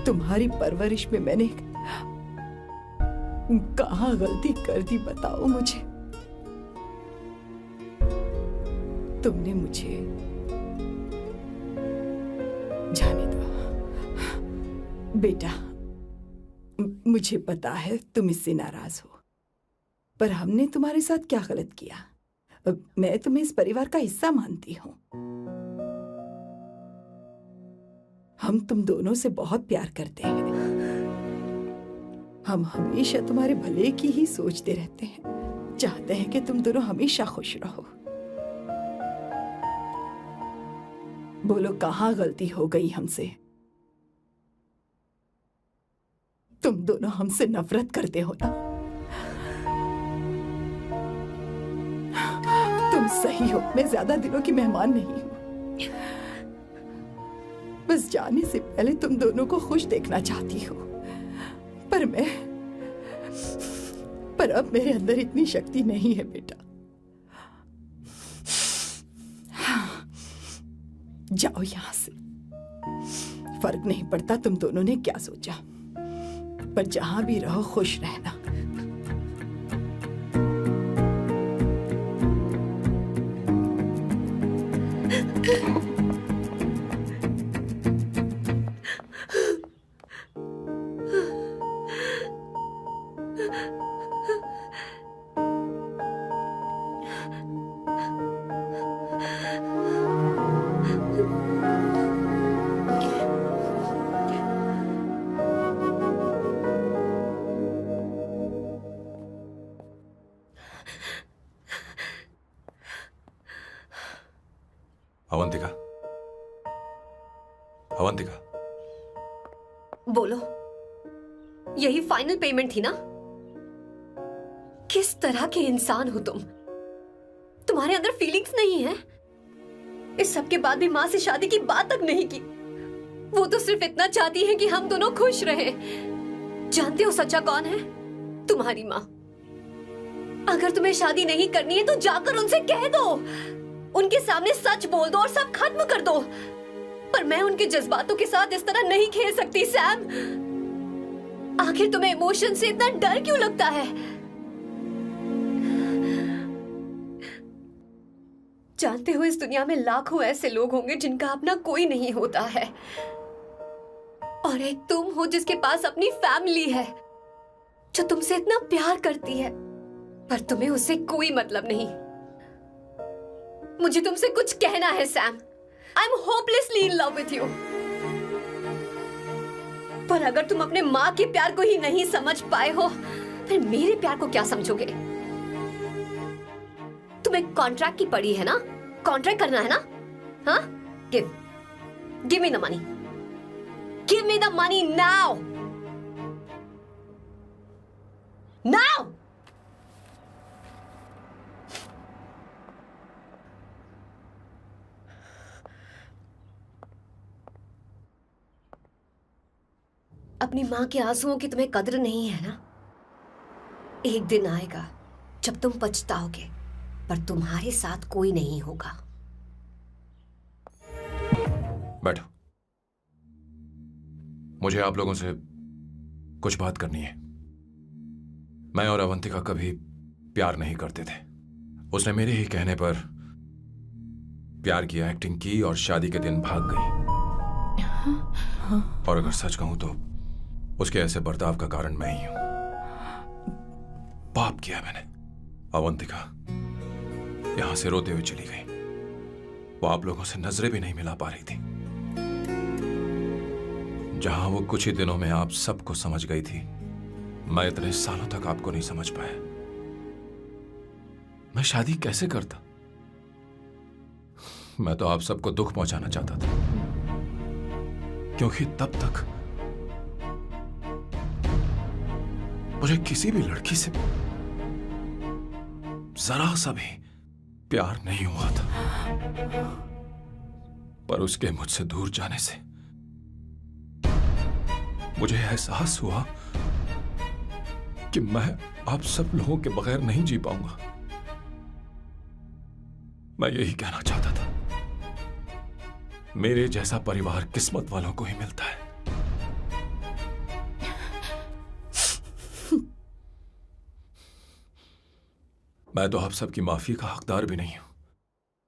तुम्हारी परवरिश में मैंने कहाँ गलती कर दी, बताओ मुझे। तुमने मुझे जाने दो बेटा। मुझे पता है तुम इससे नाराज हो, पर हमने तुम्हारे साथ क्या गलत किया? मैं तुम्हें इस परिवार का हिस्सा मानती हूँ। हम तुम दोनों से बहुत प्यार करते हैं। हम हमेशा तुम्हारे भले की ही सोचते रहते हैं, चाहते हैं कि तुम दोनों हमेशा खुश रहो। बोलो कहाँ गलती हो गई हमसे? तुम दोनों हमसे नफरत करते हो ना? तुम सही हो, मैं ज्यादा दिनों की मेहमान नहीं हूं। बस जाने से पहले तुम दोनों को खुश देखना चाहती हूँ, पर अब मेरे अंदर इतनी शक्ति नहीं है बेटा। जाओ यहां से। फर्क नहीं पड़ता तुम दोनों ने क्या सोचा, पर जहां भी रहो खुश रहना। अवंतिका, अवंतिका, बोलो, यही फाइनल पेमेंट थी ना? किस तरह के इंसान हो तुम? तुम्हारे अंदर फीलिंग्स नहीं है? इस सब के बाद भी माँ से शादी की बात तक नहीं की। वो तो सिर्फ इतना चाहती है कि हम दोनों खुश रहें। जानते हो सच्चा कौन है? तुम्हारी माँ। अगर तुम्हें शादी नहीं करनी है तो जाकर उनसे कह दो, उनके सामने सच बोल दो और सब खत्म कर दो। पर मैं उनके जज्बातों के साथ इस तरह नहीं खेल सकती सैम। आखिर तुम्हें इमोशन से इतना डर क्यों लगता है? जानते हो इस दुनिया में लाखों ऐसे लोग होंगे जिनका अपना कोई नहीं होता है, और एक तुम हो जिसके पास अपनी फैमिली है जो तुमसे इतना प्यार करती है, पर तुम्हें उससे कोई मतलब नहीं। मुझे तुमसे कुछ कहना है Sam. I am hopelessly in love with you. पर अगर तुम अपने माँ के प्यार को ही नहीं समझ पाए हो, फिर मेरे प्यार को क्या समझोगे? तुम्हें कॉन्ट्रैक्ट की पड़ी है ना? कॉन्ट्रैक्ट करना है ना? हाँ? Give me the money. Give me the money now. Now. अपनी मां के आंसुओं की तुम्हें कद्र नहीं है ना? एक दिन आएगा जब तुम पछताओगे, पर तुम्हारे साथ कोई नहीं होगा। बैठो, मुझे आप लोगों से कुछ बात करनी है। मैं और अवंतिका कभी प्यार नहीं करते थे। उसने मेरे ही कहने पर प्यार की एक्टिंग की और शादी के दिन भाग गई। और अगर सच कहूं तो उसके ऐसे बर्ताव का कारण मैं ही हूं। पाप किया मैंने। अवंतिका यहां से रोते हुए चली गई। वो आप लोगों से नजरें भी नहीं मिला पा रही थी। जहां वो कुछ ही दिनों में आप सबको समझ गई थी, मैं इतने सालों तक आपको नहीं समझ पाया। मैं शादी कैसे करता? मैं तो आप सबको दुख पहुंचाना चाहता था, क्योंकि तब तक मुझे किसी भी लड़की से जरा सा भी प्यार नहीं हुआ था। पर उसके मुझसे दूर जाने से मुझे एहसास हुआ कि मैं आप सब लोगों के बगैर नहीं जी पाऊंगा। मैं यही कहना चाहता था, मेरे जैसा परिवार किस्मत वालों को ही मिलता है। मैं तो आप सबकी माफी का हकदार भी नहीं हूं,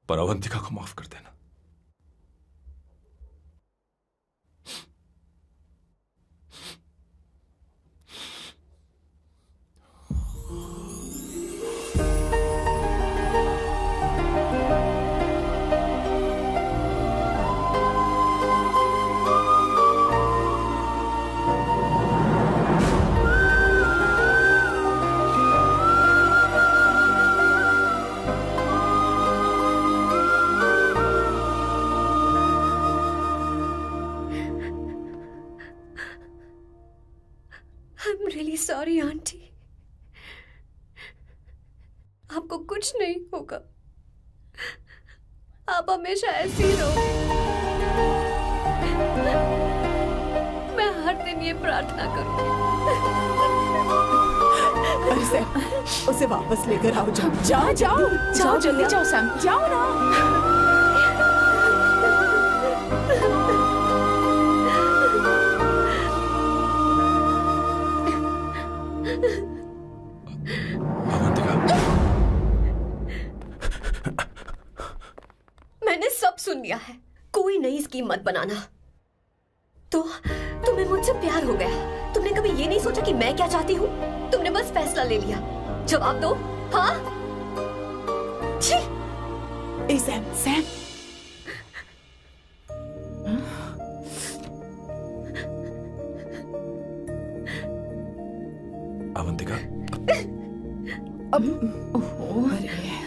पर अवंतिका को माफ कर देना। सॉरी आंटी, आपको कुछ नहीं होगा, आप हमेशा ऐसी ही रहो। मैं हर दिन ये प्रार्थना करूंगी। अरे सैम, उसे वापस लेकर आओ। जाओ जाओ जाओ जल्दी जाओ सैम, जाओ ना। मैंने सब सुन लिया है, कोई नई स्कीम मत बनाना। तो तुम्हें मुझसे प्यार हो गया, तुमने कभी ये नहीं सोचा कि मैं क्या चाहती हूँ? तुमने बस फैसला ले लिया। जवाब दो। हाँ? छी! ए सैम, सैम। अवंतिका, अब अरे